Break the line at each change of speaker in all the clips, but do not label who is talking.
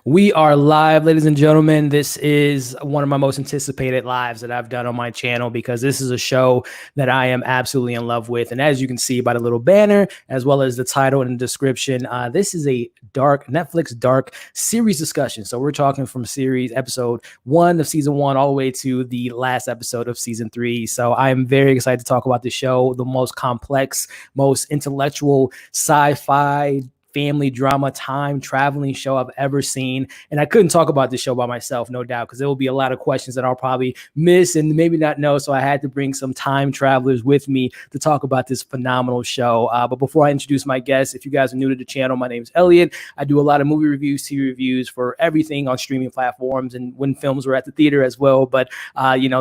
We are live, ladies and gentlemen. This is one of my most anticipated lives that I've done on my channel because this is a show that I am absolutely in love with. And as you can see by the little banner, as well as the title and the description, this is a Netflix dark series discussion. So we're talking from series episode 1 of season 1 all the way to the last episode of season 3. So I am very excited to talk about the show, the most complex, most intellectual sci-fi family drama, time traveling show I've ever seen. And I couldn't talk about this show by myself, no doubt, because there will be a lot of questions that I'll probably miss and maybe not know. So I had to bring some time travelers with me to talk about this phenomenal show. But before I introduce my guests, if you guys are new to the channel, my name is Elliot. I do a lot of movie reviews, TV reviews for everything on streaming platforms and when films were at the theater as well. But,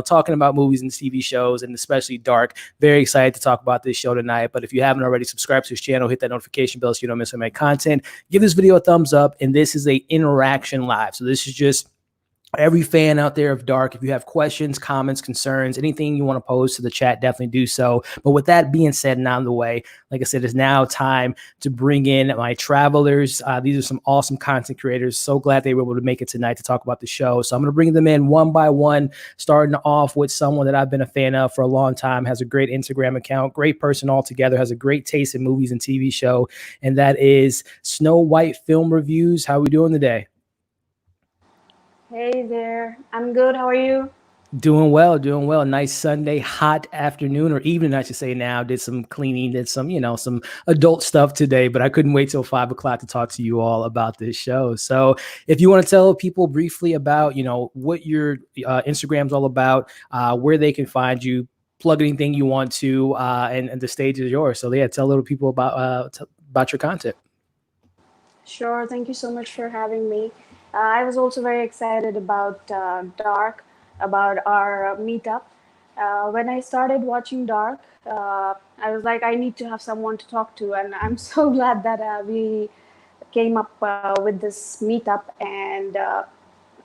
talking about movies and TV shows and especially dark, very excited to talk about this show tonight. But if you haven't already subscribed to this channel, hit that notification bell so you don't miss my content. Give this video a thumbs up, and this is a interaction live. So this is just every fan out there of dark. If you have questions, comments, concerns, anything you want to pose to the chat, definitely do so. But with that being said and out of the way, like I said, it's now time to bring in my travelers. These are some awesome content creators. So glad they were able to make it tonight to talk about the show. So I'm going to bring them in one by one, starting off with someone that I've been a fan of for a long time, has a great Instagram account, great person altogether, has a great taste in movies and TV show, and that is Snow White Film Reviews. How are we doing today?
Hey there, I'm good. How are you?
Doing well, doing well. Nice Sunday, hot afternoon or evening, I should say now. Did some cleaning, did some, some adult stuff today, but I couldn't wait till 5 o'clock to talk to you all about this show. So if you want to tell people briefly about, what your Instagram's all about, where they can find you, plug anything you want to, and the stage is yours. So yeah, tell little people about your content.
Sure, thank you so much for having me. I was also very excited about Dark, about our meetup. When I started watching Dark, I was like, I need to have someone to talk to, and I'm so glad that we came up with this meetup, and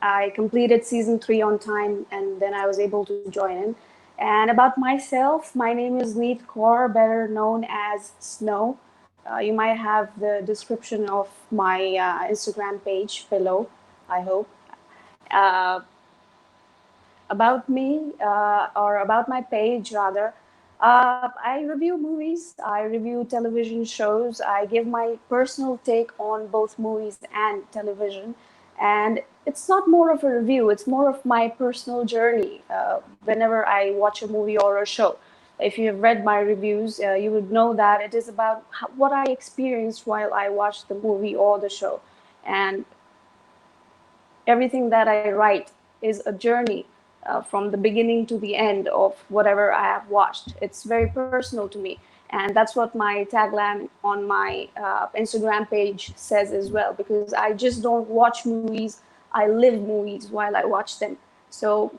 I completed season 3 on time, and then I was able to join in. And about myself, my name is Neet Kaur, better known as Snow. You might have the description of my Instagram page below, I hope. About me, or about my page rather, I review movies, I review television shows, I give my personal take on both movies and television. And it's not more of a review, it's more of my personal journey whenever I watch a movie or a show. If you have read my reviews, you would know that it is about what I experienced while I watched the movie or the show. And everything that I write is a journey from the beginning to the end of whatever I have watched. It's very personal to me. And that's what my tagline on my Instagram page says as well, because I just don't watch movies, I live movies while I watch them. So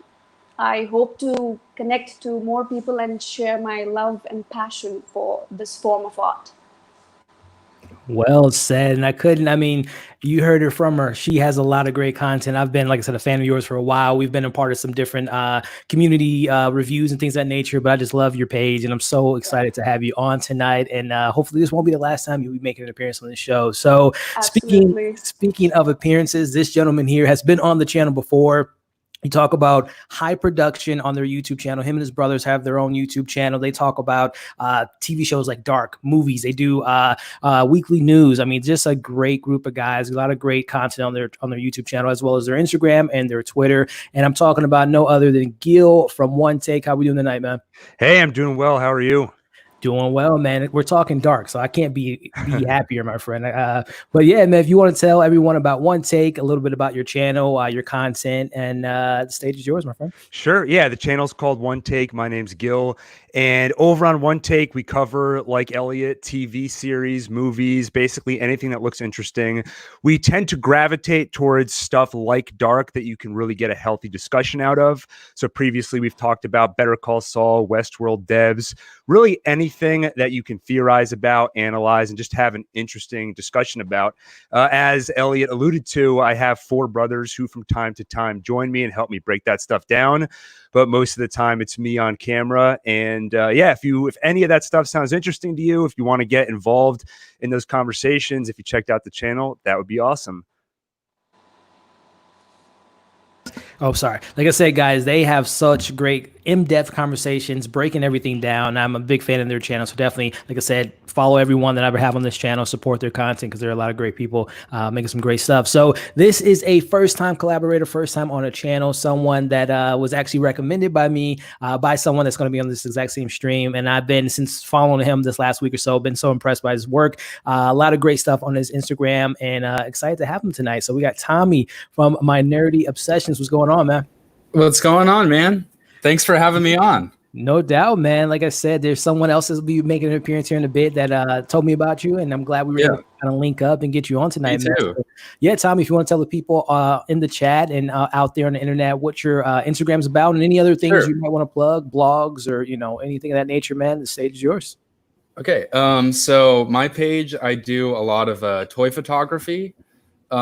I hope to connect to more people and share my love and passion for this form of art.
Well said. And you heard it from her. She has a lot of great content. I've been, like I said, a fan of yours for a while. We've been a part of some different community reviews and things of that nature, but I just love your page and I'm so excited to have you on tonight. And hopefully this won't be the last time you'll be making an appearance on the show. So speaking of appearances, this gentleman here has been on the channel before. You talk about high production on their YouTube channel. Him and his brothers have their own YouTube channel. They talk about TV shows like Dark, movies. They do weekly news. Just a great group of guys. A lot of great content on their YouTube channel, as well as their Instagram and their Twitter. And I'm talking about no other than Gil from One Take. How we doing tonight, man?
Hey, I'm doing well. How are you?
Doing well, man. We're talking dark, so I can't be happier, my friend. But yeah, man, if you want to tell everyone about One Take, a little bit about your channel, your content, and the stage is yours, my friend.
Sure. Yeah, the channel's called One Take. My name's Gil. And over on One Take, we cover, like Elliot, TV series, movies, basically anything that looks interesting. We tend to gravitate towards stuff like Dark that you can really get a healthy discussion out of. So previously, we've talked about Better Call Saul, Westworld devs, really anything that you can theorize about, analyze, and just have an interesting discussion about. As Elliot alluded to, I have 4 brothers who from time to time join me and help me break that stuff down. But most of the time it's me on camera. And if any of that stuff sounds interesting to you, if you want to get involved in those conversations, if you checked out the channel, that would be awesome.
Oh, sorry. Like I said, guys, they have such great in-depth conversations, breaking everything down. I'm a big fan of their channel. So definitely, like I said, follow everyone that I ever have on this channel, support their content because there are a lot of great people making some great stuff. So this is a first-time collaborator, first time on a channel, someone that was actually recommended by me, by someone that's going to be on this exact same stream. And I've been, since following him this last week or so, been so impressed by his work. A lot of great stuff on his Instagram, and excited to have him tonight. So we got Tommy from My Nerdy Obsessions. What's going on, man?
What's going on, man? Thanks for having me on.
No doubt, man. Like I said, there's someone else that'll be making an appearance here in a bit that told me about you, and I'm glad we were able to kind of link up and get you on tonight,
Me too.
man. So, yeah, Tommy, if you want to tell the people in the chat and out there on the internet what your Instagram's about and any other things you might want to plug, blogs or anything of that nature, man, the stage is yours.
Okay, so my page, I do a lot of toy photography,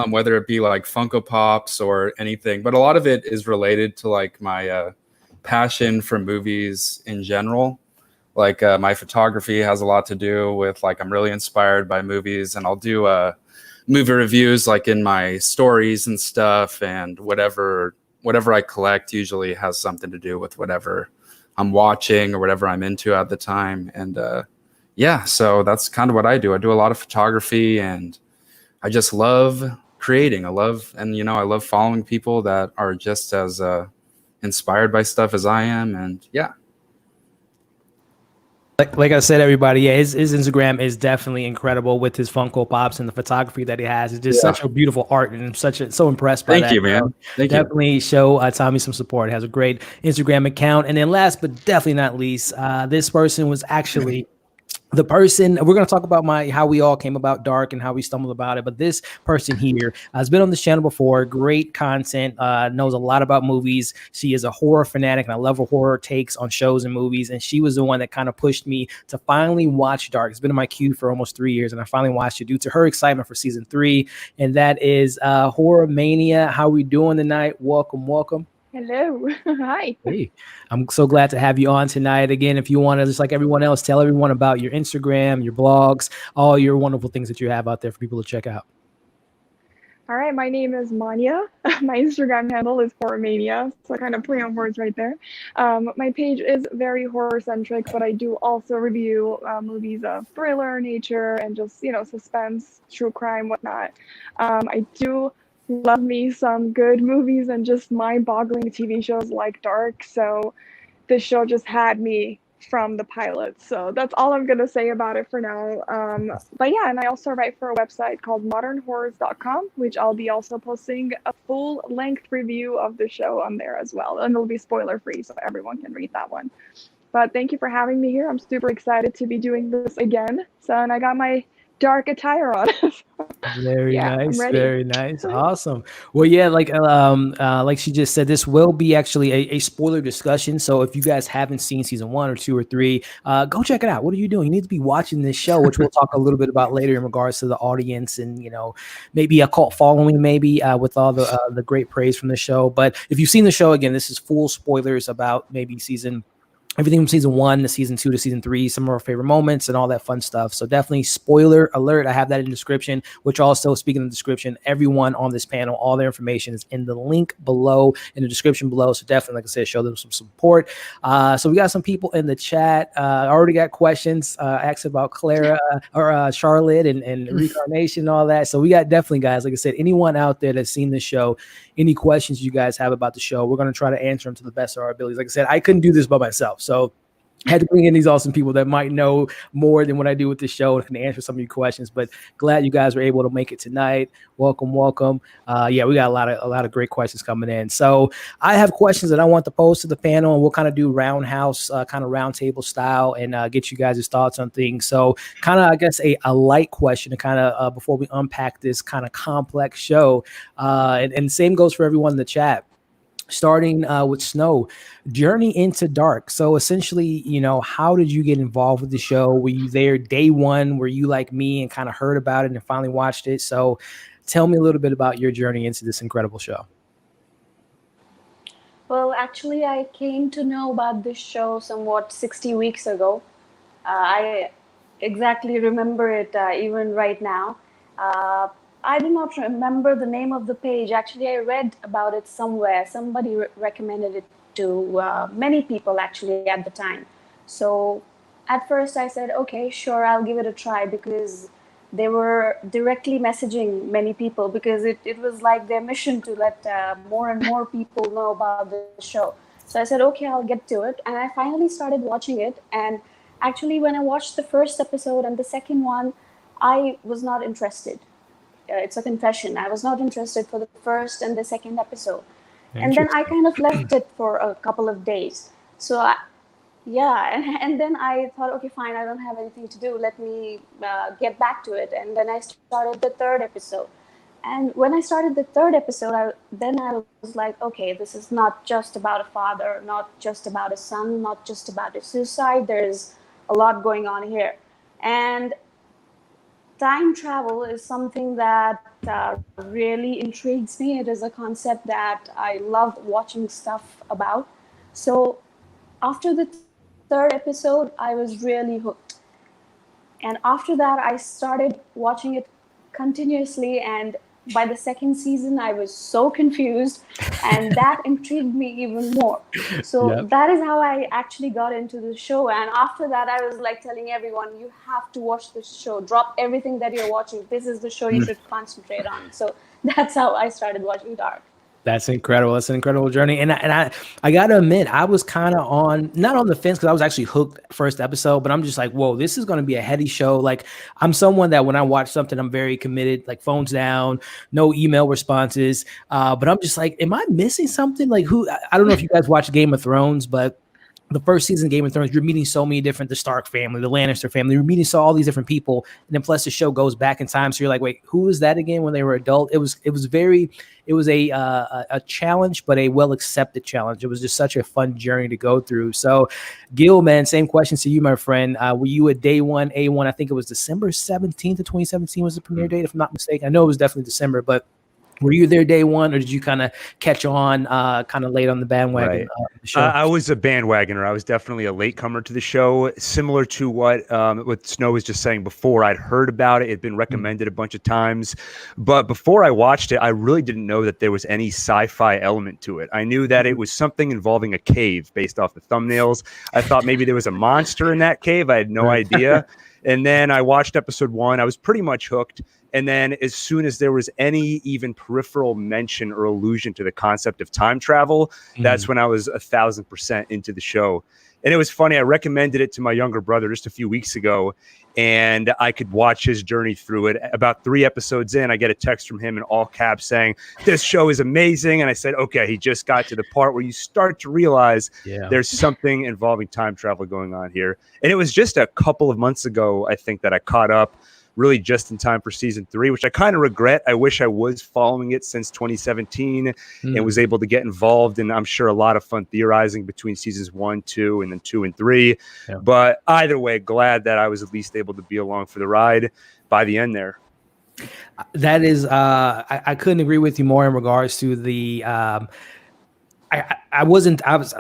whether it be like Funko Pops or anything, but a lot of it is related to like my passion for movies in general. Like my photography has a lot to do with like I'm really inspired by movies, and I'll do movie reviews like in my stories and stuff, and whatever I collect usually has something to do with whatever I'm watching or whatever I'm into at the time. And yeah, so that's kind of what I do. I do a lot of photography, and I just love creating. I love following people that are just as inspired by stuff as I am. And yeah.
Like I said, everybody, yeah, his Instagram is definitely incredible with his Funko Pops and the photography that he has. It's just such a beautiful art, and I'm so impressed by that.
Thank you, man. Thank you.
Definitely show Tommy some support. He has a great Instagram account. And then last but definitely not least, this person was actually the person we're going to talk about how we all came about Dark and how we stumbled about it. But this person here has been on this channel before. Great content, knows a lot about movies. She is a horror fanatic, and I love her horror takes on shows and movies. And she was the one that kind of pushed me to finally watch Dark. It's been in my queue for almost 3 years, and I finally watched it due to her excitement for season 3. And that is Horror Mania. How we doing tonight? Welcome.
Hello. Hi.
Hey, I'm so glad to have you on tonight. Again, if you want to, just like everyone else, tell everyone about your Instagram, your blogs, all your wonderful things that you have out there for people to check out.
All right. My name is Manya. My Instagram handle is Horror Mania. So I kind of play on words right there. My page is very horror centric, but I do also review movies of thriller nature and just, suspense, true crime, whatnot. I do love me some good movies and just mind-boggling TV shows like Dark. So this show just had me from the pilot. So that's all I'm gonna say about it for now. But yeah, and I also write for a website called modernhorrors.com, which I'll be also posting a full-length review of the show on there as well, and it'll be spoiler-free, so everyone can read that one. But thank you for having me here. I'm super excited to be doing this again. So, and I got my Dark attire on.
Very nice. Awesome. Well, yeah, like she just said, this will be actually a spoiler discussion. So if you guys haven't seen season 1 or 2 or 3, go check it out. What are you doing? You need to be watching this show, which we'll talk a little bit about later in regards to the audience and maybe a cult following, maybe with all the great praise from the show. But if you've seen the show, again, this is full spoilers about maybe everything from season 1 to season 2 to season 3, some of our favorite moments and all that fun stuff. So definitely spoiler alert. I have that in the description, which also, speaking of the description, everyone on this panel, all their information is in the link below, in the description below. So definitely, like I said, show them some support. So we got some people in the chat. I already got questions asked about Clara or Charlotte and reincarnation and all that. So we got definitely, guys, like I said, anyone out there that's seen the show, any questions you guys have about the show, we're going to try to answer them to the best of our abilities. Like I said, I couldn't do this by myself. So I had to bring in these awesome people that might know more than what I do with the show and can answer some of your questions. But glad you guys were able to make it tonight. Welcome. Yeah, we got a lot of great questions coming in. So I have questions that I want to pose to the panel, and we'll kind of do roundhouse, kind of roundtable style, and get you guys' thoughts on things. So kind of, I guess, a light question to kind of before we unpack this kind of complex show. And same goes for everyone in the chat. Starting with Snow, journey into Dark. So essentially, how did you get involved with the show? Were you there day one? Were you like me and kind of heard about it and finally watched it? So tell me a little bit about your journey into this incredible show.
Well, actually, I came to know about this show somewhat 60 weeks ago. I exactly remember it even right now. I do not remember the name of the page. Actually, I read about it somewhere. Somebody recommended it to many people actually at the time. So at first I said, okay, sure, I'll give it a try, because they were directly messaging many people, because it was like their mission to let more and more people know about the show. So I said, okay, I'll get to it. And I finally started watching it. And actually, when I watched the first episode and the second one, I was not interested. It's a confession. I was not interested for the first and the second episode. And then I kind of left it for a couple of days. So, yeah, and then I thought, okay, fine, I don't have anything to do. Let me get back to it. And then I started the third episode. And when I started the third episode, I was like, okay, this is not just about a father, not just about a son, not just about a suicide. There's a lot going on here. And time travel is something that really intrigues me. It is a concept that I love watching stuff about. So after the third episode, I was really hooked. And after that, I started watching it continuously. And by the second season, I was so confused, and that intrigued me even more. So that is how I actually got into the show. And after that, I was like telling everyone, you have to watch this show. Drop everything that you're watching. This is the show you should concentrate on. So that's how I started watching Dark.
That's incredible. That's an incredible journey. And I got to admit, I was kind of not on the fence, because I was actually hooked first episode, but I'm just like, whoa, this is going to be a heady show. Like, I'm someone that when I watch something, I'm very committed, like phones down, no email responses. But I'm just like, am I missing something? Like, I don't know if you guys watch Game of Thrones, but the first season of Game of Thrones, you're meeting so many different, the Stark family, the Lannister family, you're meeting all these different people. And then plus the show goes back in time. So you're like, wait, who is that again when they were adult? It was a challenge, but a well-accepted challenge. It was just such a fun journey to go through. So Gil, man, same question to you, my friend. Were you a day one, A1? I think it was December 17th of 2017 was the premiere date, if I'm not mistaken. I know it was definitely December, but were you there day one, or did you kind of catch on kind of late on the bandwagon?
Right.
The show?
I was a bandwagoner. I was definitely a latecomer to the show, similar to what Snow was just saying before. I'd heard about it. It'd been recommended a bunch of times. But before I watched it, I really didn't know that there was any sci-fi element to it. I knew that it was something involving a cave based off the thumbnails. I thought maybe there was a monster in that cave. I had no idea. And then I watched episode 1. I was pretty much hooked. And then as soon as there was any even peripheral mention or allusion to the concept of time travel, that's when I was 1,000% into the show. And it was funny. I recommended it to my younger brother just a few weeks ago, and I could watch his journey through it. About 3 episodes in, I get a text from him in all caps saying, "This show is amazing." And I said, okay, he just got to the part where you start to realize there's something involving time travel going on here. And it was just a couple of months ago, I think, that I caught up, really just in time for season 3, which I kind of regret. I wish I was following it since 2017 and was able to get involved. And I'm sure a lot of fun theorizing between seasons 1, 2, and then 2 and 3. Yeah. But either way, glad that I was at least able to be along for the ride by the end there.
That is, I couldn't agree with you more in regards to the,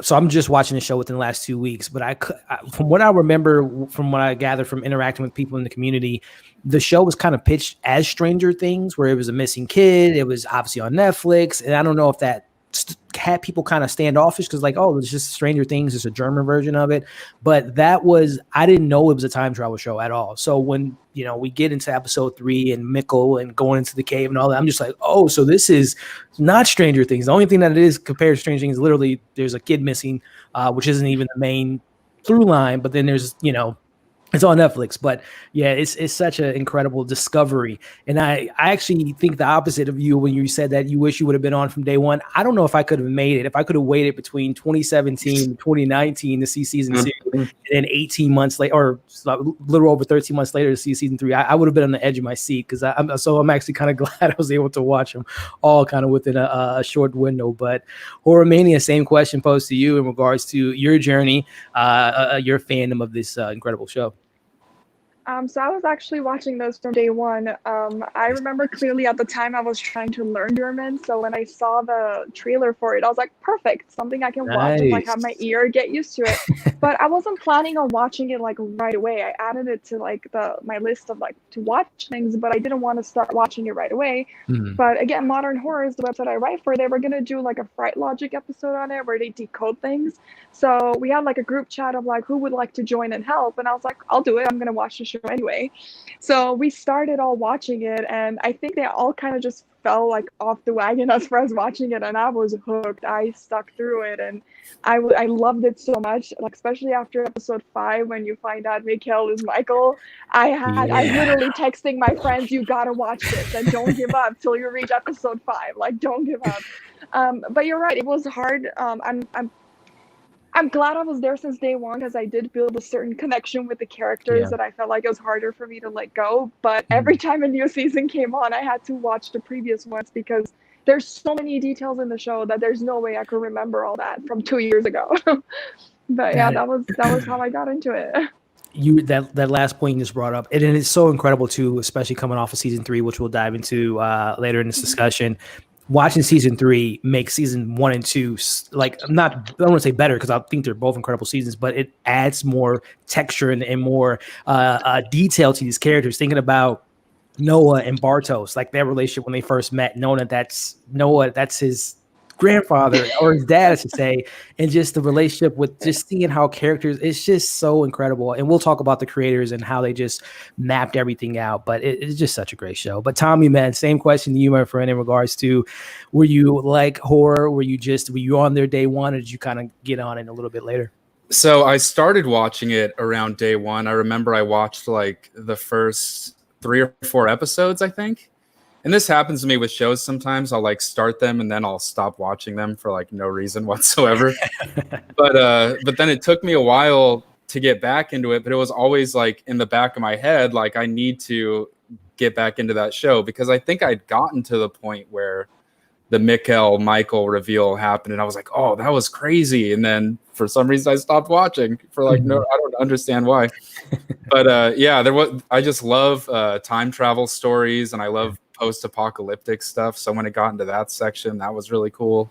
so I'm just watching the show within the last 2 weeks, but from what I remember, from what I gathered from interacting with people in the community, the show was kind of pitched as Stranger Things, where it was a missing kid. It was obviously on Netflix. And I don't know if that had people kind of standoffish, because like, oh, it's just Stranger Things, it's a German version of it. But I didn't know it was a time travel show at all. So when, we get into episode 3 and Mikkel and going into the cave and all that, I'm just like, oh, so this is not Stranger Things. The only thing that it is compared to Stranger Things is literally there's a kid missing, which isn't even the main through line, but then there's, it's on Netflix. But yeah, it's such an incredible discovery. And I actually think the opposite of you when you said that you wish you would have been on from day one. I don't know if I could have made it. If I could have waited between 2017 and 2019 to see season 2, and then 18 months later, or a little over 13 months later to see season 3, I would have been on the edge of my seat, because I'm actually kind of glad I was able to watch them all kind of within a short window. But Horror Mania, same question posed to you in regards to your journey, your fandom of this incredible show.
So I was actually watching those from day one. I remember clearly at the time I was trying to learn German. So when I saw the trailer for it, I was like, perfect, something I can watch and like have my ear get used to it. But I wasn't planning on watching it like right away. I added it to like my list of like to watch things, but I didn't want to start watching it right away. But again, Modern Horror is the website I write for. They were gonna do like a Fright Logic episode on it where they decode things. So we had like a group chat of like who would like to join and help, and I was like, I'll do it. I'm gonna watch the show anyway. So we started all watching it, and I think they all kind of just fell like off the wagon as far as watching it, and I was hooked. I stuck through it, and I loved it so much, like especially after episode 5 when you find out Mikhail is Michael. I literally texting my friends, you gotta watch this and don't give up till you reach episode 5. Like, don't give up. But you're right, it was hard. I'm glad I was there since day one because I did build a certain connection with the characters that I felt like it was harder for me to let go. But every time a new season came on, I had to watch the previous ones because there's so many details in the show that there's no way I could remember all that from 2 years ago. But yeah, that was how I got into it.
That last point you just brought up, and it's so incredible too, especially coming off of season 3, which we'll dive into later in this discussion. Watching season 3 makes season 1 and 2 like I don't want to say better because I think they're both incredible seasons, but it adds more texture and more detail to these characters. Thinking about Noah and Bartos, like their relationship when they first met, knowing that's his grandfather or his dad, I should say, and just the relationship with just seeing how characters, it's just so incredible. And we'll talk about the creators and how they just mapped everything out, but it's just such a great show. But Tommy, man, same question to you, my friend, in regards to, were you like horror? Were you on there day one, or did you kind of get on it a little bit later?
So I started watching it around day one. I remember I watched like the first 3 or 4 episodes, I think. And this happens to me with shows sometimes. I'll like start them and then I'll stop watching them for like no reason whatsoever. But then it took me a while to get back into it. But it was always like in the back of my head, like I need to get back into that show because I think I'd gotten to the point where the Michael reveal happened and I was like, oh, that was crazy. And then for some reason I stopped watching for like, no, I don't understand why. But I just love time travel stories and I love post-apocalyptic stuff. So when it got into that section, that was really cool.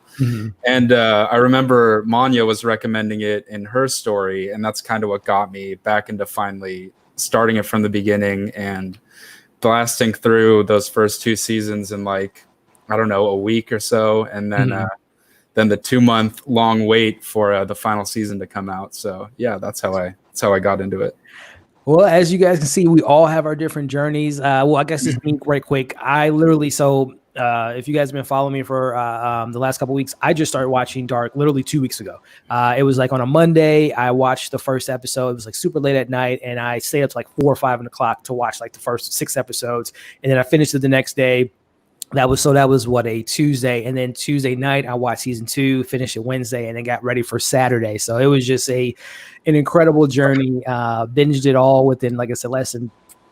And I remember Manya was recommending it in her story, and that's kind of what got me back into finally starting it from the beginning and blasting through those first 2 seasons in like, I don't know, a week or so, and then the 2-month long wait for the final season to come out. So yeah, that's how I got into it.
Well, as you guys can see, we all have our different journeys. Well, I guess just being right quick. I literally, if you guys have been following me for the last couple of weeks, I just started watching Dark literally 2 weeks ago. It was like on a Monday. I watched the first episode. It was like super late at night, and I stayed up to like 4 or 5 o'clock to watch like the first 6 episodes, and then I finished it the next day. That was what, a Tuesday, and then Tuesday night I watched season 2, finished it Wednesday, and then got ready for Saturday. So it was just an incredible journey. Binged it all within, like I said, less than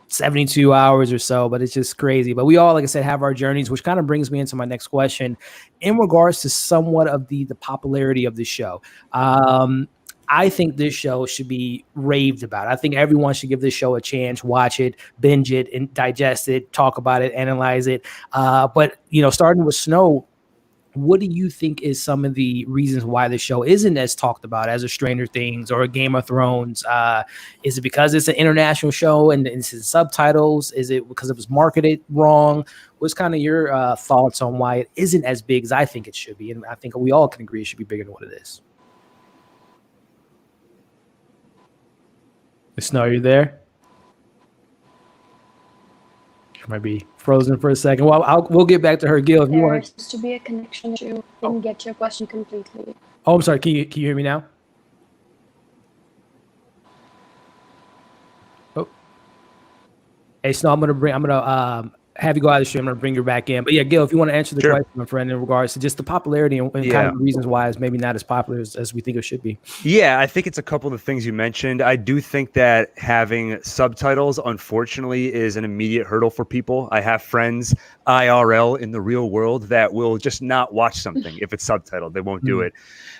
72 hours or so, but it's just crazy. But we all, like I said, have our journeys, which kind of brings me into my next question in regards to somewhat of the popularity of the show. I think this show should be raved about. I think everyone should give this show a chance, watch it, binge it, and digest it, talk about it, analyze it. But, starting with Snow, what do you think is some of the reasons why the show isn't as talked about as a Stranger Things or a Game of Thrones? Is it because it's an international show and it's in subtitles? Is it because it was marketed wrong? What's kind of your thoughts on why it isn't as big as I think it should be? And I think we all can agree it should be bigger than what it is. Snow, are you there? She might be frozen for a second. Well, we'll get back to her. Gil, if you want.
There seems to be a connection issue. Didn't get your question completely.
Oh, I'm sorry. Can you hear me now? Oh. Hey, Snow, I'm gonna have you go out of the stream. I'm gonna bring you back in. But yeah, Gil, if you want to answer the
Sure.
question, my friend, in regards to just the popularity and kind of the reasons why it's maybe not as popular as we think it should be.
Yeah, I think it's a couple of the things you mentioned. I do think that having subtitles, unfortunately, is an immediate hurdle for people. I have friends IRL in the real world that will just not watch something if it's subtitled. They won't do it.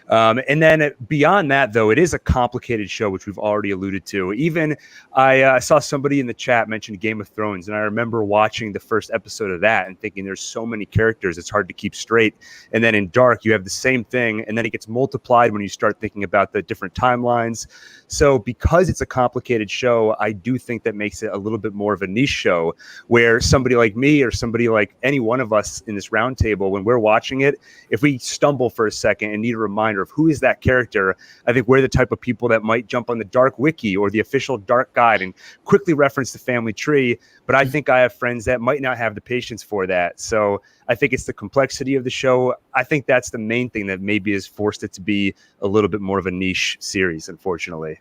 And then beyond that, though, it is a complicated show, which we've already alluded to. Even I saw somebody in the chat mention Game of Thrones, and I remember watching the first episode of that and thinking there's so many characters, it's hard to keep straight. And then in Dark, you have the same thing, and then it gets multiplied when you start thinking about the different timelines. So because it's a complicated show, I do think that makes it a little bit more of a niche show where somebody like me or somebody like any one of us in this round table, when we're watching it, if we stumble for a second and need a reminder of who is that character, I think we're the type of people that might jump on the Dark Wiki or the official Dark Guide and quickly reference the family tree. But I think I have friends that might not have the patience for that. So I think it's the complexity of the show. I think that's the main thing that maybe has forced it to be a little bit more of a niche series, unfortunately.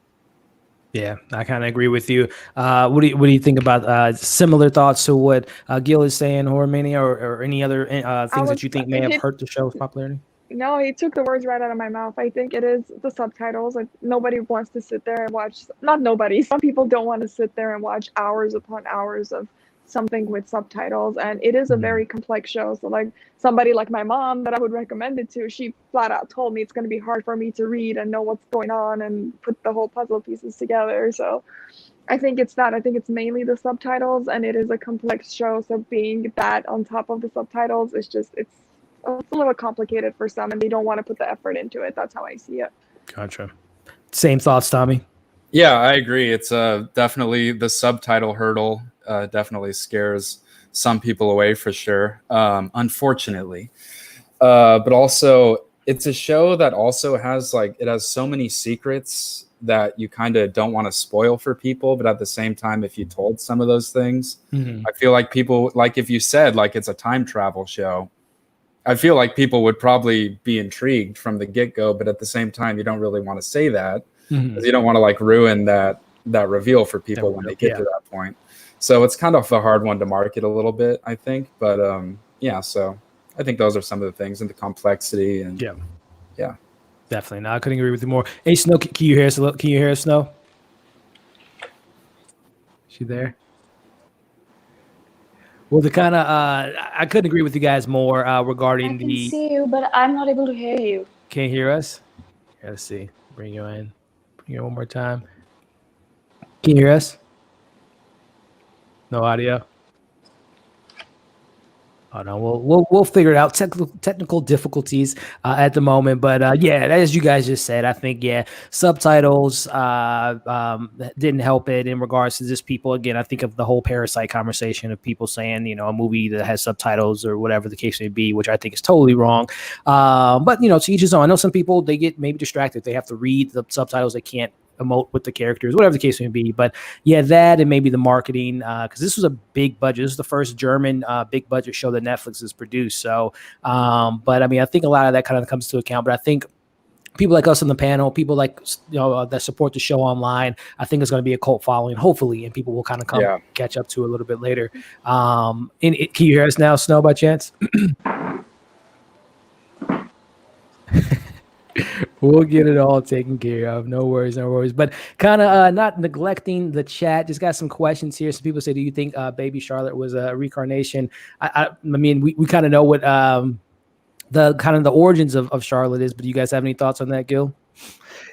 Yeah, I kind of agree with you. What do you think about similar thoughts to what Gil is saying, Horror Mania, or any other things that you think may have hurt the show's popularity?
No, he took the words right out of my mouth. I think it is the subtitles. Like, nobody wants to sit there and watch. Not nobody. Some people don't want to sit there and watch hours upon hours of something with subtitles, and it is a very complex show. So like somebody like my mom that I would recommend it to, she flat out told me it's going to be hard for me to read and know what's going on and put the whole puzzle pieces together. So I think it's that. I think it's mainly the subtitles, and it is a complex show. So being that on top of the subtitles, it's a little complicated for some, and they don't want to put the effort into it. That's how I see it.
Gotcha. Same thoughts, Tommy?
Yeah, I agree. It's definitely the subtitle hurdle definitely scares some people away for sure, unfortunately. But also, it's a show that also has it has so many secrets that you kind of don't want to spoil for people. But at the same time, if you told some of those things, I feel like people, like if you said it's a time travel show, I feel like people would probably be intrigued from the get-go, but at the same time, you don't really want to say that because you don't want to ruin that reveal for people when they get to that point. So it's kind of a hard one to market a little bit, I think. But yeah, so I think those are some of the things, and the complexity and yeah.
Definitely. No, I couldn't agree with you more. Hey, Snow, can you hear us? Can you hear us, Snow? She there? Well, the kind of I couldn't agree with you guys more regarding
I can see you, but I'm not able to hear you.
Can't hear us? Let's see. Bring you in. Bring you in one more time. Can you hear us? No audio. Oh no, we'll figure it out. Technical difficulties at the moment, but yeah, as you guys just said, I think subtitles didn't help it in regards to just people. Again, I think of the whole Parasite conversation of people saying a movie that has subtitles or whatever the case may be, which I think is totally wrong. But to each his own. I know some people, they get maybe distracted. They have to read the subtitles. They can't emote with the characters, whatever the case may be. But yeah, that and maybe the marketing, because this was a big budget. This is the first German big budget show that Netflix has produced. So, but I mean, I think a lot of that kind of comes to account. But I think people like us on the panel, people like that support the show online, I think it's going to be a cult following, hopefully, and people will kind of catch up to it a little bit later. Can you hear us now, Snow, by chance? We'll get it all taken care of. No worries, no worries. But kind of not neglecting the chat. Just got some questions here. Some people say, do you think baby Charlotte was a reincarnation? I mean, we kind of know what the origins of Charlotte is, but do you guys have any thoughts on that, Gil?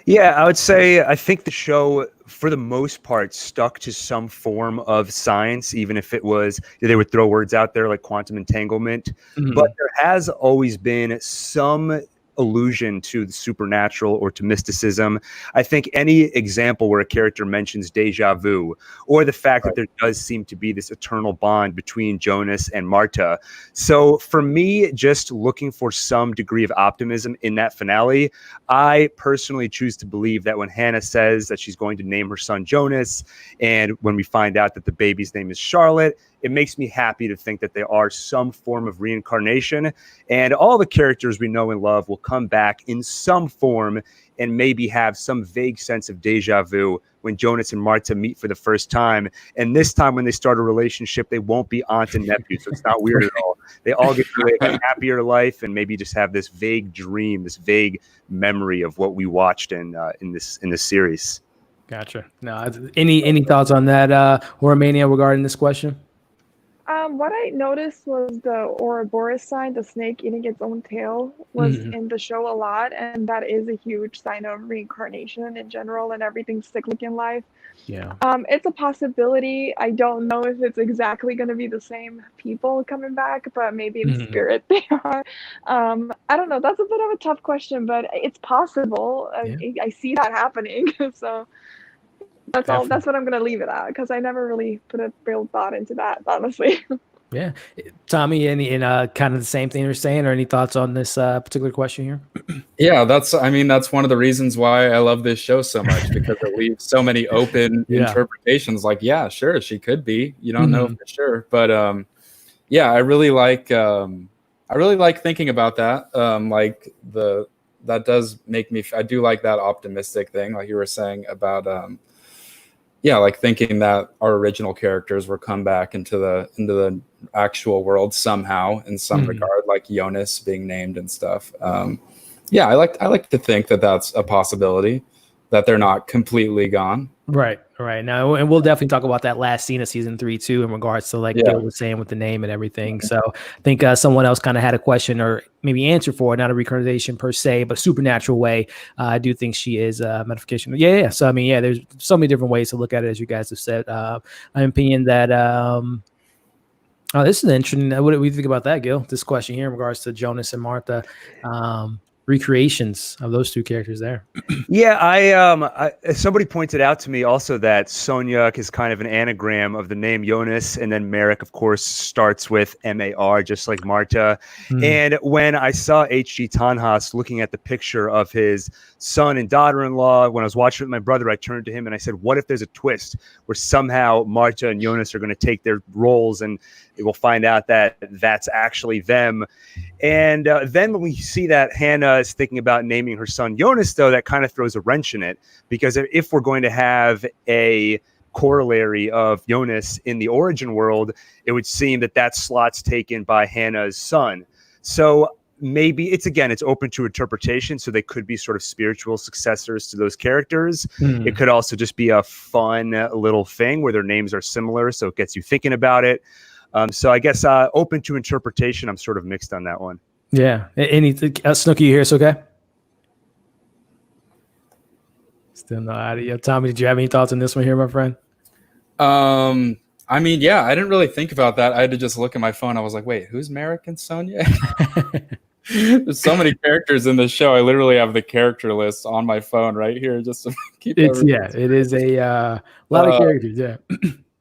Yeah, I would say I think the show, for the most part, stuck to some form of science, even if it was, they would throw words out there like quantum entanglement. But there has always been some allusion to the supernatural or to mysticism. I think any example where a character mentions deja vu, or the fact that there does seem to be this eternal bond between Jonas and Martha. So for me, just looking for some degree of optimism in that finale, I personally choose to believe that when Hannah says that she's going to name her son Jonas, and when we find out that the baby's name is Charlotte, it makes me happy to think that they are some form of reincarnation, and all the characters we know and love will come back in some form and maybe have some vague sense of deja vu when Jonas and Martha meet for the first time. And this time when they start a relationship, they won't be aunt and nephew, so it's not weird at all. They all get to live a happier life and maybe just have this vague dream, this vague memory of what we watched in this series.
Gotcha. Now, any thoughts on that, Horror Mania, regarding this question?
What I noticed was the Ouroboros sign, the snake eating its own tail, was in the show a lot, and that is a huge sign of reincarnation in general and everything cyclic in life.
Yeah.
It's a possibility. I don't know if it's exactly going to be the same people coming back, but maybe in spirit they are. I don't know. That's a bit of a tough question, but it's possible. I see that happening. So that's all. That's what I'm going to leave it at, because I never really put a real thought into that, honestly.
Yeah. Tommy, any kind of the same thing you're saying, or any thoughts on this particular question here?
Yeah, that's one of the reasons why I love this show so much, because it leaves so many open interpretations. Like, yeah, sure, she could be. You don't know for sure, but yeah, I really like thinking about that. That does make me. I do like that optimistic thing, like you were saying about. Yeah, like thinking that our original characters will come back into the actual world somehow in some regard, like Jonas being named and stuff. Yeah, I like to think that that's a possibility, that they're not completely gone.
Right. Now, and we'll definitely talk about that last scene of season 3 too, in regards to like Gil was saying with the name and everything. So I think someone else kind of had a question or maybe answer for it, not a reincarnation per se, but supernatural way. I do think she is modification. Yeah. So I mean, there's so many different ways to look at it, as you guys have said. My opinion that this is interesting. What do we think about that, Gil? This question here in regards to Jonas and Martha. Recreations of those two characters there.
Yeah, I somebody pointed out to me also that Sonja is kind of an anagram of the name Jonas, and then Marek, of course, starts with M-A-R, just like Marta. And when I saw H.G. Tannhaus looking at the picture of his son and daughter-in-law, when I was watching it with my brother, I turned to him and I said, what if there's a twist where somehow Marta and Jonas are going to take their roles and we'll find out that that's actually them. And then when we see that Hannah is thinking about naming her son Jonas, though, that kind of throws a wrench in it, because if we're going to have a corollary of Jonas in the origin world, it would seem that slot's taken by Hannah's son. So maybe it's open to interpretation. So they could be sort of spiritual successors to those characters. It could also just be a fun little thing where their names are similar, so it gets you thinking about it. So I guess open to interpretation. I'm sort of mixed on that one.
Yeah. Anything, Snooky, you hear us okay? Still no idea. Tommy, did you have any thoughts on this one here, my friend?
I mean, yeah, I didn't really think about that. I had to just look at my phone. I was like, wait, who's Marek and Sonja? There's so many characters in this show. I literally have the character list on my phone right here just to keep
it is a lot of characters, yeah.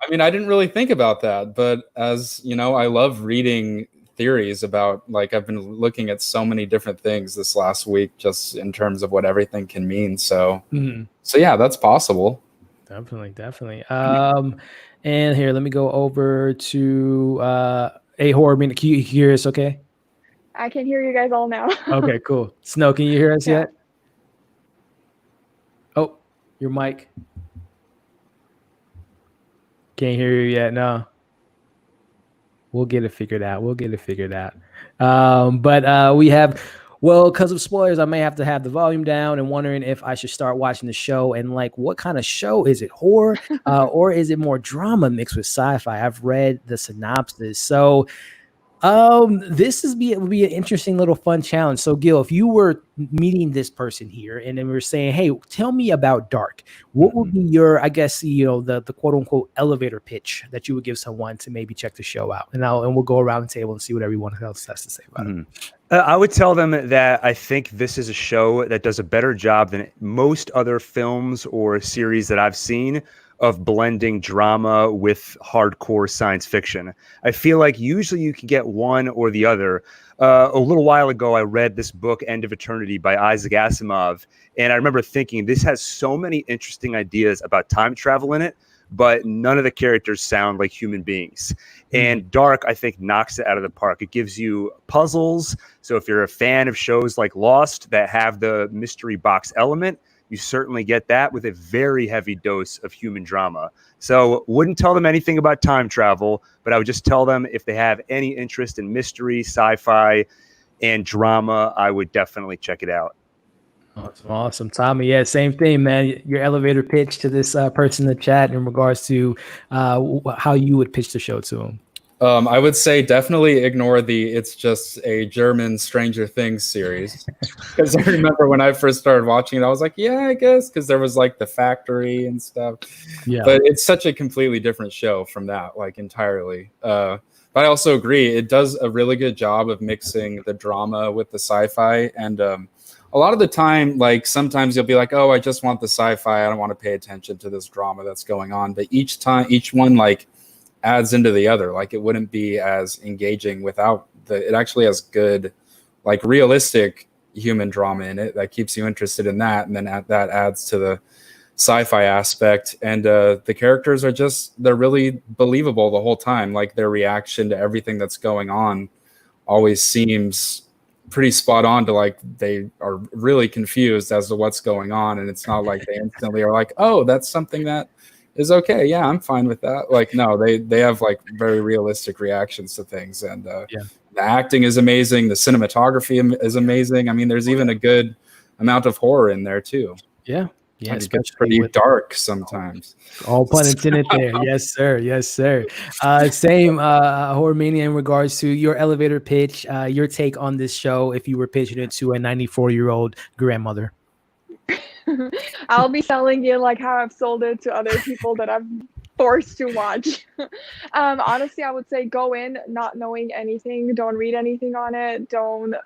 I mean, I didn't really think about that, but as you know, I love reading theories about, like, I've been looking at so many different things this last week just in terms of what everything can mean. So yeah, that's possible.
Definitely. And here, let me go over to a horror minute. Can you hear us okay?
I can hear you guys all now.
Okay, cool. Snow, can you hear us yet? Oh, your mic. Can't hear you yet. No. We'll get it figured out. But we have, well, because of spoilers, I may have to have the volume down, and wondering if I should start watching the show. And like, what kind of show is it? Horror or is it more drama mixed with sci-fi? I've read the synopsis. So this would be an interesting little fun challenge. So Gil, if you were meeting this person here and then we were saying, hey, tell me about Dark, what would be your, I guess, the quote unquote elevator pitch that you would give someone to maybe check the show out? And we'll go around the table and see what everyone else has to say about it.
I would tell them that I think this is a show that does a better job than most other films or series that I've seen of blending drama with hardcore science fiction. I feel like usually you can get one or the other. A little while ago, I read this book, End of Eternity by Isaac Asimov, and I remember thinking this has so many interesting ideas about time travel in it, but none of the characters sound like human beings. And Dark, I think, knocks it out of the park. It gives you puzzles. So if you're a fan of shows like Lost that have the mystery box element, you certainly get that with a very heavy dose of human drama. So wouldn't tell them anything about time travel, but I would just tell them if they have any interest in mystery, sci-fi, and drama, I would definitely check it out.
Awesome. Tommy, yeah, same thing, man. Your elevator pitch to this person in the chat in regards to how you would pitch the show to him.
I would say definitely ignore it's just a German Stranger Things series. Because I remember when I first started watching it, I was like, yeah, I guess, because there was like the factory and stuff.
Yeah.
But it's such a completely different show from that, like entirely. But I also agree, it does a really good job of mixing the drama with the sci-fi. And a lot of the time, like sometimes you'll be like, oh, I just want the sci-fi. I don't want to pay attention to this drama that's going on. But each one like adds into the other. Like it wouldn't be as engaging without it actually has good, like realistic human drama in it that keeps you interested in that. And then that adds to the sci-fi aspect. And the characters are they're really believable the whole time. Like their reaction to everything that's going on always seems pretty spot on to like they are really confused as to what's going on. And it's not like they instantly are like, oh, that's something that is okay. Yeah, I'm fine with that. Like, no, they have like very realistic reactions to things. And the acting is amazing. The cinematography is amazing. I mean, there's even a good amount of horror in there too.
Yeah. Yeah,
it gets pretty dark sometimes.
All pun intended there. Yes, sir. Yes, sir. Same Horror Mania in regards to your elevator pitch, your take on this show if you were pitching it to a 94-year-old grandmother.
I'll be selling it like how I've sold it to other people that I've forced to watch. Honestly, I would say go in not knowing anything. Don't read anything on it. Don't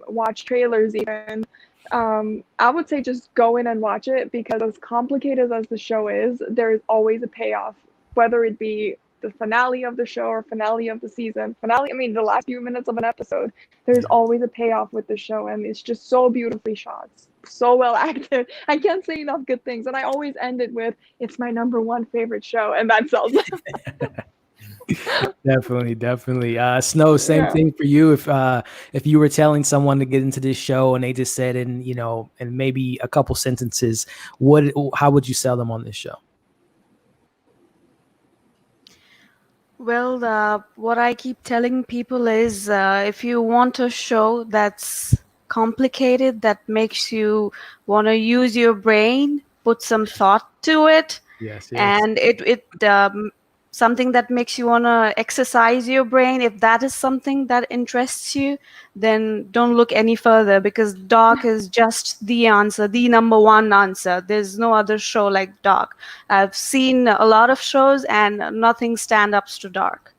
watch trailers even. I would say just go in and watch it, because as complicated as the show is, there is always a payoff, whether it be the finale of the show or finale of the season. I mean, the last few minutes of an episode, there's always a payoff with the show, and it's just so beautifully shot, so well acted. I can't say enough good things, and I always end it with, it's my #1 favorite show, and that sells it.
Definitely. Snow, same thing for you. If you were telling someone to get into this show and they just said in maybe a couple sentences, how would you sell them on this show?
Well, what I keep telling people is if you want a show that's complicated, that makes you want to use your brain, put some thought to it,
yes.
And it something that makes you want to exercise your brain, if that is something that interests you, then don't look any further, because Dark is just the answer, the #1 answer. There's no other show like Dark. I've seen a lot of shows and nothing stand up to Dark.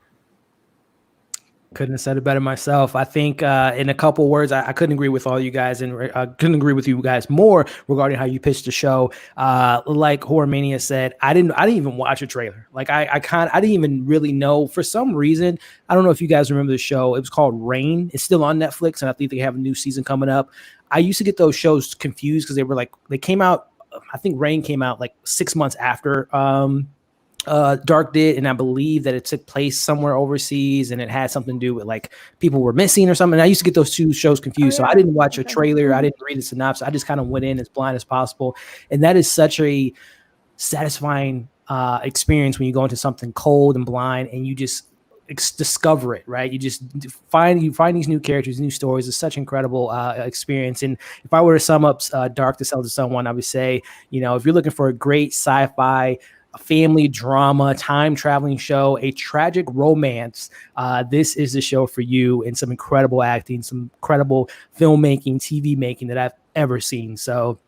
Couldn't have said it better myself. I think in a couple words, I couldn't agree with all you guys, and I couldn't agree with you guys more regarding how you pitched the show. Like Horror Mania said, I didn't even watch a trailer. Like I didn't even really know, for some reason. I don't know if you guys remember the show. It was called Rain. It's still on Netflix, and I think they have a new season coming up. I used to get those shows confused because they came out. I think Rain came out like 6 months after Dark did, and I believe that it took place somewhere overseas, and it had something to do with like people were missing or something. I used to get those two shows confused. So I didn't watch a trailer. I didn't read a synopsis. I just kind of went in as blind as possible. And that is such a satisfying experience when you go into something cold and blind and you just discover it, right? You just find these new characters, new stories. It's such an incredible experience. And if I were to sum up Dark to sell to someone, I would say, if you're looking for a great sci-fi, a family drama, time traveling show, a tragic romance, this is the show for you, and some incredible acting, some incredible filmmaking, TV making that I've ever seen. So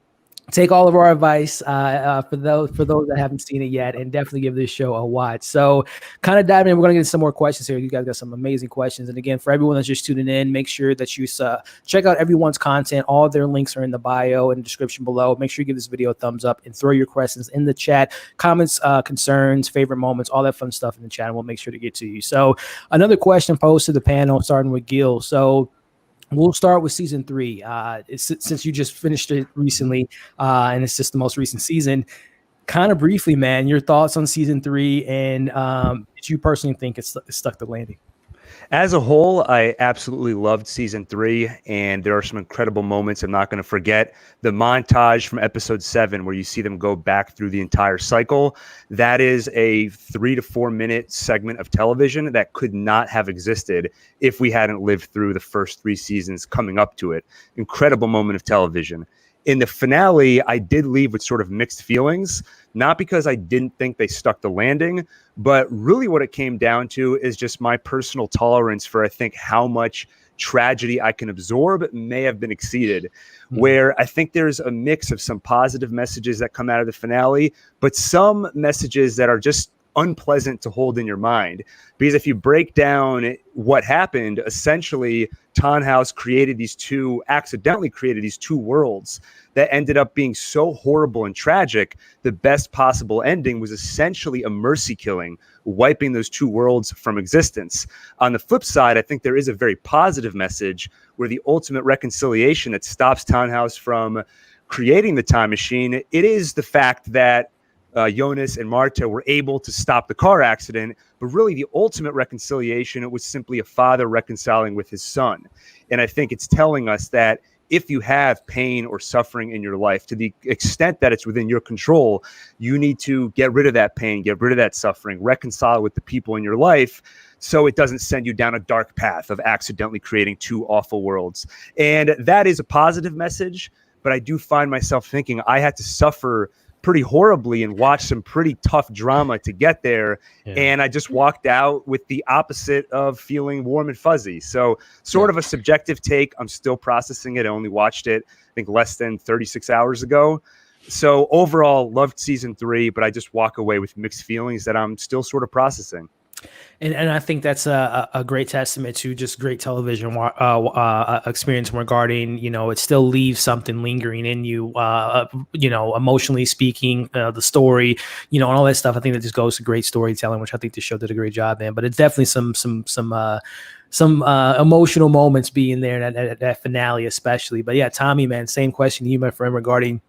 take all of our advice for those that haven't seen it yet, and definitely give this show a watch. So kind of diving in, we're going to get some more questions here. You guys got some amazing questions. And again, for everyone that's just tuning in, make sure that you check out everyone's content. All of their links are in the bio and description below. Make sure you give this video a thumbs up and throw your questions in the chat, comments, concerns, favorite moments, all that fun stuff in the chat, and we'll make sure to get to you. So another question posed to the panel, starting with Gil. So we'll start with season 3. Since you just finished it recently, and it's just the most recent season, kind of briefly, man, your thoughts on season 3, and did you personally think it stuck the landing?
As a whole, I absolutely loved season 3, and there are some incredible moments I'm not going to forget. The montage from episode 7, where you see them go back through the entire cycle, that is a 3 to 4 minute segment of television that could not have existed if we hadn't lived through the first 3 seasons coming up to it. Incredible moment of television. In the finale, I did leave with sort of mixed feelings, not because I didn't think they stuck the landing, but really what it came down to is just my personal tolerance for, I think, how much tragedy I can absorb may have been exceeded, where I think there's a mix of some positive messages that come out of the finale, but some messages that are just unpleasant to hold in your mind. Because if you break down what happened, essentially Tannhaus accidentally created these two worlds that ended up being so horrible and tragic. The best possible ending was essentially a mercy killing, wiping those two worlds from existence. On the flip side, I think there is a very positive message where the ultimate reconciliation that stops Tannhaus from creating the time machine, it is the fact that Jonas and Martha were able to stop the car accident, but really the ultimate reconciliation, it was simply a father reconciling with his son. And I think it's telling us that if you have pain or suffering in your life, to the extent that it's within your control, you need to get rid of that pain, get rid of that suffering, reconcile with the people in your life, so it doesn't send you down a dark path of accidentally creating two awful worlds. And that is a positive message, but I do find myself thinking I had to suffer pretty horribly and watch some pretty tough drama to get there. Yeah. And I just walked out with the opposite of feeling warm and fuzzy. So sort of a subjective take. I'm still processing it. I only watched it, I think, less than 36 hours ago. So overall, loved season 3, but I just walk away with mixed feelings that I'm still sort of processing.
And I think that's a great testament to just great television experience regarding, it still leaves something lingering in you, emotionally speaking, the story, and all that stuff. I think that just goes to great storytelling, which I think the show did a great job in. But it's definitely some emotional moments being there at that finale, especially. But yeah, Tommy, man, same question to you, my friend, regarding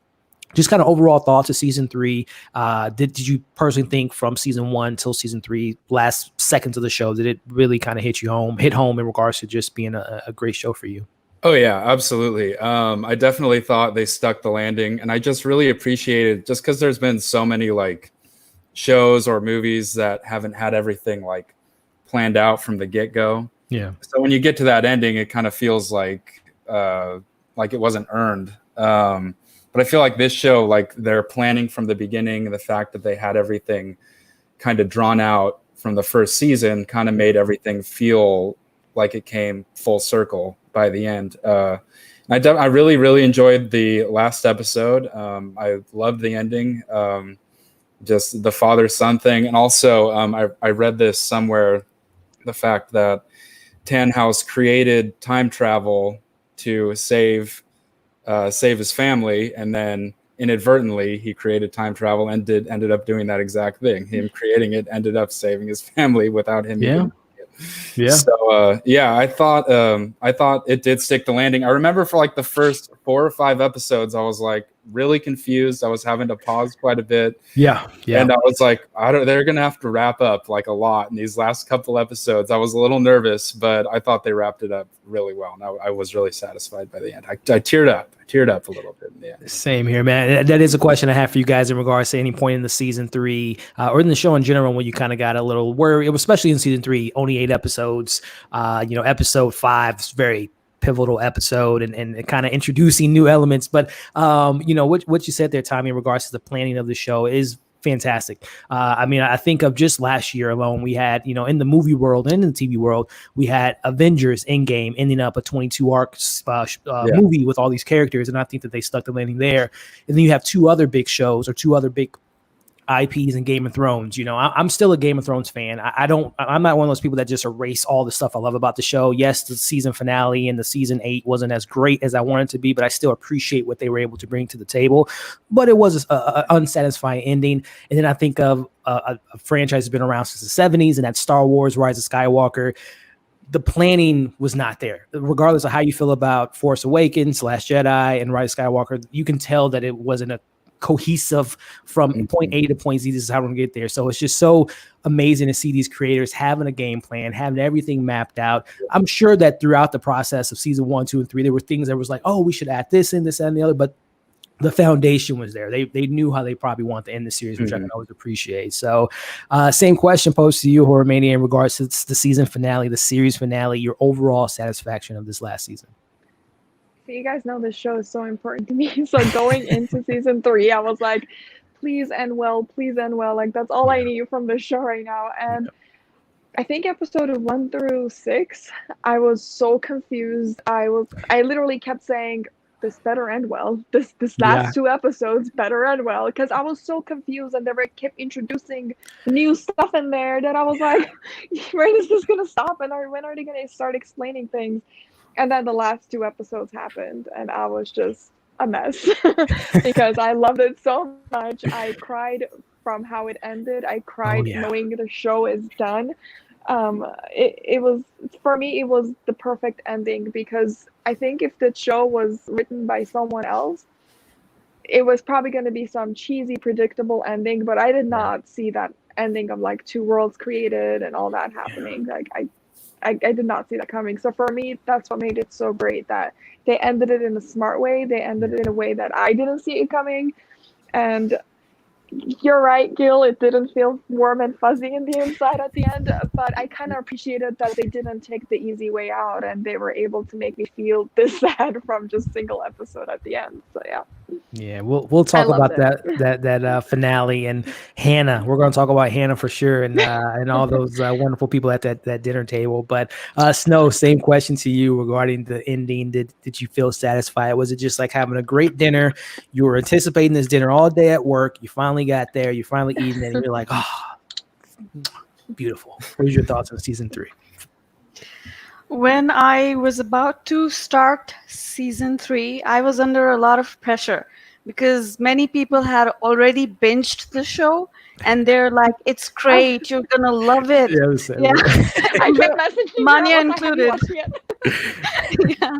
just kind of overall thoughts of season 3. Did you personally think from season 1 till season 3, last seconds of the show, did it really kind of hit home in regards to just being a great show for you?
Oh yeah, absolutely. I definitely thought they stuck the landing, and I just really appreciated, just because there's been so many like shows or movies that haven't had everything like planned out from the get-go.
Yeah.
So when you get to that ending, it kind of feels like it wasn't earned. But I feel like this show, like they're planning from the beginning, and the fact that they had everything kind of drawn out from the first season kind of made everything feel like it came full circle by the end. I really, really enjoyed the last episode. I loved the ending, just the father-son thing. And also I read this somewhere, the fact that Tannhaus created time travel to save his family, and then inadvertently he created time travel and ended up doing that exact thing. Him creating it ended up saving his family without him.
Yeah.
So I thought it did stick the landing. I remember for like the first 4 or 5 episodes, I was like really confused. I was having to pause quite a bit.
Yeah.
And I was like, they're gonna have to wrap up like a lot in these last couple episodes. I was a little nervous, but I thought they wrapped it up really well. And I was really satisfied by the end. I teared up. A little bit. Yeah.
Same here, man. That is a question I have for you guys in regards to any point in the season 3 or in the show in general when you kind of got a little worried, especially in season 3, only 8 episodes. Episode 5 is very pivotal episode and kind of introducing new elements. But what you said there, Tommy, in regards to the planning of the show is fantastic. I think of just last year alone, we had, in the movie world and in the TV world, we had Avengers Endgame ending up a 22 arc movie with all these characters. And I think that they stuck the landing there. And then you have 2 other big shows or 2 other big IPs in Game of Thrones. I'm still a Game of Thrones fan. I'm not one of those people that just erase all the stuff I love about the show. Yes, the season finale and the season 8 wasn't as great as I wanted to be, but I still appreciate what they were able to bring to the table. But it was an unsatisfying ending. And then I think of a franchise that's been around since the 70s, and that's Star Wars: Rise of Skywalker. The planning was not there. Regardless of how you feel about Force Awakens, Last Jedi, and Rise of Skywalker, you can tell that it wasn't cohesive from point A to point Z. This is how we're gonna get there. So it's just so amazing to see these creators having a game plan, having everything mapped out. I'm sure that throughout the process of season 1, 2, and 3, there were things that was like, oh, we should add this in, this, and the other, but the foundation was there. They knew how they probably want to end the series, which I can always appreciate. So same question posed to you, Horror Mania, in regards to the season finale, the series finale, your overall satisfaction of this last season.
So you guys know this show is so important to me. So going into season 3, I was like, please end well, please end well. Like that's all I need from this show right now. And I think episode 1 through 6, I was so confused. I literally kept saying, this better end well. This last 2 episodes better end well, because I was so confused and they kept introducing new stuff in there that I was like, when is this gonna stop? And when are they gonna start explaining things? And then the last 2 episodes happened, and I was just a mess because I loved it so much. I cried from how it ended. I cried knowing the show is done. It was, for me, it was the perfect ending, because I think if the show was written by someone else, it was probably going to be some cheesy, predictable ending, but I did not see that ending of like 2 worlds created and all that happening. Like I did not see that coming. So for me, that's what made it so great, that they ended it in a smart way. They ended it in a way that I didn't see it coming. And you're right, Gil, it didn't feel warm and fuzzy in the inside at the end, but I kind of appreciated that they didn't take the easy way out and they were able to make me feel this sad from just single episode at the end. So
yeah, we'll talk about that finale and Hannah. We're going to talk about Hannah for sure, and all those wonderful people at that dinner table. But Snow, same question to you regarding the ending. Did you feel satisfied? Was it just like having a great dinner? You were anticipating this dinner all day at work. You finally got there. You finally eating it, and you're like, oh, beautiful. What was your thoughts on season 3?
When I was about to start season 3, I was under a lot of pressure because many people had already binged the show and they're like, it's great, you're gonna love it. Yeah.
I kept messaging
Mania included. Yeah.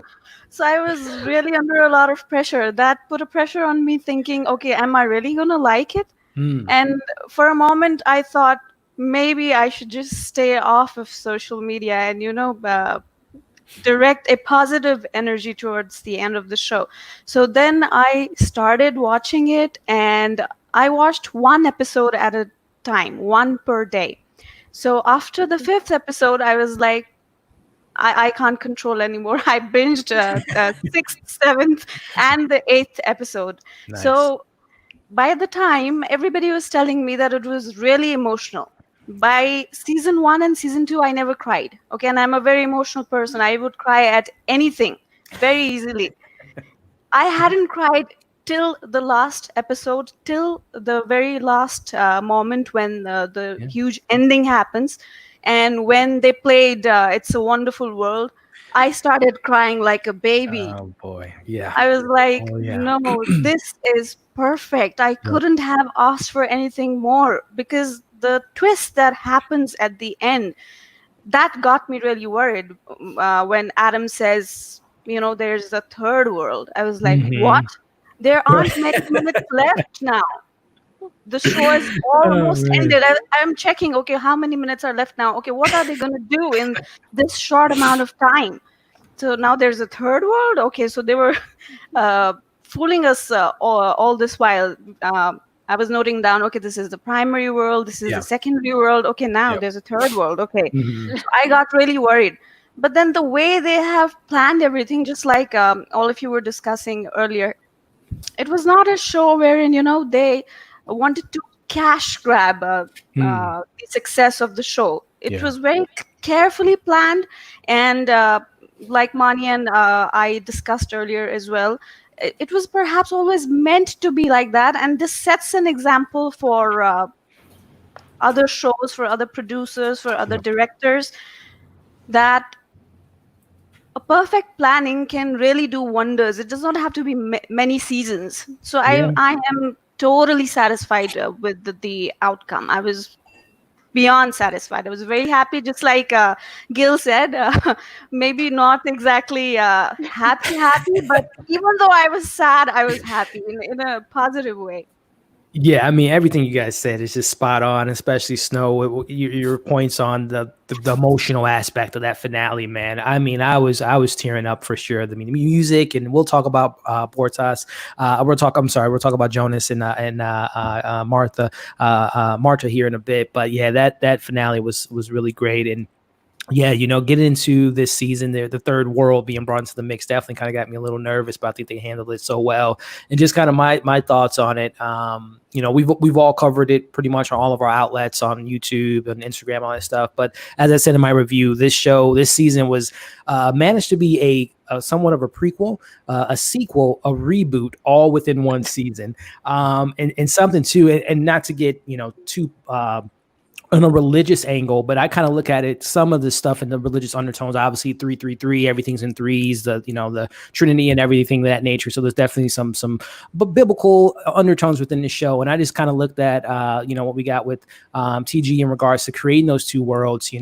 So I was really under a lot of pressure. That put a pressure on me thinking, okay, am I really gonna like it? And for a moment I thought, maybe I should just stay off of social media and, direct a positive energy towards the end of the show. So then I started watching it, and I watched 1 episode at a time, 1 per day. So after the 5th episode, I was like, I can't control anymore. I binged 6th, 7th, and the 8th episode. Nice. So by the time, everybody was telling me that it was really emotional. By season 1 and season 2, I never cried. Okay, and I'm a very emotional person. I would cry at anything very easily. I hadn't cried till the last episode, till the very last moment when the huge ending happens. And when they played It's a Wonderful World, I started crying like a baby.
Oh, boy. Yeah.
I was like, no, this is perfect. I couldn't have asked for anything more, because the twist that happens at the end, that got me really worried. When Adam says, there's a third world, I was like, what? There aren't many minutes left now. The show is almost ended. I'm checking, okay, how many minutes are left now? Okay, what are they going to do in this short amount of time? So now there's a third world? Okay, so they were fooling us all this while. I was noting down, okay, this is the primary world, this is the secondary world. Okay, now there's a third world. Okay. So I got really worried. But then the way they have planned everything, just like all of you were discussing earlier, it was not a show wherein, they wanted to cash grab the success of the show. It was very carefully planned. And like Mani and I discussed earlier as well, it was perhaps always meant to be like that. And this sets an example for other shows, for other producers, for other directors, that a perfect planning can really do wonders. It does not have to be many seasons. So I am totally satisfied with the outcome. I was beyond satisfied. I was very happy, just like Gil said. Maybe not exactly happy, but even though I was sad, I was happy in a positive way.
Yeah, I mean, everything you guys said is just spot on, especially Snow. Your points on the emotional aspect of that finale, man. I mean, I was tearing up for sure. I mean, music, and we'll talk about Portas. We'll talk about Jonas and Martha, Marta here in a bit. But yeah, that finale was really great. And yeah, getting into this season, the third world being brought into the mix definitely kind of got me a little nervous, but I think they handled it so well. And just kind of my thoughts on it. We've all covered it pretty much on all of our outlets on YouTube and Instagram, all that stuff. But as I said in my review, this season was managed to be a somewhat of a prequel, a sequel, a reboot, all within one season. And something too, and not to get too on a religious angle, but I kind of look at it, some of the stuff in the religious undertones, obviously 333, everything's in threes, the Trinity and everything of that nature. So there's definitely some biblical undertones within the show. And I just kind of looked at, what we got with TG in regards to creating those two worlds,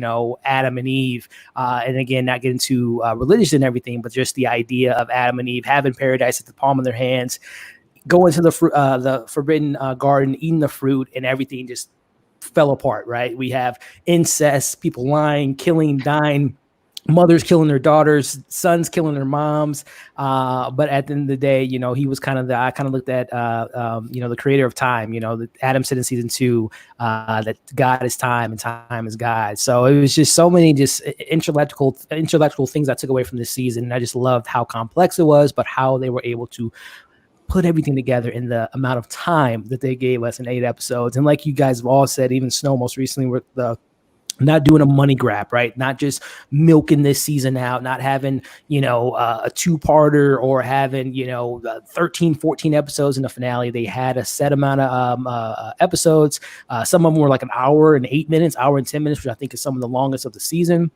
Adam and Eve. And again, not getting too religious and everything, but just the idea of Adam and Eve having paradise at the palm of their hands, going to the forbidden garden, eating the fruit, and everything just fell apart, right? We have incest, people lying, killing, dying, mothers killing their daughters, sons killing their moms. But at the end of the day, he was I kind of looked at, the creator of time, that Adam said in season 2, that God is time and time is God. So it was just so many just intellectual things I took away from this season. And I just loved how complex it was, but how they were able to put everything together in the amount of time that they gave us in 8 episodes. And like you guys have all said, even Snow most recently, with the not doing a money grab, right? Not just milking this season out, not having, a 2-parter or having, 13, 14 episodes in the finale. They had a set amount of episodes. Some of them were like an hour and 8 minutes, hour and 10 minutes, which I think is some of the longest of the season.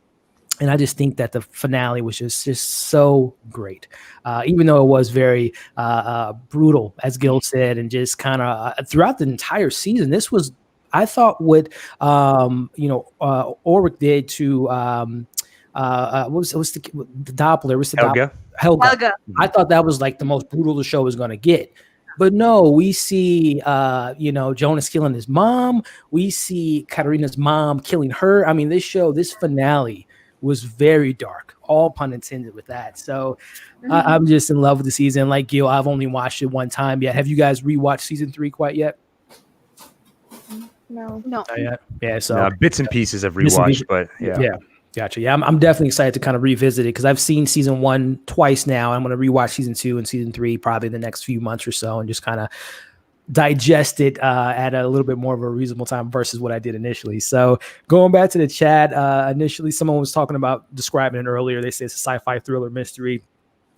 And I just think that the finale was just so great, even though it was very brutal, as Gil said, and just kind of throughout the entire season. This was, I thought, what Ulrich did to what's the Doppler? What's the Helga. I thought that was like the most brutal the show was going to get. But no, we see, Jonas killing his mom. We see Katarina's mom killing her. I mean, this finale was very dark, all pun intended with that. So I'm just in love with the season. Like Gil, I've only watched it one time yet. Have you guys rewatched season 3 quite yet?
No.
Not yet. Yeah. So
bits and pieces I've rewatched, but yeah.
Yeah. Gotcha. Yeah, I'm definitely excited to kind of revisit it because I've seen season 1 twice now. I'm going to rewatch season 2 and season 3 probably the next few months or so and just kind of digest it at a little bit more of a reasonable time versus what I did initially. So going back to the chat, initially someone was talking about describing it earlier. They say it's a sci-fi thriller mystery.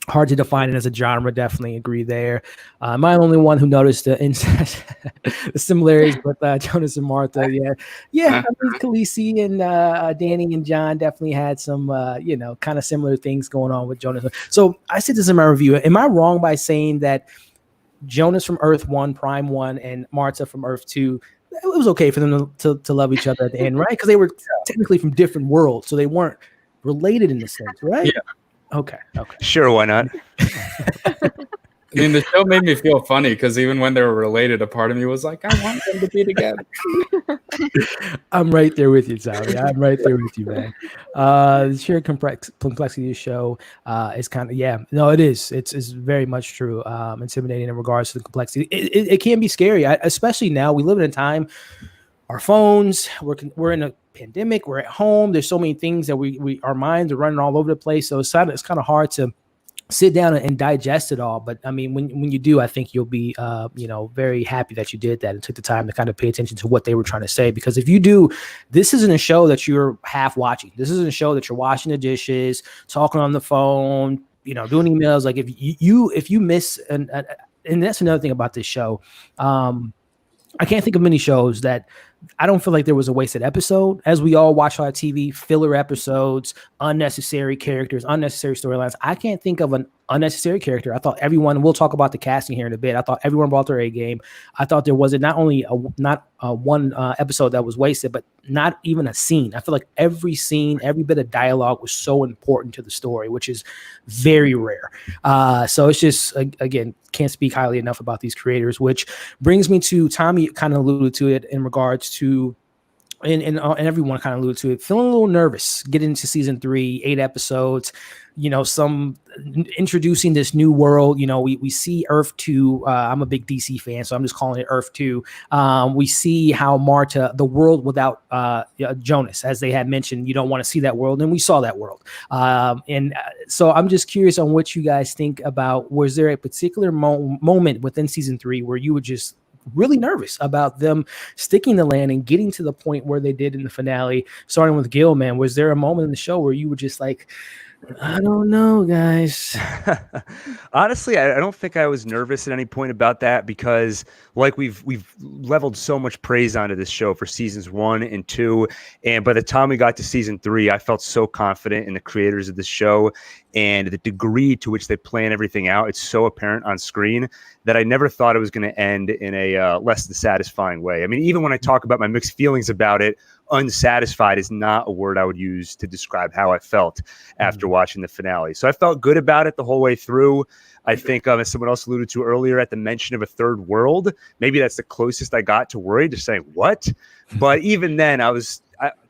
Hard to define it as a genre. Definitely agree there. Am I the only one who noticed the similarities with Jonas and Martha? Yeah. I mean, Khaleesi and Danny and John definitely had some, kind of similar things going on with Jonas. So I said this in my review. Am I wrong by saying that Jonas from Earth 1, Prime 1, and Martha from Earth 2, it was okay for them to love each other at the end, right? Because they were technically from different worlds, so they weren't related in a sense, right?
Yeah.
Okay.
Sure, why not?
I mean, the show made me feel funny because even when they were related, a part of me was like, I want them to be together.
I'm right there with you, Tommy. I'm right there with you, man. The sheer complexity of the show is kind of, it is. It's very much true. Intimidating in regards to the complexity. It can be scary, especially now. We live in a time, our phones, we're in a pandemic, we're at home. There's so many things that we our minds are running all over the place. So it's kind of hard to sit down and digest it all. But I mean, when you do, I think you'll be, very happy that you did that and took the time to kind of pay attention to what they were trying to say. Because if you do, this isn't a show that you're half watching. This isn't a show that you're washing the dishes, talking on the phone, doing emails. Like if you miss, and that's another thing about this show. I can't think of many shows that I don't feel like there was a wasted episode. As we all watch our TV, filler episodes, unnecessary characters, unnecessary storylines. I can't think of an unnecessary character. I thought everyone, we'll talk about the casting here in a bit. I thought everyone brought their A game. I thought there wasn't not only one episode that was wasted, but not even a scene. I feel like every scene, every bit of dialogue was so important to the story, which is very rare. So it's just, again, can't speak highly enough about these creators, which brings me to Tommy kind of alluded to it in regards to, and everyone kind of alluded to it, feeling a little nervous getting into season 3, 8 episodes, some introducing this new world. We see Earth 2. I'm a big DC fan, so I'm just calling it Earth 2. We see how Martha, the world without Jonas, as they had mentioned, you don't want to see that world, and we saw that world. So I'm just curious on what you guys think about, was there a particular moment within season 3 where you were just really nervous about them sticking the land and getting to the point where they did in the finale? Starting with Gil, man, was there a moment in the show where you were just like, I don't know, guys?
Honestly, I don't think I was nervous at any point about that, because like we've leveled so much praise onto this show for seasons 1 and 2, and by the time we got to season 3, I felt so confident in the creators of this show and the degree to which they plan everything out. It's so apparent on screen that I never thought it was going to end in a less than satisfying way. I mean, even when I talk about my mixed feelings about it, unsatisfied is not a word I would use to describe how I felt after watching the finale. So I felt good about it the whole way through. I think, as someone else alluded to earlier, at the mention of a third world, maybe that's the closest I got to worried, just saying, what? But even then, I was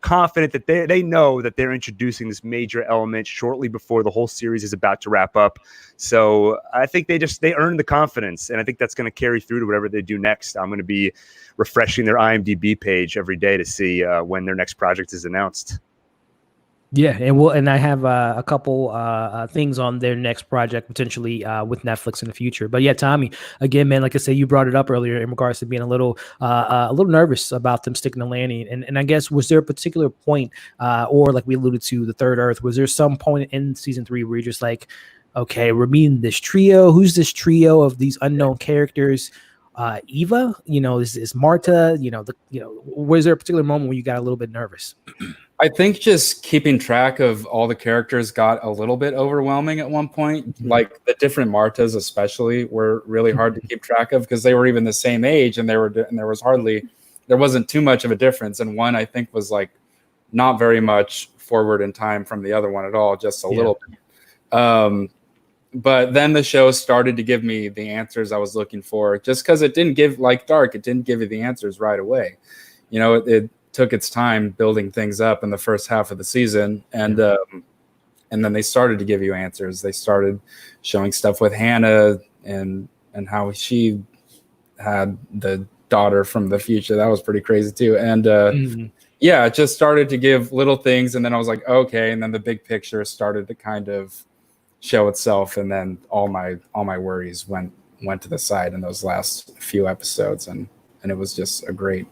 confident that they know that they're introducing this major element shortly before the whole series is about to wrap up. So I think they earned the confidence, and I think that's going to carry through to whatever they do next. I'm going to be refreshing their IMDb page every day to see when their next project is announced.
Yeah, and I have a couple things on their next project potentially with Netflix in the future. But yeah, Tommy, again, man, like I said, you brought it up earlier in regards to being a little nervous about them sticking the landing. And I guess, was there a particular point, or like we alluded to, the third Earth, was there some point in season 3 where you're just like, okay, we're meeting this trio. Who's this trio of these unknown characters? Eva, is Martha, was there a particular moment where you got a little bit nervous?
I think just keeping track of all the characters got a little bit overwhelming at one point.
Mm-hmm.
Like the different Martas especially were really hard to keep track of, because they were even the same age, and there wasn't too much of a difference. And one, I think, was like not very much forward in time from the other one at all, just a little bit. But then the show started to give me the answers I was looking for, just because it didn't give, like Dark, it didn't give you the answers right away. It took its time building things up in the first half of the season, and then they started to give you answers. They started showing stuff with Hannah and how she had the daughter from the future. That was pretty crazy too. And it just started to give little things, and then I was like, okay. And then the big picture started to kind of show itself, and then all my worries went to the side in those last few episodes, and it was just a great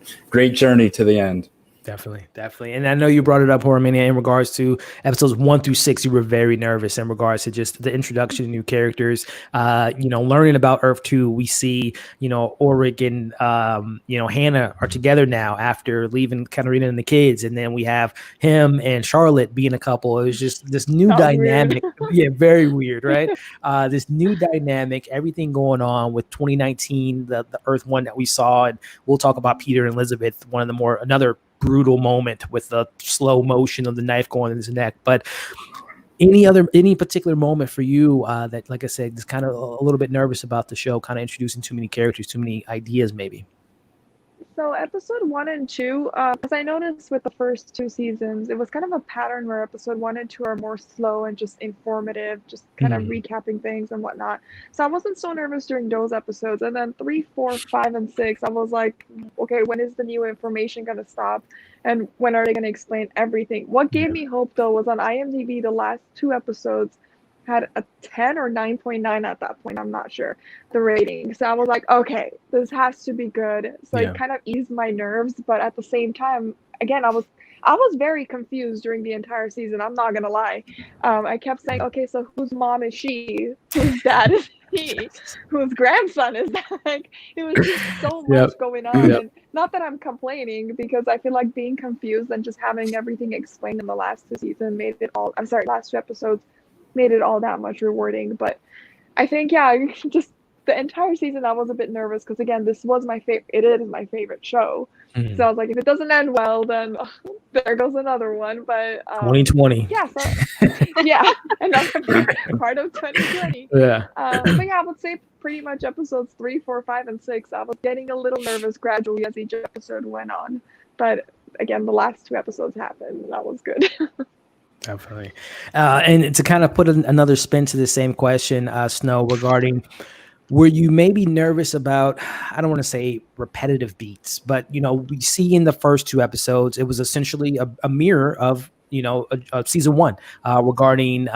journey to the end.
Definitely. And I know you brought it up, Hormania, in regards to episodes 1 through 6. You were very nervous in regards to just the introduction of new characters. Learning about Earth 2, we see, Ulrich and, Hannah are together now after leaving Katarina and the kids. And then we have him and Charlotte being a couple. It was just this new dynamic. Yeah, very weird, right? This new dynamic, everything going on with 2019, the Earth 1 that we saw. And we'll talk about Peter and Elizabeth, another brutal moment with the slow motion of the knife going in his neck. But any particular moment for you that, like I said, is kind of a little bit nervous about the show, kind of introducing too many characters, too many ideas, maybe?
So episode 1 and 2, as I noticed with the first 2 seasons, it was kind of a pattern where episode 1 and 2 are more slow and just informative, just kind of recapping things and whatnot. So I wasn't so nervous during those episodes. And then 3, 4, 5, and 6, I was like, okay, when is the new information going to stop? And when are they going to explain everything? What gave me hope, though, was on IMDb, the last 2 episodes had a 10 or 9.9 at that point. I'm not sure the rating. So I was like, okay, this has to be good. So it kind of eased my nerves. But at the same time, again, I was very confused during the entire season. I'm not going to lie. I kept saying, okay, so whose mom is she? Whose dad is me, whose grandson is back. It was just so much going on. And not that I'm complaining, because I feel like being confused and just having everything explained in the last last 2 episodes made it all that much rewarding. But I think, just the entire season I was a bit nervous because, again, this was my favorite. It is my favorite show.
Mhm.
So I was like, if it doesn't end well, then there goes another one. But
2020.
yeah, another part of 2020.
Yeah.
But yeah, I would say pretty much episodes 3, 4, 5, and 6. I was getting a little nervous gradually as each episode went on. But again, the last 2 episodes happened, and that was good.
Definitely. And to kind of put another spin to the same question, Snow, regarding, were you maybe nervous about, I don't want to say repetitive beats, but, we see in the first 2 episodes, it was essentially a mirror of, season 1, regarding,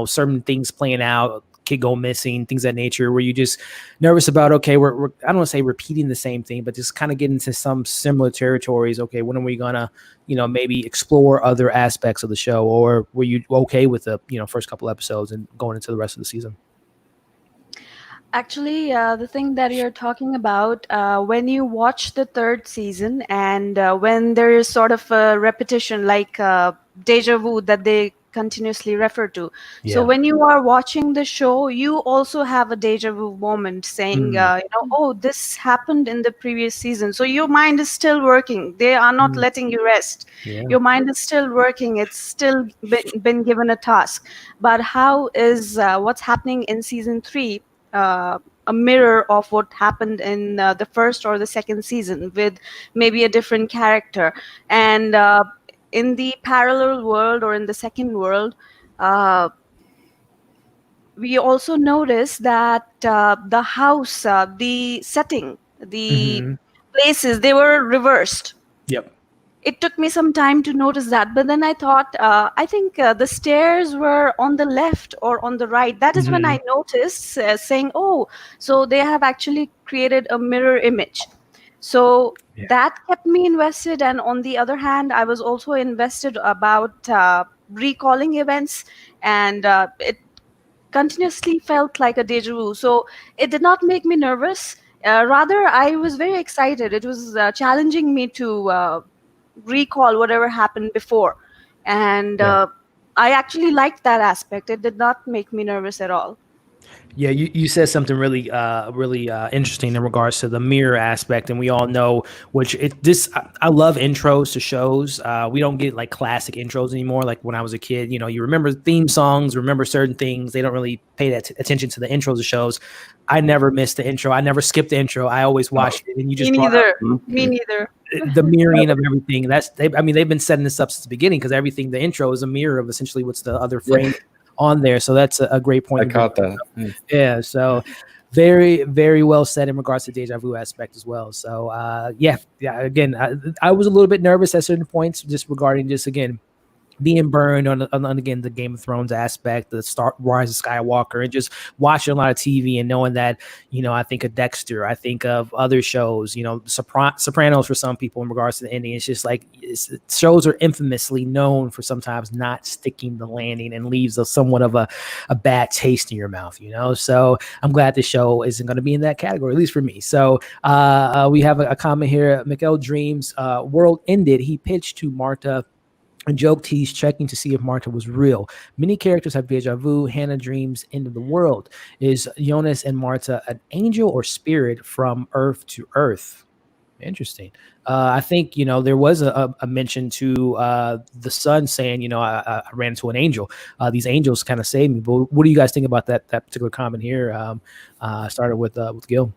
certain things playing out, kid go missing, things of that nature. Were you just nervous about, okay, we're I don't want to say repeating the same thing, but just kind of getting into some similar territories? Okay, when are we gonna, maybe explore other aspects of the show? Or were you okay with the, first couple episodes and going into the rest of the season?
Actually, the thing that you're talking about, when you watch the 3rd season and when there is sort of a repetition, like deja vu that they continuously refer to.
Yeah.
So when you are watching the show, you also have a deja vu moment saying, oh, this happened in the previous season. So your mind is still working. They are not letting you rest.
Yeah.
Your mind is still working. It's still been given a task. But how is what's happening in season 3 a mirror of what happened in the first or the second season with maybe a different character? And in the parallel world or in the second world, we also notice that the house, the setting, the places, they were reversed.
Yep.
It took me some time to notice that, but then I thought, I think the stairs were on the left or on the right. That is when I noticed, saying, oh, so they have actually created a mirror image. So that kept me invested. And on the other hand, I was also invested about recalling events, and it continuously felt like a deja vu. So it did not make me nervous. Rather, I was very excited. It was challenging me to recall whatever happened before, and I actually liked that aspect. It did not make me nervous at all.
Yeah, you said something really interesting in regards to the mirror aspect, and we all know I love intros to shows. We don't get like classic intros anymore. Like when I was a kid, you remember theme songs, remember certain things. They don't really pay that attention to the intros of shows. I never missed the intro. I never skipped the intro. I always watched it, and you just
Me neither.
The mirroring of everything. They've been setting this up since the beginning, because everything, the intro is a mirror of essentially what's the other frame on there. So that's a great point.
I caught that.
Yeah. So very, very well said in regards to the deja vu aspect as well. So again, I was a little bit nervous at certain points, just regarding again, being burned on again, the Game of Thrones aspect, the Rise of Skywalker, and just watching a lot of TV and knowing that, I think of Dexter, I think of other shows, Sopranos for some people in regards to the ending. It's just like shows are infamously known for sometimes not sticking the landing and leaves somewhat of a bad taste in your mouth, So I'm glad the show isn't going to be in that category, at least for me. So we have a comment here. Mikael Dreams, world ended. He pitched to Martha and joked he's checking to see if Martha was real. Many characters have deja vu. Hannah dreams end of the world. Is Jonas and Martha an angel or spirit from Earth to Earth? Interesting. I think, there was a mention to the son saying, I ran into an angel. These angels kind of saved me. But what do you guys think about that particular comment here? Started with Gil.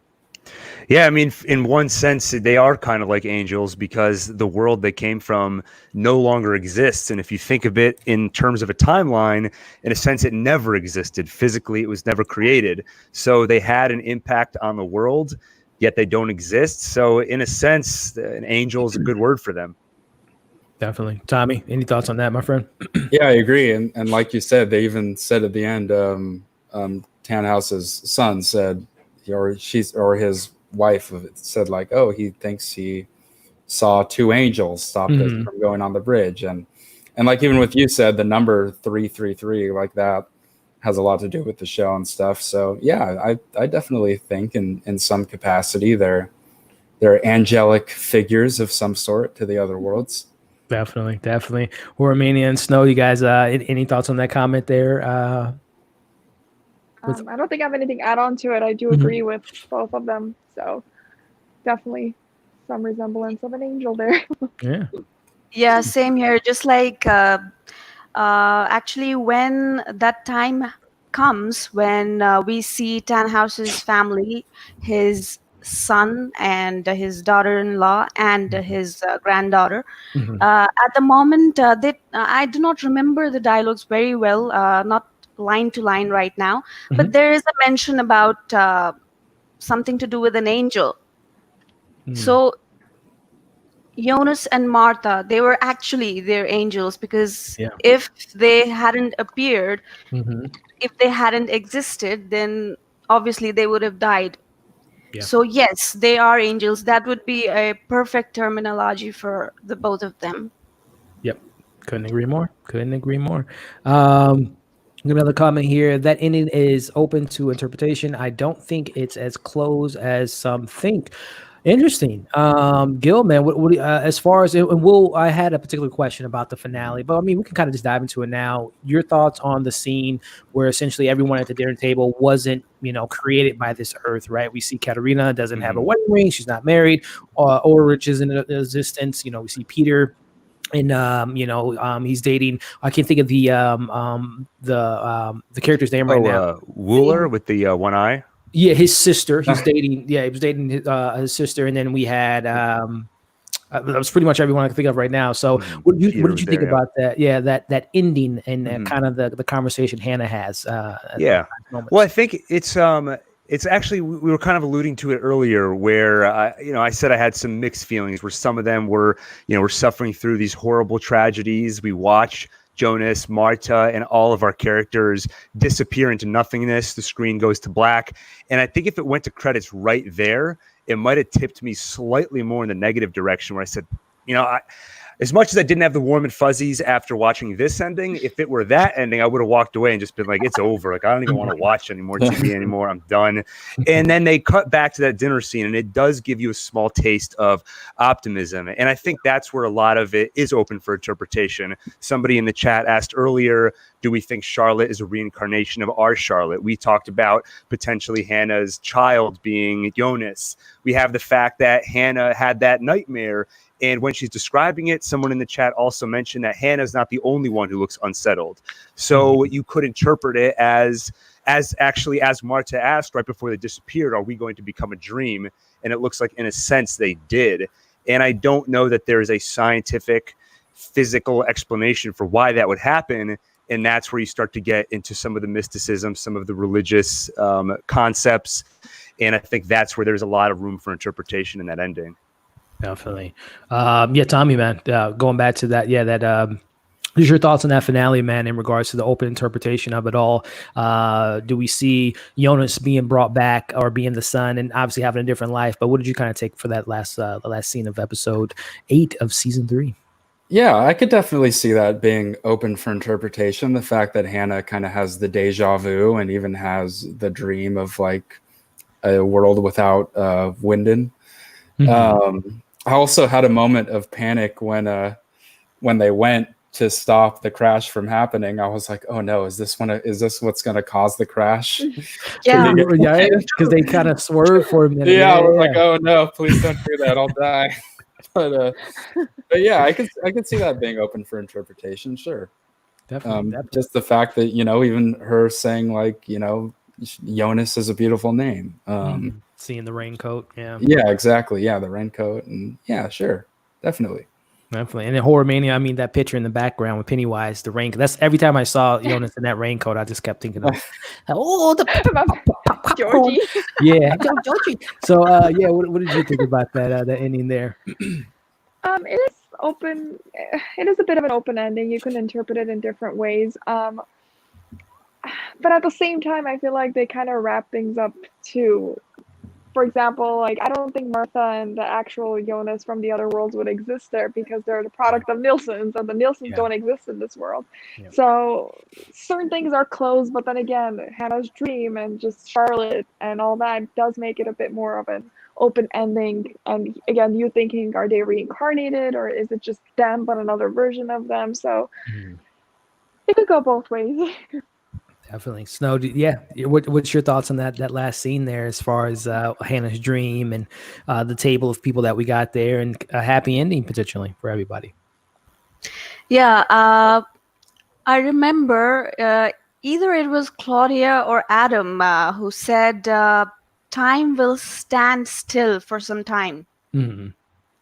Yeah, I mean, in one sense, they are kind of like angels, because the world they came from no longer exists. And if you think of it in terms of a timeline, in a sense, it never existed. Physically, it was never created. So they had an impact on the world, yet they don't exist. So in a sense, an angel is a good word for them.
Definitely. Tommy, any thoughts on that, my friend?
Yeah, I agree. And like you said, they even said at the end, Tannhouse's son said, or his wife said, like, oh, he thinks he saw 2 angels stop us from going on the bridge. And like even with you said, the number 333, like that has a lot to do with the show and stuff. So yeah, I definitely think in some capacity they're angelic figures of some sort to the other worlds.
Definitely. Romania and Snow, you guys, any thoughts on that comment there?
I don't think I have anything to add on to it. I do
Mhm.
agree with both of them. So definitely some resemblance of an angel there.
Yeah.
Yeah, same here. Just like actually, when that time comes, when we see Tannhouse's family, his son and his daughter-in-law and his granddaughter.
Mhm.
At the moment, I do not remember the dialogues very well, not line to line right now, but
Mhm.
there is a mention about something to do with an angel.
Mm.
So Jonas and Martha, they were actually their angels, because
Yeah.
if they hadn't appeared,
Mhm.
if they hadn't existed, then obviously they would have died.
Yeah.
So yes, they are angels. That would be a perfect terminology for the both of them.
Yep. Couldn't agree more. Another comment here. That ending is open to interpretation. I don't think it's as close as some think. Interesting. Gil, man, as far as and I had a particular question about the finale, but I mean, we can kind of just dive into it now. Your thoughts on the scene where essentially everyone at the dinner table wasn't, created by this earth, right? We see Katerina doesn't have a wedding ring. She's not married. Ulrich is in existence. We see Peter. And he's dating. I can't think of the character's name right now.
Woller with the one eye.
Yeah, his sister. He's dating. Yeah, he was dating his sister, and then we had. That was pretty much everyone I can think of right now. So, what did you think about that? Yeah, that ending and kind of the conversation Hannah has.
Yeah. Well, I think it's actually, we were kind of alluding to it earlier, where I said I had some mixed feelings, where some of them were suffering through these horrible tragedies. We watch Jonas, Martha, and all of our characters disappear into nothingness. The screen goes to black. And I think if it went to credits right there, it might have tipped me slightly more in the negative direction, where I said, as much as I didn't have the warm and fuzzies after watching this ending, if it were that ending, I would have walked away and just been like, it's over. Like, I don't even want to watch any more TV anymore. I'm done. And then they cut back to that dinner scene, and it does give you a small taste of optimism. And I think that's where a lot of it is open for interpretation. Somebody in the chat asked earlier, do we think Charlotte is a reincarnation of our Charlotte? We talked about potentially Hannah's child being Jonas. We have the fact that Hannah had that nightmare. And when she's describing it, someone in the chat also mentioned that Hannah's not the only one who looks unsettled. So you could interpret it as Martha asked right before they disappeared, are we going to become a dream? And it looks like, in a sense, they did. And I don't know that there is a scientific, physical explanation for why that would happen. And that's where you start to get into some of the mysticism, some of the religious concepts. And I think that's where there's a lot of room for interpretation in that ending.
Definitely. Tommy, man, going back to that. Yeah, what's your thoughts on that finale, man, in regards to the open interpretation of it all? Do we see Jonas being brought back or being the son and obviously having a different life? But what did you kind of take for that last scene of episode 8 of season 3?
Yeah, I could definitely see that being open for interpretation. The fact that Hannah kind of has the deja vu and even has the dream of like a world without Winden. I also had a moment of panic when they went to stop the crash from happening. I was like, oh no, is this what's gonna cause the crash?
Yeah.
Because they kind of swerved for a minute.
Yeah, I was like, oh no, please don't do that, I'll die. But yeah, I could see that being open for interpretation, sure.
Definitely.
Just the fact that, even her saying like, Jonas is a beautiful name.
Seeing the raincoat, yeah.
Yeah, exactly. Yeah, the raincoat, and yeah, sure, definitely.
And then Horror Mania, I mean, that picture in the background with Pennywise, the raincoat. That's every time I saw Jonas in that raincoat, I just kept thinking of, the
Georgie.
Yeah, Georgie. So, what did you think about that ending there?
It is open. It is a bit of an open ending. You can interpret it in different ways. But at the same time, I feel like they kind of wrap things up too for example, like I don't think Martha and the actual Jonas from the other worlds would exist there because they're the product of Nielsen's, and the Nielsen's don't exist in this world.
Yeah.
So certain things are closed, but then again, Hannah's dream and just Charlotte and all that does make it a bit more of an open ending. And again, you thinking, are they reincarnated or is it just them but another version of them? So it could go both ways.
Definitely. Snow, what's your thoughts on that last scene there as far as Hannah's dream and the table of people that we got there and a happy ending potentially for everybody?
Yeah, I remember either it was Claudia or Adam who said time will stand still for some time.
Mm-hmm.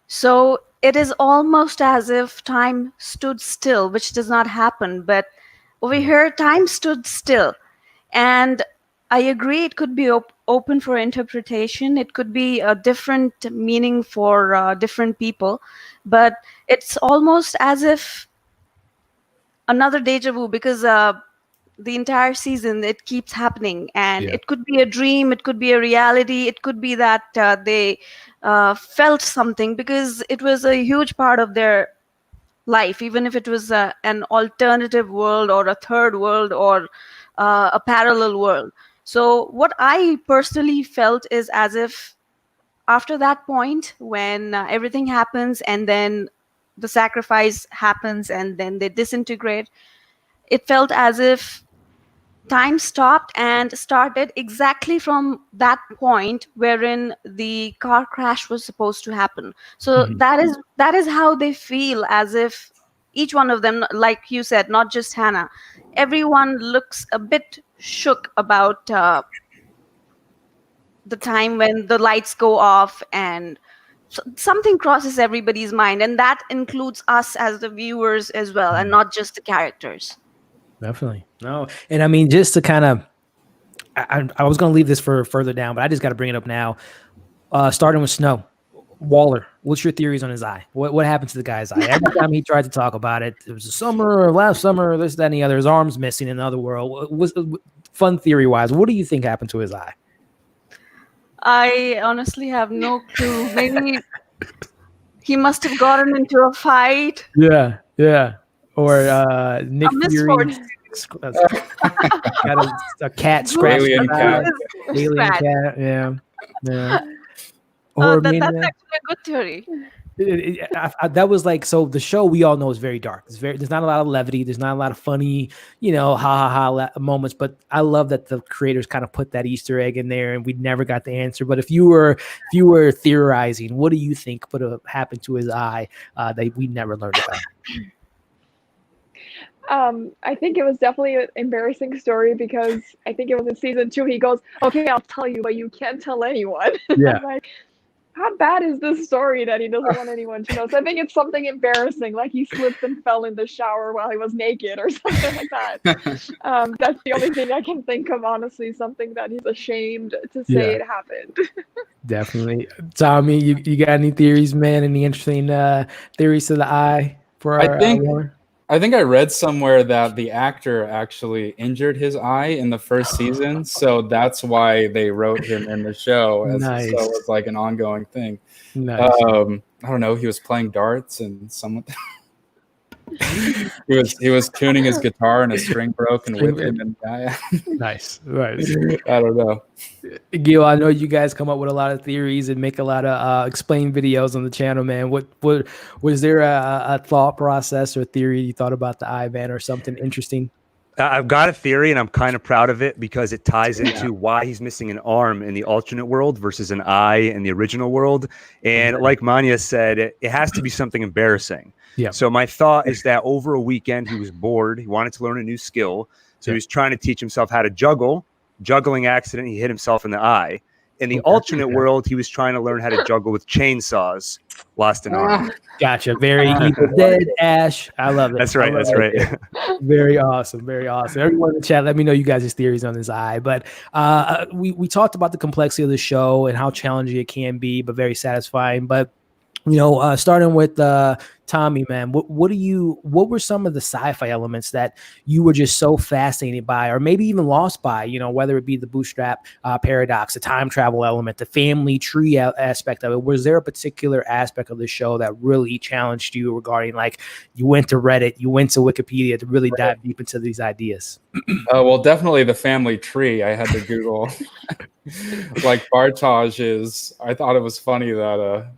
So it is almost as if time stood still, which does not happen. But over here, time stood still. And I agree, it could be open for interpretation. It could be a different meaning for different people. But it's almost as if another deja vu, because the entire season, it keeps happening. And it could be a dream, it could be a reality, it could be that they felt something, because it was a huge part of their life, even if it was an alternative world or a third world or a parallel world. So what I personally felt is as if after that point, when everything happens and then the sacrifice happens and then they disintegrate, it felt as if time stopped and started exactly from that point wherein the car crash was supposed to happen. So that is how they feel, as if each one of them, like you said, not just Hannah, everyone looks a bit shook about the time when the lights go off and something crosses everybody's mind, and that includes us as the viewers as well, and not just the characters.
Definitely. No. And I mean, just to kind of, I was going to leave this for further down, but I just got to bring it up now. Starting with Snow. Waller, what's your theories on his eye? What happened to the guy's eye? Every time he tried to talk about it, it was a summer or last summer, or this, that, and the other. His arm's missing in the other world. Fun theory-wise, what do you think happened to his eye?
I honestly have no clue. Maybe he must have gotten into a fight.
Yeah. Or Nick Fury got a cat scratch.
Alien cat.
Alien cat. Yeah. Or
that's actually a good theory.
That was like, so the show we all know is very dark. There's not a lot of levity. There's not a lot of funny, ha moments. But I love that the creators kind of put that Easter egg in there, and we never got the answer. But if you were theorizing, what do you think would have happened to his eye that we never learned about?
I think it was definitely an embarrassing story, because I think it was in season 2. He goes, "Okay, I'll tell you, but you can't tell anyone."
Yeah.
I'm like, how bad is this story that he doesn't want anyone to know? So I think it's something embarrassing, like he slipped and fell in the shower while he was naked or something like that. That's the only thing I can think of, honestly, something that he's ashamed to say it happened.
Definitely. Tommy, you got any theories, man? Any interesting theories to the eye for our Waller?
I think I read somewhere that the actor actually injured his eye in the first season, so that's why they wrote him in the show.
Nice.
So it's like an ongoing thing.
Nice.
I don't know. He was playing darts and someone. he was tuning his guitar and a string broke and whipped him and
Nice. Right.
I don't know.
Gil, I know you guys come up with a lot of theories and make a lot of explain videos on the channel, man. What was there a thought process or theory you thought about the eye, man, or something interesting?
I've got a theory, and I'm kind of proud of it because it ties into why he's missing an arm in the alternate world versus an eye in the original world. And like Manya said, it has to be something embarrassing.
Yeah.
So my thought is that over a weekend, he was bored. He wanted to learn a new skill. So he was trying to teach himself how to juggle. Juggling accident, he hit himself in the eye. In the alternate world, he was trying to learn how to juggle with chainsaws. Lost an arm.
Gotcha. Very Evil Dead, Ash. I love it.
That's right. That's right.
Very awesome. Very awesome. Everyone in the chat, let me know you guys' theories on this eye. But we talked about the complexity of the show and how challenging it can be, but very satisfying. But Starting with Tommy, man, what were some of the sci-fi elements that you were just so fascinated by, or maybe even lost by, whether it be the bootstrap paradox, the time travel element, the family tree aspect of it? Was there a particular aspect of the show that really challenged you regarding, like, you went to Reddit, you went to Wikipedia to really dive deep into these ideas?
Well, definitely the family tree. I had to Google. Like Bartosz I thought it was funny that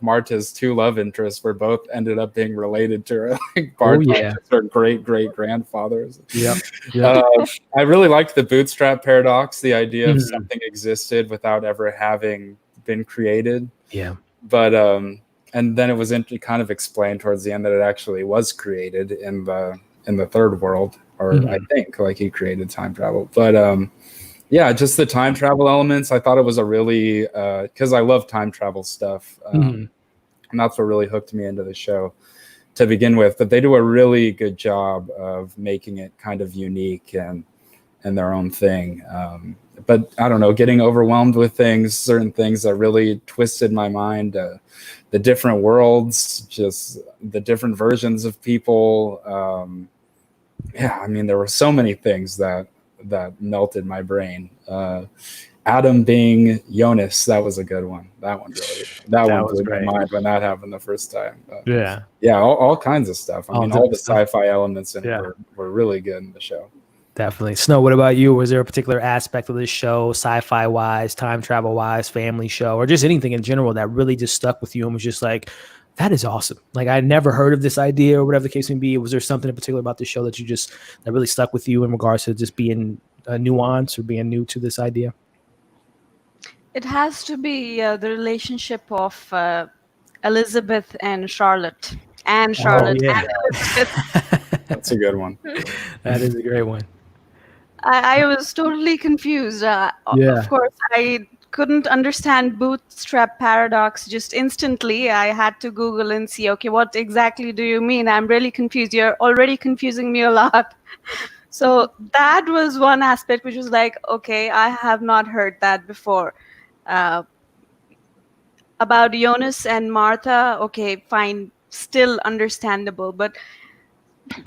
Marta's two love interests were both ended up being related to her. Like Bartosz is her great grandfathers.
Yeah.
I really liked the bootstrap paradox, the idea of something existed without ever having been created.
Yeah.
But and then it was kind of explained towards the end that it actually was created in the third world, or I think like he created time travel. But yeah, just the time travel elements. I thought it was a really because I love time travel stuff, and that's what really hooked me into the show to begin with. But they do a really good job of making it kind of unique and their own thing. But I don't know, getting overwhelmed with certain things that really twisted my mind. The different worlds, just the different versions of people. Yeah, I mean, there were so many things that melted my brain. Adam being Jonas, that was a good one. That one blew my mind when that happened the first time. Yeah, all kinds of stuff. I mean, all the sci-fi elements in it were really good in the show.
Definitely. Snow, what about you? Was there a particular aspect of this show, sci-fi wise, time travel wise, family show, or just anything in general that really just stuck with you and was just like, that is awesome? Like, I never heard of this idea, or whatever the case may be. Was there something in particular about this show that that really stuck with you in regards to just being a nuance or being new to this idea?
It has to be the relationship of Elizabeth and Charlotte. And Charlotte and Elizabeth.
That's a good one.
That is a great one.
I was totally confused. Of course, I couldn't understand bootstrap paradox just instantly. I had to Google and see, okay, what exactly do you mean? I'm really confused. You're already confusing me a lot. So that was one aspect which was like, okay, I have not heard that before. About Jonas and Martha, okay, fine, still understandable. But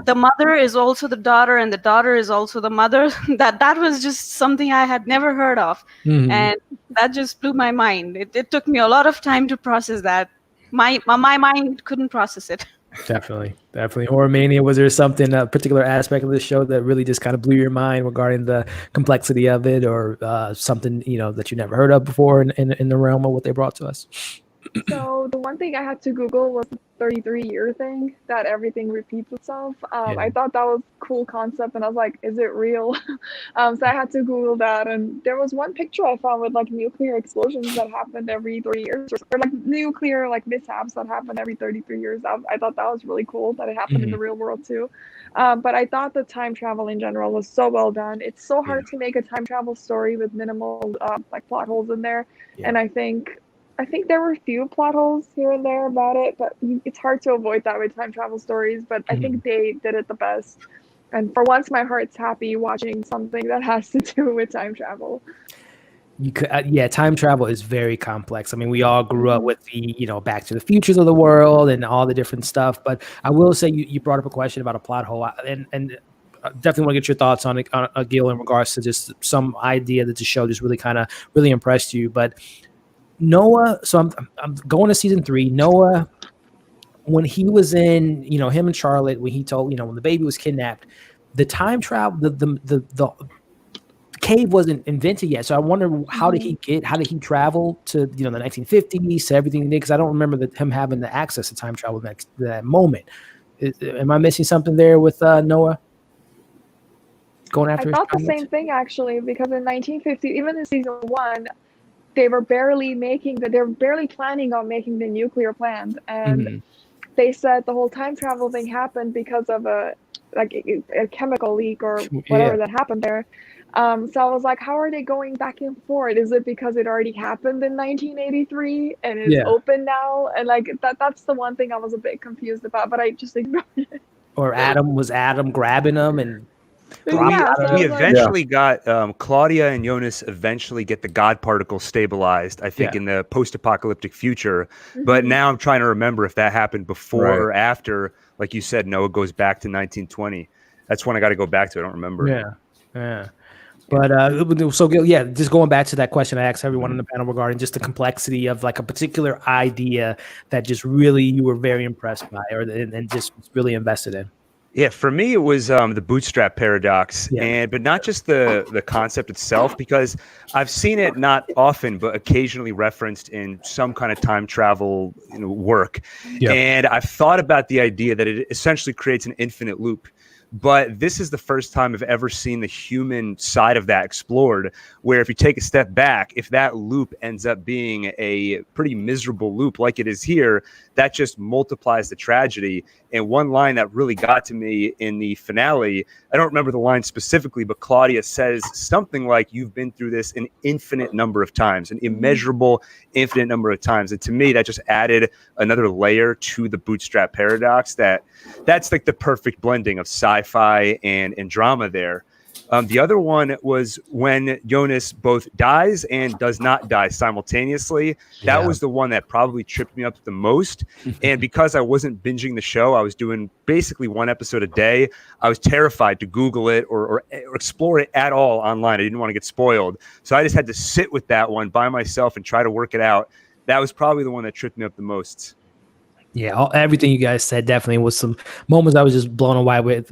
the mother is also the daughter, and the daughter is also the mother. That was just something I had never heard of, and that just blew my mind. It took me a lot of time to process that. My mind couldn't process it.
Definitely. Horror Mania, was there something, a particular aspect of the show that really just kind of blew your mind regarding the complexity of it, or something that you never heard of before in the realm of what they brought to us?
So the one thing I had to Google was the 33-year thing, that everything repeats itself. I thought that was a cool concept, and I was like, is it real? So I had to Google that, and there was one picture I found with like nuclear explosions that happened every 30 years, or like nuclear like mishaps that happened every 33 years. I thought that was really cool that it happened in the real world too. But I thought the time travel in general was so well done. It's so hard to make a time travel story with minimal like plot holes in there, and I think there were a few plot holes here and there about it, but it's hard to avoid that with time travel stories. But I think they did it the best. And for once, my heart's happy watching something that has to do with time travel.
You could, time travel is very complex. I mean, we all grew up with the, Back to the Futures of the world and all the different stuff. But I will say you brought up a question about a plot hole, and I definitely want to get your thoughts on it, Gil, in regards to just some idea that the show just really impressed you. But Noah, so I'm going to season 3. Noah, when he was in, him and Charlotte, when he told, when the baby was kidnapped, the time travel, the cave wasn't invented yet. So I wonder, how did he travel to, the 1950s, to everything he did? Because I don't remember him having the access to time travel that moment. Am I missing something there with Noah? Going after
I thought the same thing, actually, because in 1950, even in season 1, they were barely planning on making the nuclear plant, and they said the whole time travel thing happened because of a chemical leak or whatever that happened there. So I was like, how are they going back and forth? Is it because it already happened in 1983 and it's open now? And like that's the one thing I was a bit confused about, but I just ignored it.
Or was Adam grabbing them and
Yeah, so
We
it's like-
eventually got Claudia and Jonas eventually get the God particle stabilized, I think, in the post-apocalyptic future. But now I'm trying to remember if that happened before or after. Like you said, no, it goes back to 1920. That's when I got to go back to. I don't remember.
Yeah. But so yeah, just going back to that question I asked everyone on the panel regarding just the complexity of like a particular idea that just really you were very impressed by, or and just really invested in.
Yeah, for me it was the bootstrap paradox, but not just the concept itself, because I've seen it not often, but occasionally referenced in some kind of time travel work, and I've thought about the idea that it essentially creates an infinite loop. But this is the first time I've ever seen the human side of that explored, where if you take a step back, if that loop ends up being a pretty miserable loop like it is here, that just multiplies the tragedy. And one line that really got to me in the finale, I don't remember the line specifically, but Claudia says something like, you've been through this an infinite number of times, an immeasurable infinite number of times. And to me, that just added another layer to the bootstrap paradox. That's like the perfect blending of sci-fi and drama there. The other one was when Jonas both dies and does not die simultaneously. That was the one that probably tripped me up the most. And because I wasn't binging the show, I was doing basically one episode a day. I was terrified to Google it or explore it at all online. I didn't want to get spoiled. So I just had to sit with that one by myself and try to work it out. That was probably the one that tripped me up the most.
Yeah, everything you guys said definitely was some moments I was just blown away with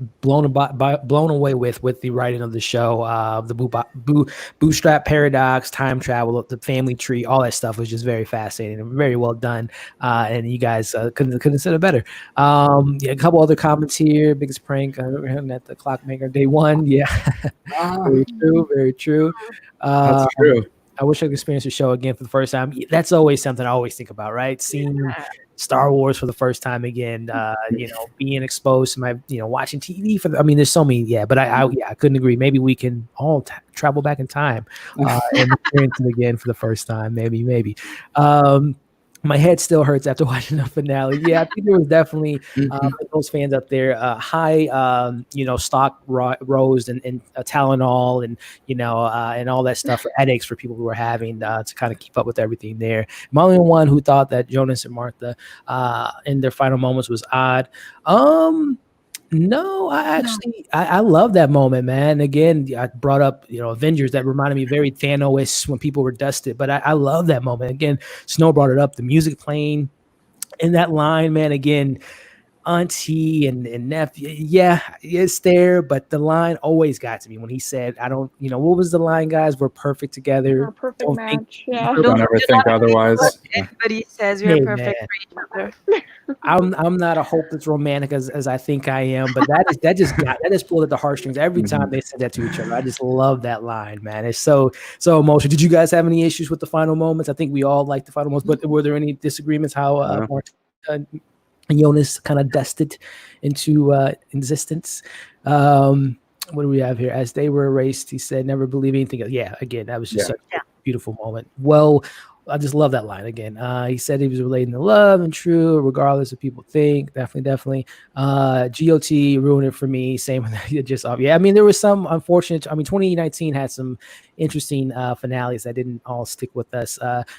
the writing of the show. The bootstrap paradox, time travel, the family tree, all that stuff was just very fascinating and very well done. And you guys couldn't have said it better. A couple other comments here. Biggest prank at the Clockmaker day one. Yeah, very true.
That's true.
I wish I could experience the show again for the first time. That's always something I always think about, right? Seeing Star Wars for the first time again, being exposed to my, watching TV there's so many, but I couldn't agree. Maybe we can all travel back in time and experience it again for the first time. Maybe. My head still hurts after watching the finale. Yeah, I think there was definitely those fans up there, high, stock rose and Tylenol and all that stuff for headaches for people who were having to kind of keep up with everything there. I'm only one who thought that Jonas and Martha in their final moments was odd. No, I love that moment, man. Again, I brought up, Avengers. That reminded me very Thanos when people were dusted. But I love that moment. Again, Snow brought it up. The music playing in that line, man. Again, auntie and nephew, it's there. But the line always got to me when he said, "I don't," what was the line, guys? We're perfect together.
We're a perfect match. Yeah.
Don't ever think otherwise.
Everybody says we're perfect for each other.
I'm not a hopeless romantic as I think I am, but that just pulled at the heartstrings every time they said that to each other. I just love that line, man. It's so emotional. Did you guys have any issues with the final moments? I think we all liked the final moments, but were there any disagreements how Jonas kind of dusted into existence? What do we have here? As they were erased, he said, "Never believe anything." Yeah, again, that was just such a beautiful moment. Well, I just love that line again. He said he was relating to love and true, regardless of people think. Definitely. GOT ruined it for me. Same with just off. Yeah, there was some unfortunate. 2019 had some interesting finales that didn't all stick with us.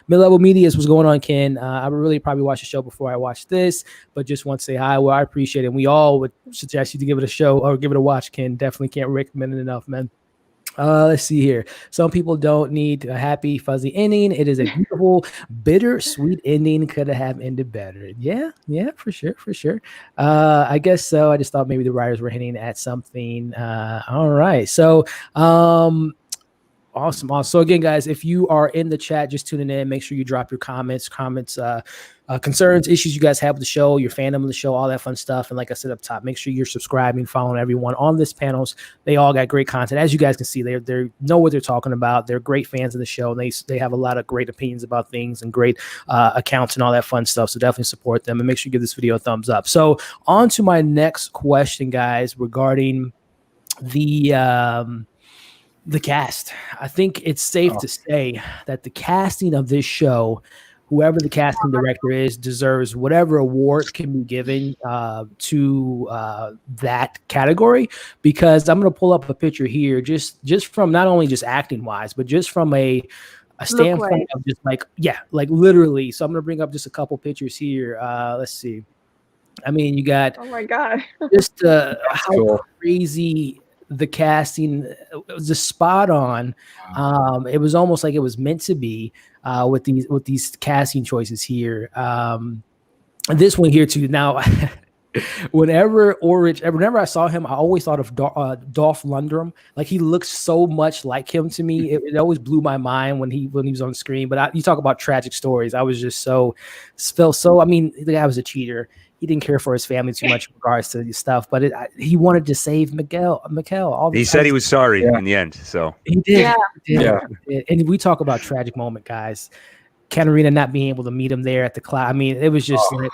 Mid-level medias was going on, Ken. I would really probably watch the show before I watched this, but just want to say hi. Well, I appreciate it. And we all would suggest you to give it a show or give it a watch, Ken. Definitely can't recommend it enough, man. Let's see here. Some people don't need a happy, fuzzy ending. It is a beautiful, bittersweet ending. Could have ended better. Yeah, for sure. I guess so. I just thought maybe the writers were hinting at something. All right. So, Awesome. So again, guys, if you are in the chat, just tuning in, make sure you drop your comments, concerns, issues you guys have with the show, your fandom of the show, all that fun stuff. And like I said up top, make sure you're subscribing, following everyone on this panels. They all got great content. As you guys can see, they know what they're talking about. They're great fans of the show. And they have a lot of great opinions about things and great accounts and all that fun stuff. So definitely support them and make sure you give this video a thumbs up. So on to my next question, guys, regarding the cast. I think it's safe to say that the casting of this show whoever the casting director is deserves whatever award can be given to that category, because I'm going to pull up a picture here just from not only just acting wise, but just from a standpoint of just like literally. So I'm going to bring up just a couple pictures here. Let's see. I mean, you got
Oh my God.
just how
cool.
crazy the casting was, just spot on. It was almost like it was meant to be with these casting choices here. This one here too. Now, whenever I saw him, I always thought of Dolph Lundgren. Like, he looks so much like him to me. It always blew my mind when he was on screen. But you talk about tragic stories. I was just felt so. I mean, the guy was a cheater. He didn't care for his family too much in regards to this stuff, but he wanted to save Miguel.
He said he was sorry in the end, so
he did.
Yeah.
He did. And we talk about tragic moment, guys. Katarina not being able to meet him there at the clock. I mean, it was just he
was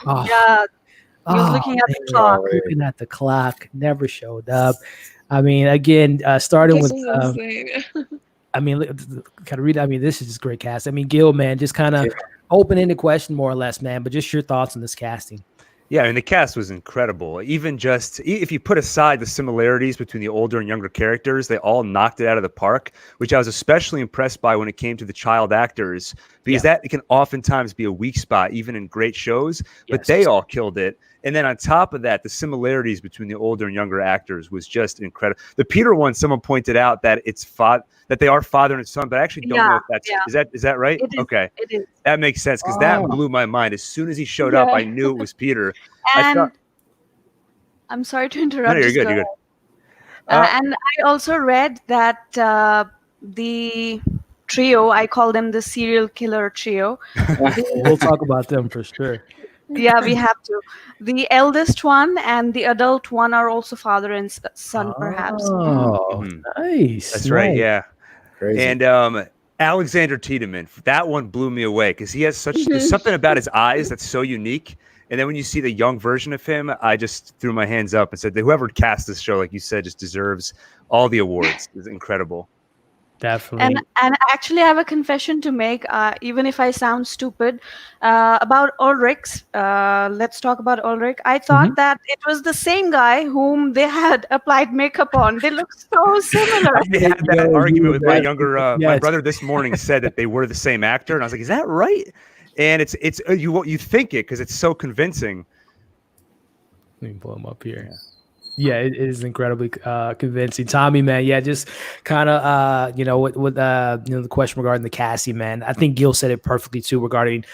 looking at the clock.
Looking at the clock, never showed up. I mean, again, starting with. I mean, Katarina. I mean, this is just great cast. I mean, Gil, man, just kind of open-ended question, more or less, man. But just your thoughts on this casting.
Yeah, and the cast was incredible. Even just if you put aside the similarities between the older and younger characters, they all knocked it out of the park, which I was especially impressed by when it came to the child actors, because that can oftentimes be a weak spot, even in great shows, but they all killed it. And then on top of that, the similarities between the older and younger actors was just incredible. The Peter one, someone pointed out that that they are father and son, but I actually don't know if that's is that right?
It is,
okay.
It is.
That makes sense, because that blew my mind. As soon as he showed up, I knew it was Peter.
And I'm sorry to interrupt.
No, you're good. You're good.
And I also read that the trio, I call them the serial killer trio.
We'll talk about them for sure.
Yeah, we have to. The eldest one and the adult one are also father and son, perhaps.
Oh, nice.
That's right. Yeah.
Crazy.
And Alexander Tiedemann, that one blew me away, because he has there's something about his eyes that's so unique. And then when you see the young version of him, I just threw my hands up and said that whoever cast this show, like you said, just deserves all the awards. It's incredible.
Definitely.
And actually, I have a confession to make, even if I sound stupid, about Ulrich's. Let's talk about Ulrich. I thought that it was the same guy whom they had applied makeup on. They look so similar.
I had that argument with my younger my brother this morning. Said that they were the same actor, and I was like, "Is that right?" And it's you think it, because it's so convincing.
Let me pull him up here. Yeah, it is incredibly convincing. Tommy, man, just kind of, with the question regarding the casting, man. I think Gil said it perfectly too regarding.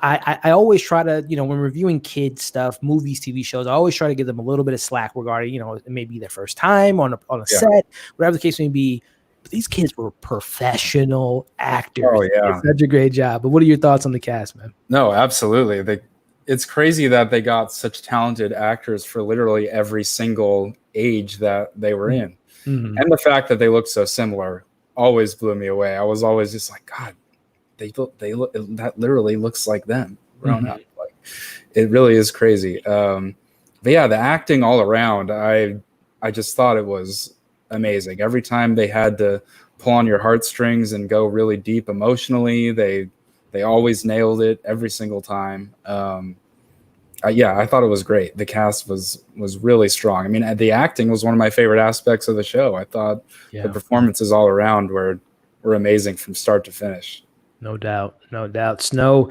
I always try to, when reviewing kid stuff, movies, TV shows, I always try to give them a little bit of slack regarding, it may be their first time on a set, whatever the case may be. But these kids were professional actors.
Oh yeah,
it's such a great job. But what are your thoughts on the cast, man?
No, absolutely. It's crazy that they got such talented actors for literally every single age that they were in. Mm-hmm. And the fact that they look so similar always blew me away. I was always just like, God, they look that literally looks like them grown up. Like, it really is crazy. But yeah, the acting all around, I just thought it was amazing. Every time they had to pull on your heartstrings and go really deep emotionally, they always nailed it every single time. I thought it was great. The cast was really strong. I mean, the acting was one of my favorite aspects of the show. I thought the performances all around were amazing from start to finish.
No doubt. Snow,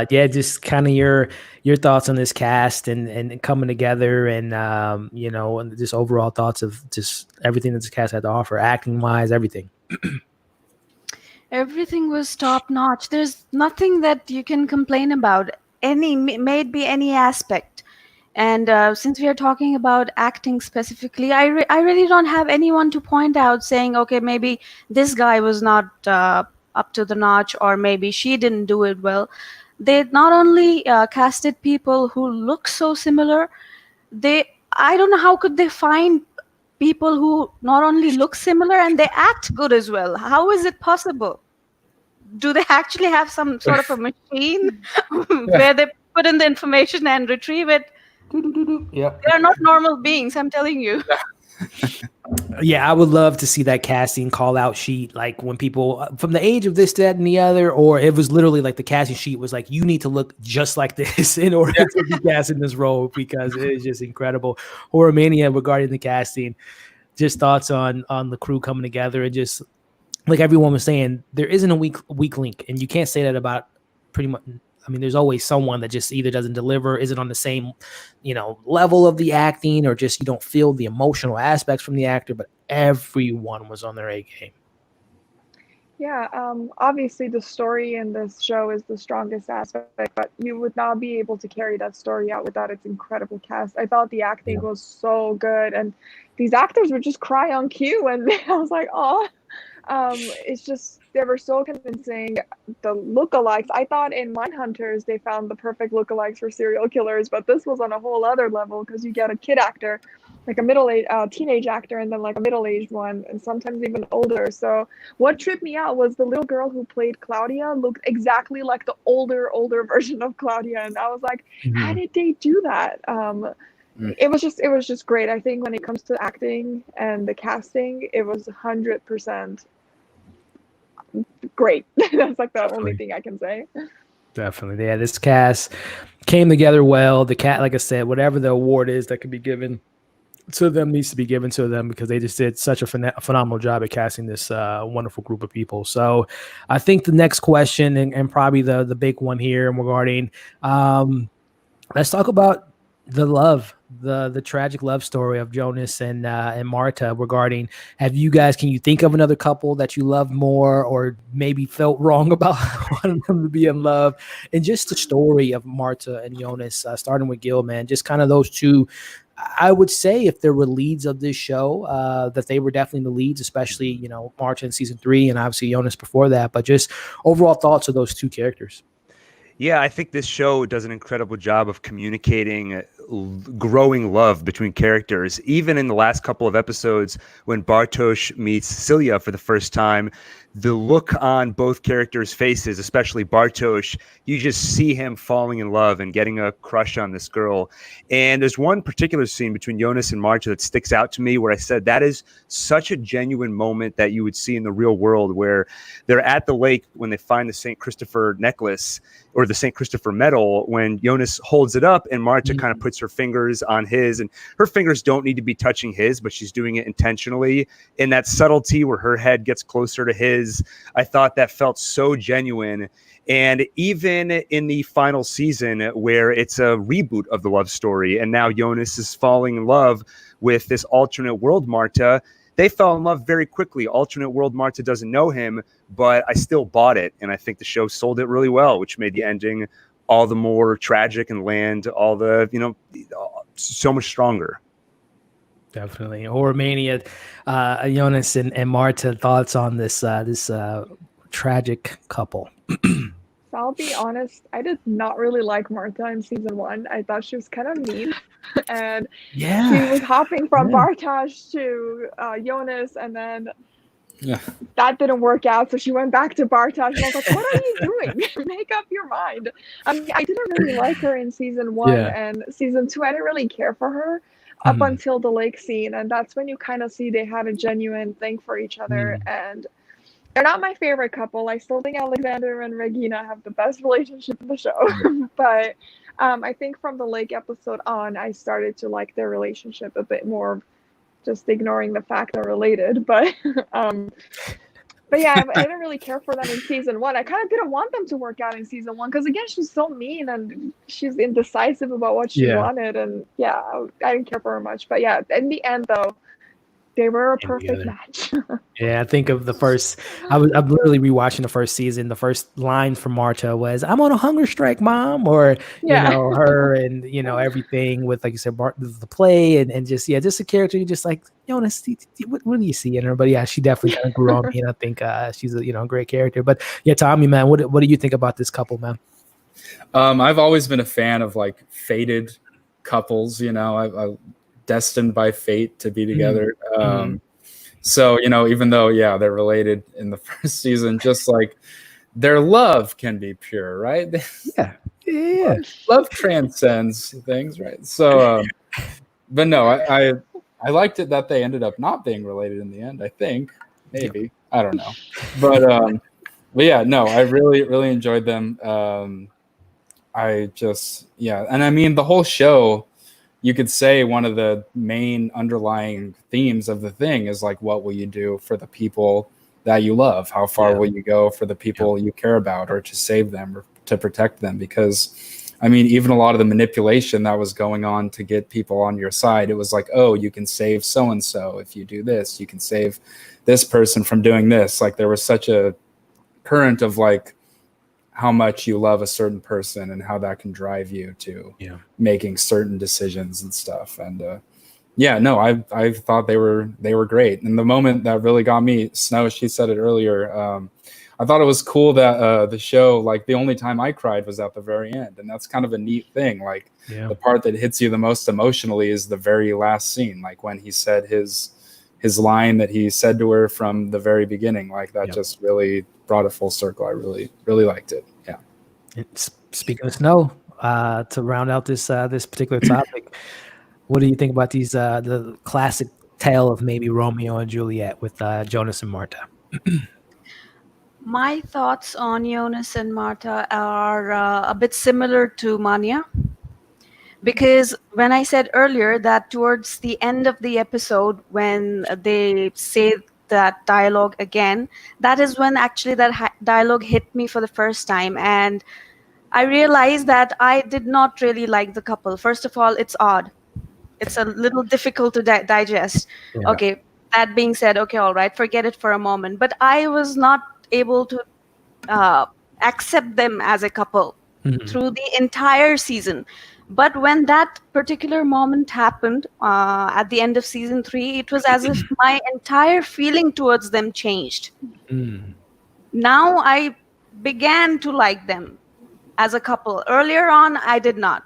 just kind of your thoughts on this cast and coming together, and and just overall thoughts of just everything that this cast had to offer, acting wise, everything.
Everything was top notch. There's nothing that you can complain about. May it be any aspect. And since we are talking about acting specifically, I really don't have anyone to point out saying, okay, maybe this guy was not up to the notch, or maybe she didn't do it well. They not only casted people who look so similar, I don't know how could they find people who not only look similar and they act good as well. How is it possible? Do they actually have some sort of a machine where they put in the information and retrieve it?
Yeah.
They are not normal beings, I'm telling you.
Yeah, I would love to see that casting call out sheet, like when people from the age of this, that, and the other, or it was literally like the casting sheet was like, you need to look just like this in order to be cast in this role, because it is just incredible. Horror Mania regarding the casting, just thoughts on the crew coming together, and just like everyone was saying, there isn't a weak link, and you can't say that about pretty much. I mean, there's always someone that just either doesn't deliver, isn't on the same, level of the acting, or just you don't feel the emotional aspects from the actor. But everyone was on their A game.
Yeah, obviously the story in this show is the strongest aspect, but you would not be able to carry that story out without its incredible cast. I thought the acting was so good, and these actors would just cry on cue, and I was like, oh. It's just, they were so convincing. The lookalikes, I thought in Mindhunters they found the perfect lookalikes for serial killers, but this was on a whole other level, because you get a kid actor, like a middle-aged teenage actor, and then like a middle-aged one, and sometimes even older. So what tripped me out was the little girl who played Claudia looked exactly like the older version of Claudia, and I was like, how did they do that? It was just great. I think when it comes to acting and the casting, it was 100% great. That's like the only thing I can say.
Definitely. Yeah, this cast came together well. The cat, like I said, whatever the award is that could be given to them needs to be given to them, because they just did such a phenomenal job at casting this wonderful group of people. So I think the next question, and probably the big one here regarding, let's talk about the love, the tragic love story of Jonas and Martha. Regarding, can you think of another couple that you love more, or maybe felt wrong about wanting them to be in love? And just the story of Martha and Jonas, starting with Gil, man, just kind of those two. I would say if there were leads of this show, that they were definitely the leads, especially, Martha in season 3, and obviously Jonas before that. But just overall thoughts of those two characters.
Yeah, I think this show does an incredible job of communicating growing love between characters. Even in the last couple of episodes, when Bartosz meets Sija for the first time, the look on both characters' faces, especially Bartosz, you just see him falling in love and getting a crush on this girl. And there's one particular scene between Jonas and Martha that sticks out to me, where I said that is such a genuine moment that you would see in the real world, where they're at the lake when they find the St. Christopher necklace, or the St. Christopher medal, when Jonas holds it up and Martha kind of puts her fingers on his, and her fingers don't need to be touching his, but she's doing it intentionally. In that subtlety where her head gets closer to his, I thought that felt so genuine. And even in the final season, where it's a reboot of the love story, and now Jonas is falling in love with this alternate world Martha, they fell in love very quickly. Alternate world Martha doesn't know him, but I still bought it. And I think the show sold it really well, which made the ending all the more tragic and land all the, so much stronger.
Definitely. Horror Mania, Jonas and Martha, thoughts on this tragic couple?
So I'll be honest, I did not really like Martha in season 1. I thought she was kind of mean. And she was hopping from Bartosz to Jonas, and then that didn't work out. So she went back to Bartosz, and I was like, what are you doing? Make up your mind. I mean, I didn't really like her in season 1 and season 2. I didn't really care for her up until the lake scene. And that's when you kind of see they had a genuine thing for each other. And they're not my favorite couple. I still think Alexander and Regina have the best relationship in the show. But I think from the lake episode on, I started to like their relationship a bit more, just ignoring the fact they're related. But yeah, I didn't really care for them in season 1. I kind of didn't want them to work out in season 1, because again, she's so mean and she's indecisive about what she wanted. And yeah, I didn't care for her much. But yeah, in the end though, they were a perfect match.
Yeah, I think of the first. I'm literally rewatching the first season. The first line from Martha was, "I'm on a hunger strike, Mom," or her and everything with, like you said, the play and just a character. You just like, Jonas, what do you see in her? But yeah, she definitely kind of grew on me, and I think she's a great character. But yeah, Tommy, man, what do you think about this couple, man?
I've always been a fan of like fated couples. I destined by fate to be together. So, even though, they're related in the first season, just like their love can be pure, right? Love transcends things, right? So, but no, I liked it that they ended up not being related in the end. I think maybe I don't know, but yeah, no, I really enjoyed them. I just and I mean the whole show. You could say one of the main underlying themes of the thing is like, what will you do for the people that you love? How far will you go for the people you care about, or to save them, or to protect them? Because, I mean, even a lot of the manipulation that was going on to get people on your side, it was like, oh, you can save so-and-so if you do this. You can save this person from doing this. Like, there was such a current of like, how much you love a certain person and how that can drive you to making certain decisions and stuff. And I thought they were great. And the moment that really got me, Snow, she said it earlier, I thought it was cool that the show, like the only time I cried was at the very end. And that's kind of a neat thing. Like the part that hits you the most emotionally is the very last scene. Like when he said his line that he said to her from the very beginning, like that just really brought it full circle. I really liked it. Yeah.
Speaking of Snow, to round out this particular topic, what do you think about these the classic tale of maybe Romeo and Juliet with Jonas and Martha?
My thoughts on Jonas and Martha are a bit similar to Manya, because when I said earlier that towards the end of the episode, when they say that dialogue again, that is when actually that dialogue hit me for the first time, and I realized that I did not really like the couple. First of all, it's odd. It's a little difficult to digest.
Yeah.
Okay, that being said, okay, all right, forget it for a moment. But I was not able to accept them as a couple through the entire season. But when that particular moment happened at the end of season 3, it was as if my entire feeling towards them changed. Now I began to like them as a couple. Earlier on, I did not.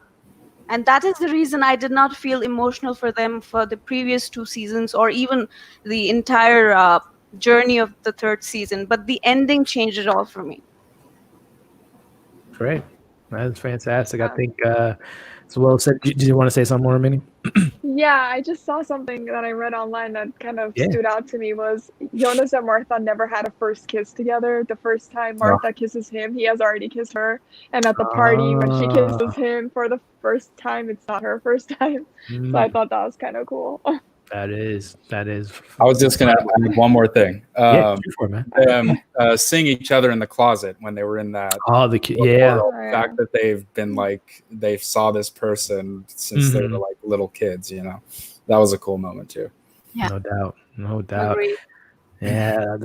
And that is the reason I did not feel emotional for them for the previous 2 seasons, or even the entire journey of the 3rd season. But the ending changed it all for me.
Great. That's fantastic. I think it's well said. Did you want to say something more, Minnie?
Yeah, I just saw something that I read online that kind of stood out to me was Jonas and Martha never had a first kiss together. The first time Martha kisses him, he has already kissed her. And at the party, when she kisses him for the first time, it's not her first time. So I thought that was kind of cool.
That is.
I was just gonna add one more thing. Seeing each other in the closet when they were in that.
The
fact that they've been like they saw this person since they were like little kids. You know, that was a cool moment too.
Yeah.
No doubt.
Agreed.
Yeah,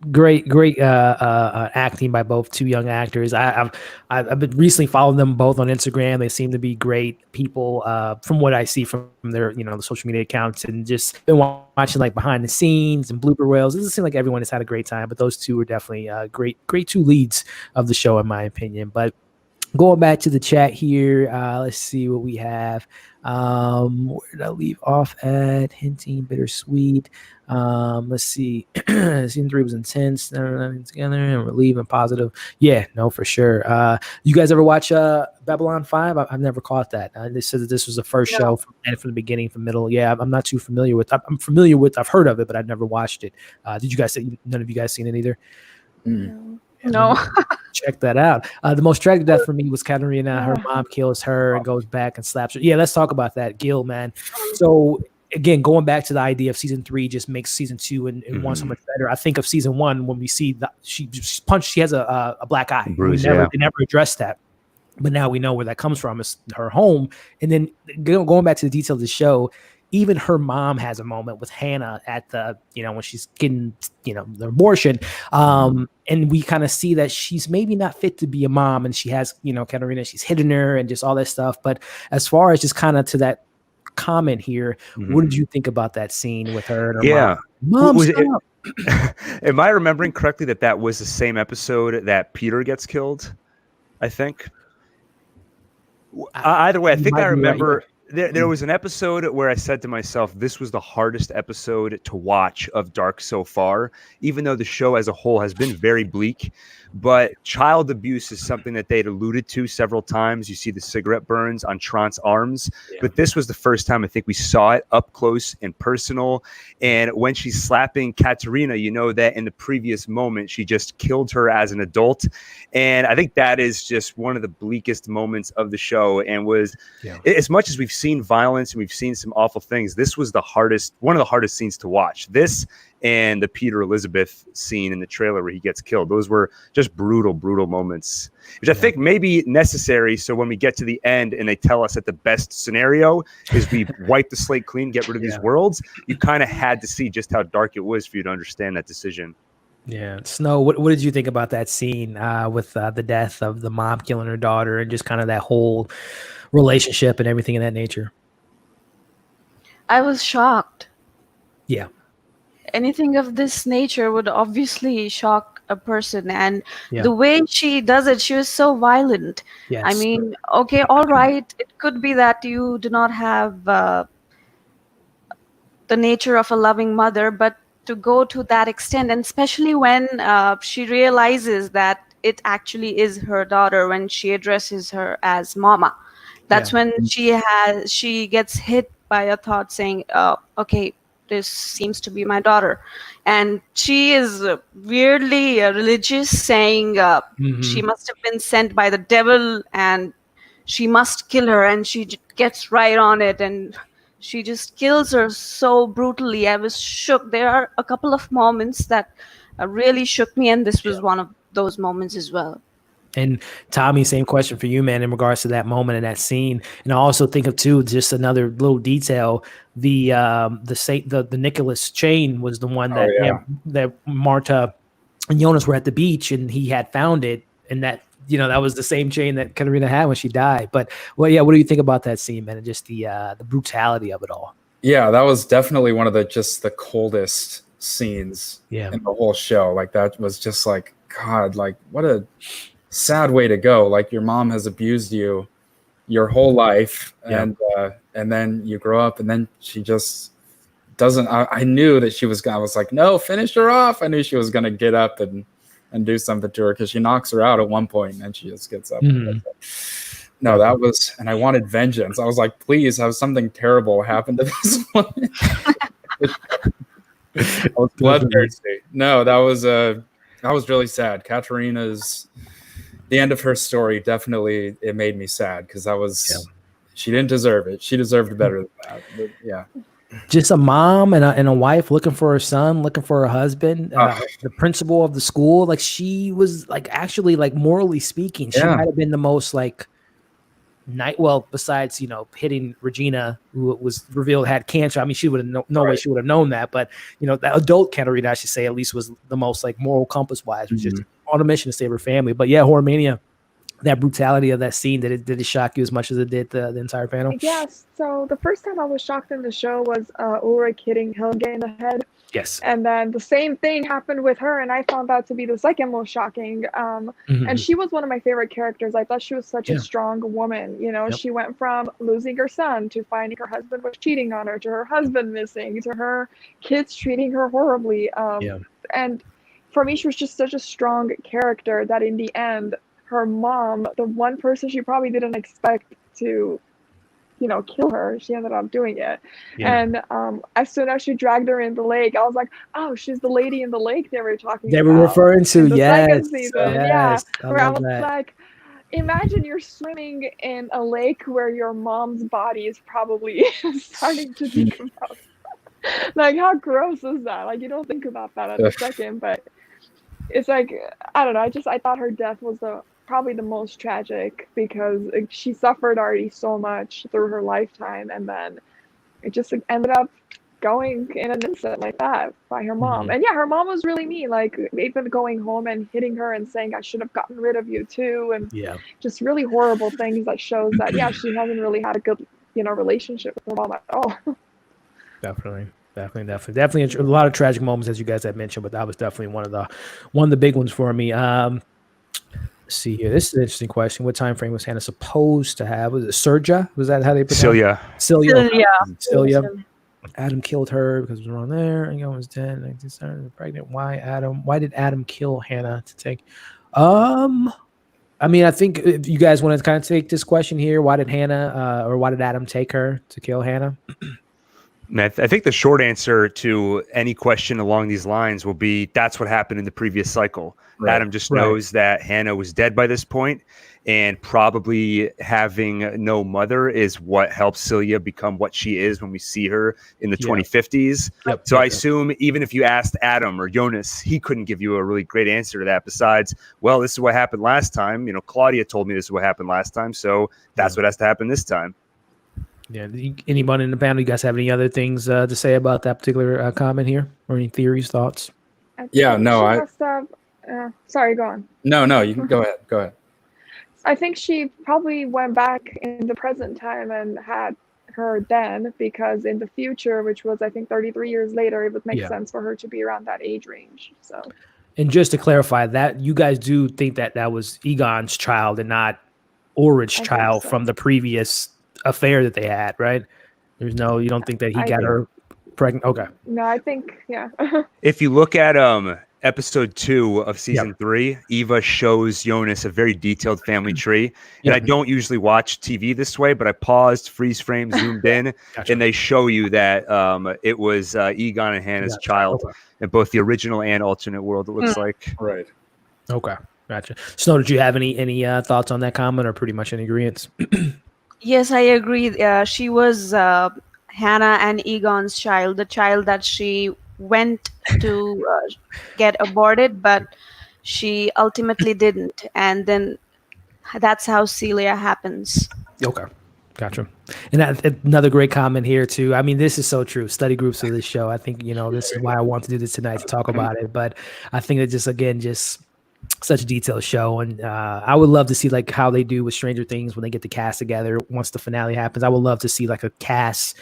great acting by both two young actors. I've been recently following them both on Instagram. They seem to be great people from what I see from their the social media accounts, and just been watching like behind the scenes and blooper reels. It doesn't seem like everyone has had a great time, but those two are definitely great two leads of the show in my opinion. But going back to the chat here, let's see what we have. Where did I leave off at? Hinting, bittersweet. Let's see. Season 3 was intense. Together and relief and positive. Yeah, no, for sure. You guys ever watch Babylon 5? I've never caught that. They said that this was the first show from the beginning, from middle. Yeah, I'm not too familiar with. I'm familiar with. I've heard of it, but I've never watched it. Did you guys say? None of you guys seen it either?
No.
Check that out. The most tragic death for me was Katerina. Her mom kills her and goes back and slaps her. Yeah, let's talk about that, Gil, man. So again, going back to the idea of season 3 just makes season 2 and 1 so much better. I think of season 1 when we see that she punched. She has a black eye.
Bruise,
they never addressed that, but now we know where that comes from. It's her home. And then going back to the details of the show. Even her mom has a moment with Hannah at the, when she's getting, the abortion. And we kind of see that she's maybe not fit to be a mom. And she has, Katerina, she's hitting her and just all that stuff. But as far as just kind of to that comment here, what did you think about that scene with her and her mom?
Am I remembering correctly that was the same episode that Peter gets killed? I think. Either way, I think I remember.
Right.
There was an episode where I said to myself, this was the hardest episode to watch of Dark so far, even though the show as a whole has been very bleak. But child abuse is something that they'd alluded to several times. You see the cigarette burns on Trant's arms, but this was the first time I think we saw it up close and personal. And when she's slapping Katerina, you know that in the previous moment, she just killed her as an adult. And I think that is just one of the bleakest moments of the show, and was as much as we've seen violence and we've seen some awful things, this was one of the hardest scenes to watch. This and the Peter Elizabeth scene in the trailer where he gets killed. Those were just brutal moments, which I think may be necessary. So when we get to the end and they tell us that the best scenario is we wipe the slate clean, get rid of these worlds, you kind of had to see just how dark it was for you to understand that decision.
Yeah. Snow, what did you think about that scene with the death of the mom killing her daughter and just kind of that whole relationship and everything of that nature?
I was shocked.
Yeah.
Anything of this nature would obviously shock a person, and the way she does it, she was so violent.
Yes.
I mean, okay, all right, it could be that you do not have the nature of a loving mother, but to go to that extent, and especially when she realizes that it actually is her daughter, when she addresses her as mama, that's when she gets hit by a thought saying, okay, this seems to be my daughter. And she is weirdly religious, saying she must have been sent by the devil and she must kill her, and she gets right on it and she just kills her so brutally. I was shook. There are a couple of moments that really shook me, and this was one of those moments as well.
And Tommy, same question for you, man, in regards to that moment and that scene. And I also think of too, just another little detail. The Nicholas chain was the one that that Martha and Jonas were at the beach, and he had found it, and that that was the same chain that Katerina had when she died. But what do you think about that scene, man, and just the brutality of it all?
Yeah, that was definitely one of the coldest scenes in the whole show. Like, that was just like, God, like, what a sad way to go. Like, your mom has abused you your whole life, and then you grow up, and then she just doesn't. I knew that she was gonna. I was like, no, finish her off. I knew she was gonna get up and do something to her, because she knocks her out at one point, and then she just gets up. No, that was, and I wanted vengeance. I was like, please have something terrible happen to this woman. I was bloodthirsty. No, that was really sad. Katerina's, the end of her story, definitely, it made me sad, because that was, she didn't deserve it. She deserved better than that. But,
just a mom and a wife looking for her son, looking for her husband, the principal of the school. Like, she was like, actually, like, morally speaking, she might have been the most like besides hitting Regina, who was revealed had cancer. I mean, she would have no way she would have known that, but the adult Katerina, I should say, at least was the most like moral compass wise, was just on a mission to save her family. But Horrormania, that brutality of that scene, did it shock you as much as it did the entire panel?
Yes. So the first time I was shocked in the show was Ulrich hitting Helge in the head.
Yes.
And then the same thing happened with her, and I found that to be the second most shocking. And she was one of my favorite characters. I thought she was such a strong woman. She went from losing her son to finding her husband was cheating on her, to her husband missing, to her kids treating her horribly. And for me, she was just such a strong character that in the end, her mom, the one person she probably didn't expect to kill her, she ended up doing it. And as soon as she dragged her in the lake, I was like, oh, she's the lady in the lake they were talking about.
They were referring to,
second season.
Yes,
where I was like, imagine you're swimming in a lake where your mom's body is probably starting to decompose. Like, how gross is that? Like, you don't think about that at a second, but it's like, I don't know, I thought her death was probably the most tragic, because she suffered already so much through her lifetime, and then it just ended up going in an instant like that by her mom. And her mom was really mean, like even going home and hitting her and saying, I should have gotten rid of you too, and just really horrible things that shows that she hasn't really had a good relationship with her mom at all.
Definitely a lot of tragic moments, as you guys had mentioned, but that was definitely one of the big ones for me. see here. This is an interesting question. What time frame was Hannah supposed to have? Was it Serja? Was that how they pronounce it?
Celia.
Celia. Adam killed her because it was wrong there. And was dead. 1970, pregnant. Why Adam? Why did Adam kill Hannah to take? I mean, I think if you guys want to kind of take this question here, why did Hannah or why did Adam take her to kill Hannah?
I think the short answer to any question along these lines will be that's what happened in the previous cycle. Right. Adam just knows that Hannah was dead by this point, and probably having no mother is what helps Celia become what she is when we see her in the 2050s. Yep. So I assume even if you asked Adam or Jonas, he couldn't give you a really great answer to that besides, well, this is what happened last time. Claudia told me this is what happened last time, so that's what has to happen this time.
Yeah. Anyone in the panel, you guys have any other things to say about that particular comment here, or any theories, thoughts?
Sorry, go on.
No, you can go ahead. Go ahead.
I think she probably went back in the present time and had her then, because in the future, which was I think 33 years later, it would make sense for her to be around that age range. So. And
just to clarify that, you guys do think that that was Egon's child and not Ulrich's child from the previous affair that they had, right? You don't think that he got her pregnant? Okay.
No, I think,
If you look at episode 2 of season 3, Eva shows Jonas a very detailed family tree. And I don't usually watch TV this way, but I paused, freeze frame, zoomed in, and they show you that it was Egon and Hannah's child in both the original and alternate world, it looks like.
Right.
Okay. Gotcha. Snow, did you have any thoughts on that comment, or pretty much in agreement?
Yes, I agree. She was Hannah and Egon's child, the child that she went to get aborted, but she ultimately didn't. And then that's how Celia happens.
Okay. Gotcha. And another great comment here too. I mean, this is so true. Study groups of this show. I think, this is why I want to do this tonight, to talk about it. But I think it just such a detailed show, and I would love to see like how they do with Stranger Things when they get the cast together once the finale happens. I would love to see like a cast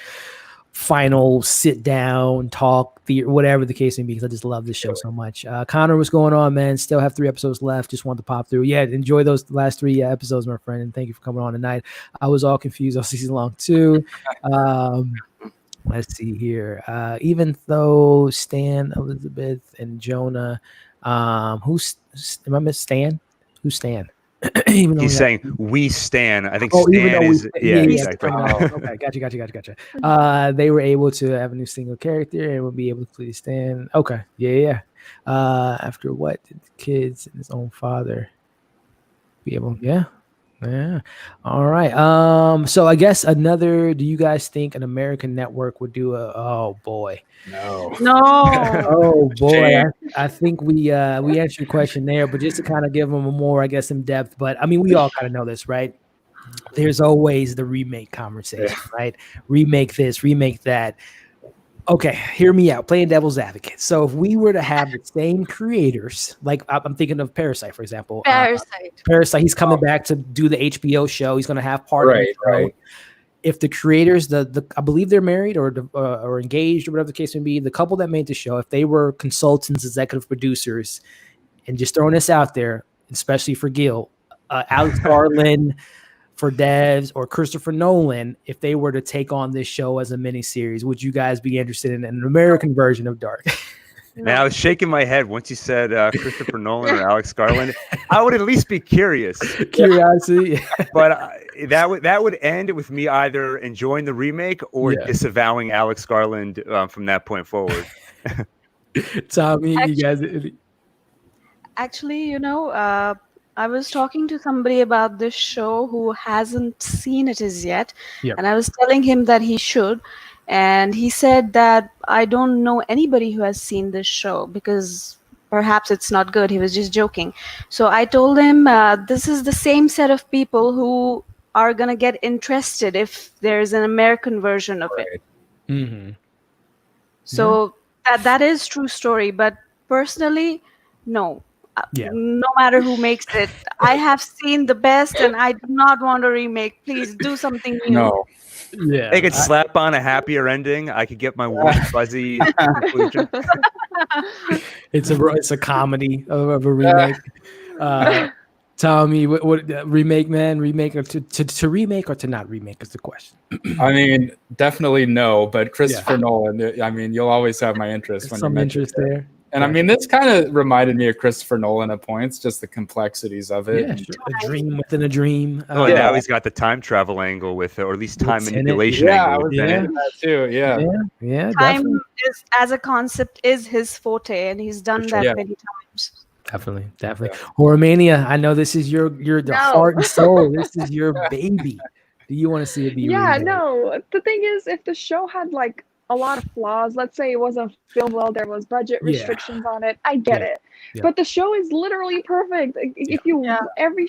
final sit down talk, whatever the case may be, because I just love this show so much. Connor, what's going on, man? Still have 3 episodes left. Just wanted to pop through. Yeah, enjoy those last 3 episodes, my friend, and thank you for coming on tonight. I was all confused all season long too. Let's see here. Even though Stan, Elizabeth, and Jonah, am I miss Stan? Who's Stan?
He's saying we Stan. I think Stan is exactly.
Okay, gotcha. They were able to have a new single character and will be able to please Stan. Okay, yeah. After what did the kids and his own father be able? Yeah. All right. So I guess do you guys think an American network would do oh boy.
No.
Oh boy. I think we answered your question there, but just to kind of give them a more, I guess, in depth. But I mean, we all kind of know this, right? There's always the remake conversation, right? Remake this, remake that. Okay, hear me out. Playing devil's advocate. So if we were to have the same creators, like I'm thinking of Parasite, for example. Parasite. He's coming back to do the HBO show. He's going to have part of the show. Right. If the creators, I believe they're married or engaged or whatever the case may be, the couple that made the show, if they were consultants, executive producers, and just throwing this out there, especially for Gil, Alex Garland for devs, or Christopher Nolan, if they were to take on this show as a miniseries, would you guys be interested in an American version of Dark?
Man, I was shaking my head once you said Christopher Nolan or Alex Garland. I would at least be curious.
Curiosity.
But that would end with me either enjoying the remake or disavowing Alex Garland from that point forward.
Tommy, you guys.
Actually, I was talking to somebody about this show who hasn't seen it as yet, and I was telling him that he should, and he said that I don't know anybody who has seen this show because perhaps it's not good. He was just joking. So I told him this is the same set of people who are going to get interested if there's an American version of it.
Mm-hmm.
So that is true story, but personally, no. No matter who makes it, I have seen the best, and I do not want a remake. Please do something new.
No.
Yeah,
they could slap on a happier ending. I could get my warm fuzzy conclusion.
It's a comedy of a remake. Tommy, what remake, man? Remake or to remake or to not remake is the question.
I mean, definitely no, but Christopher Nolan, I mean, you'll always have my interest when you
Some
mention
interest
it.
there.
And I mean, this kind of reminded me of Christopher Nolan at points, just the complexities of it.
Yeah, sure. A dream within a dream.
Oh, now he's got the time travel angle with it, or at least time
Tenet,
manipulation
Yeah, I
angle
was
with
thinking
Tenet.
that too. Yeah.
Yeah,
Time
definitely.
is, as a concept, is his forte, and he's done that
Yeah.
many times.
Definitely. Horrormania, I know this is your the
No.
heart and soul. This is your baby. Do you want to see it be
Yeah,
remade?
no. The thing is, if the show had like a lot of flaws, let's say it wasn't filmed well, there was budget
Yeah.
restrictions on it, I get
Yeah.
it.
Yeah.
But the show is literally perfect. If you every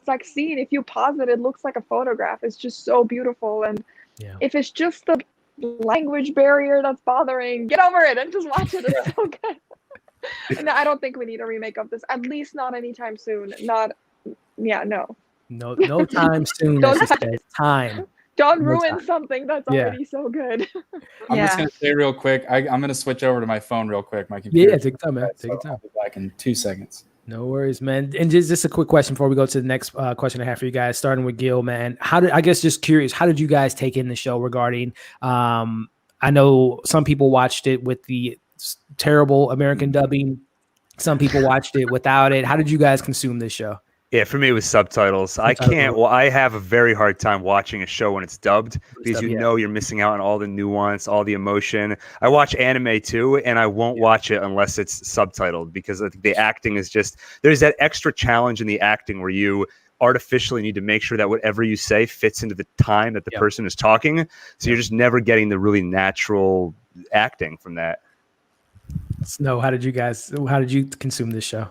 like scene, if you pause it, it looks like a photograph. It's just so beautiful. And
Yeah.
if it's just the language barrier that's bothering, get over it and just watch it. It's so good. And I don't think we need a remake of this. At least not anytime soon. No.
No time soon.
Don't
As it says. Time.
Don't
No
ruin
time.
something that's
Yeah.
already so good.
I'm just
Yeah.
going to say real quick, I'm going to switch over to my phone real quick. My computer.
Yeah, take your time, man. Take your
So
time.
I'll be back in 2 seconds.
No worries, man. And just a quick question before we go to the next question I have for you guys, starting with Gil, man. I guess just curious, how did you guys take in the show regarding, I know some people watched it with the terrible American dubbing. Some people watched it without it. How did you guys consume this show?
Yeah, for me it was subtitles. I can't. Well, I have a very hard time watching a show when it's dubbed because you know you're missing out on all the nuance, all the emotion. I watch anime too, and I won't watch it unless it's subtitled because I think the acting is just there's that extra challenge in the acting where you artificially need to make sure that whatever you say fits into the time that the person is talking. So you're just never getting the really natural acting from that.
Snow, how did you consume this show?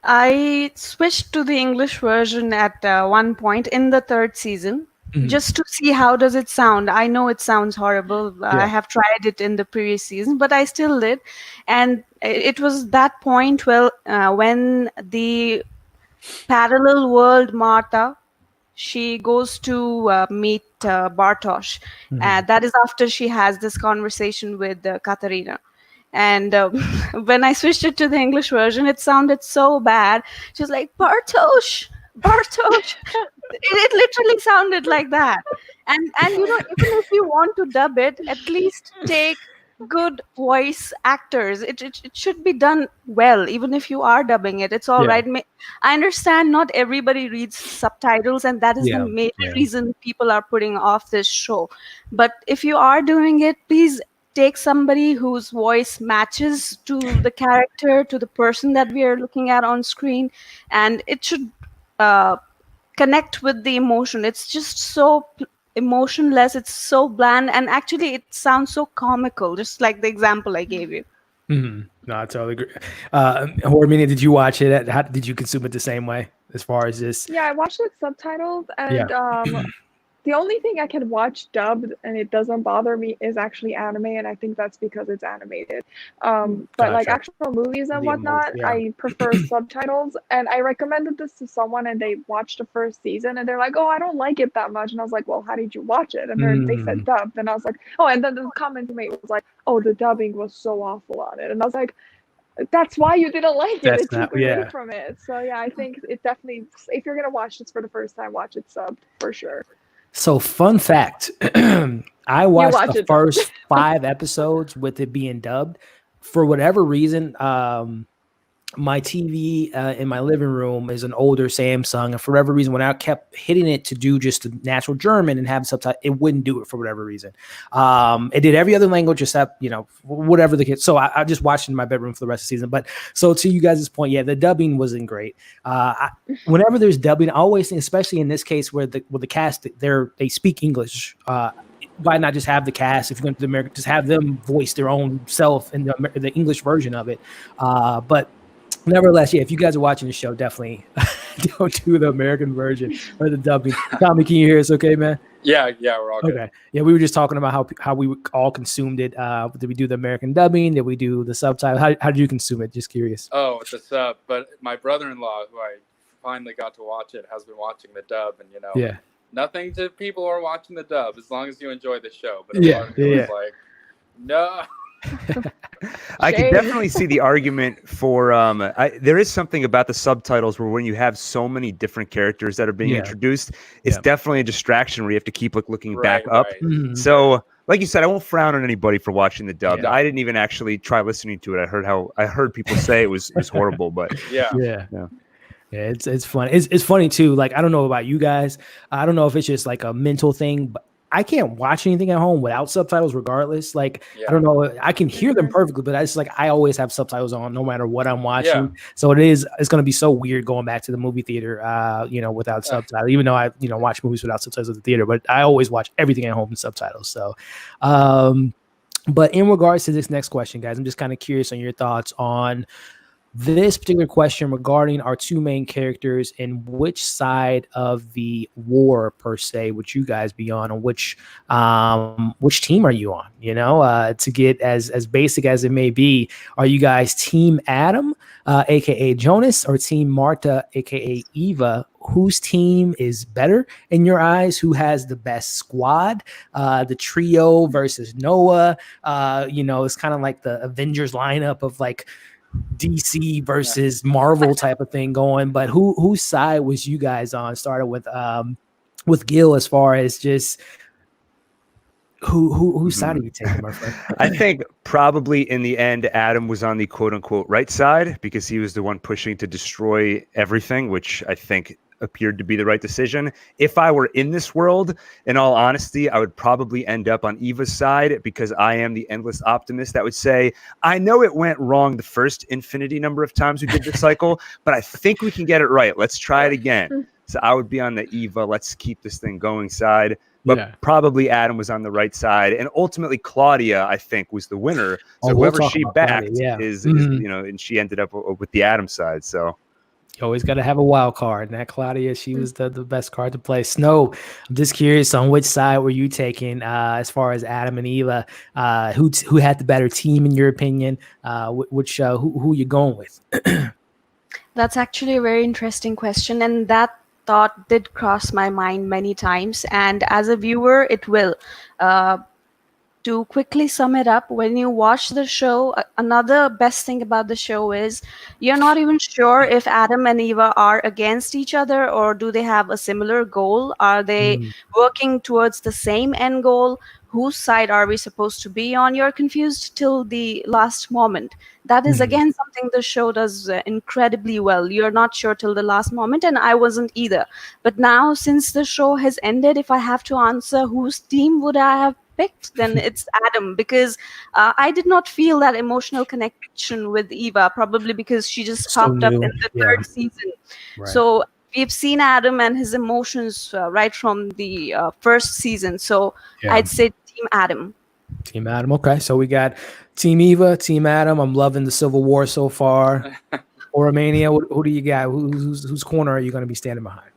I switched to the English version at one point in the third season, just to see how does it sound. I know it sounds horrible. I have tried it in the previous season, but I still did. And it was that point when the parallel world Martha, she goes to meet Bartosz. That is after she has this conversation with Katarina. And when I switched it to the English version, it sounded so bad. She was like, Bartosz. It literally sounded like that. And you know, even if you want to dub it, at least take good voice actors. It should be done well, even if you are dubbing it. It's all right. I understand not everybody reads subtitles, and that is the major reason people are putting off this show. But if you are doing it, please take somebody whose voice matches to the character, to the person that we are looking at on screen, and it should connect with the emotion. It's just so emotionless, it's so bland, and actually it sounds so comical, just like the example I gave you.
No, I totally agree. Horrormania, did you watch it? How did you consume it the same way as far as this?
Yeah, I watched it with subtitles, and the only thing I can watch dubbed and it doesn't bother me is actually anime, and I think that's because it's animated. But like actual movies and whatnot, I prefer subtitles. And I recommended this to someone, and they watched the first season, and they're like, "Oh, I don't like it that much." And I was like, "Well, how did you watch it?" And they said dubbed, and I was like, "Oh." And then the comment you made was like, "Oh, the dubbing was so awful on it," and I was like, that's why you didn't like it. It took away from it. So yeah, I think it definitely, if you're gonna watch this for the first time, watch it subbed for sure.
So fun fact, I watched the first 5 episodes with it being dubbed. For whatever reason, my TV in my living room is an older Samsung, and for whatever reason, when I kept hitting it to do just the natural German and have subtitles, it wouldn't do it for whatever reason. It did every other language except, whatever the kids. So I just watched it in my bedroom for the rest of the season. But so to you guys' point, the dubbing wasn't great. Whenever there's dubbing, I always think, especially in this case where the cast they speak English. Why not just have the cast, if you're going to America, just have them voice their own self in the English version of it. But nevertheless, if you guys are watching the show, definitely don't do the American version or the dubbing. Tommy, can you hear us okay, man?
Yeah, we're all good.
Okay. Yeah, we were just talking about how we all consumed it. Did we do the American dubbing? Did we do the subtitle? How did you consume it? Just curious.
Oh, the sub. But my brother-in-law, who I finally got to watch it, has been watching the dub, and nothing to people who are watching the dub as long as you enjoy the show. But was like, no.
I can
Shame.
definitely see the argument for there is something about the subtitles where when you have so many different characters that are being
Yeah.
introduced, it's
Yeah.
definitely a distraction where you have to keep looking back
Right,
up.
right.
Mhm.
So, like you said, I won't frown on anybody for watching the dub.
Yeah.
I didn't even actually try listening to it. I heard people say it was horrible, but
Yeah.
Yeah.
Yeah.
Yeah, it's fun. It's funny too. Like, I don't know about you guys. I don't know if it's just like a mental thing, but I can't watch anything at home without subtitles regardless. Like, I don't know. I can hear them perfectly, but it's like I always have subtitles on no matter what I'm watching. So it's going to be so weird going back to the movie theater, without subtitles, even though I, watch movies without subtitles at the theater, but I always watch everything at home in subtitles. So, but in regards to this next question, guys, I'm just kind of curious on your thoughts on this particular question regarding our two main characters and which side of the war per se would you guys be on, and which team are you on? To get as basic as it may be, are you guys team Adam, aka Jonas, or team Martha, aka Eva? Whose team is better in your eyes? Who has the best squad? The trio versus Noah. It's kind of like the Avengers lineup of like DC versus Marvel type of thing going, but whose side was you guys on? Started with Gil, as far as just whose side are you taking, my friend?
I think probably in the end, Adam was on the quote unquote right side because he was the one pushing to destroy everything, which I think appeared to be the right decision. If I were in this world, in all honesty, I would probably end up on Eva's side because I am the endless optimist that would say, I know it went wrong the first infinity number of times we did this cycle, but I think we can get it right. Let's try it again. So I would be on the Eva, let's keep this thing going side. But probably Adam was on the right side. And ultimately, Claudia, I think, was the winner. So whoever she backed is, and she ended up with the Adam side. So
you always got to have a wild card. And that Claudia, she was the best card to play. Snow, I'm just curious on which side were you taking as far as Adam and Eva? Who had the better team in your opinion? Who you going with?
That's actually a very interesting question, and that thought did cross my mind many times. And as a viewer, it will. To quickly sum it up, when you watch the show, another best thing about the show is you're not even sure if Adam and Eva are against each other or do they have a similar goal. Are they working towards the same end goal? Whose side are we supposed to be on? You're confused till the last moment. That is again something the show does incredibly well. You're not sure till the last moment, and I wasn't either. But now, since the show has ended, if I have to answer whose team would I have picked, then it's Adam, because I did not feel that emotional connection with Eva, probably because she just popped up in the third season. So we've seen Adam and his emotions right from the first season. So I'd say Team Adam.
Team Adam. Okay, so we got Team Eva, Team Adam. I'm loving the Civil War so far. Or Romania, who do you got? Whose corner are you going to be standing behind?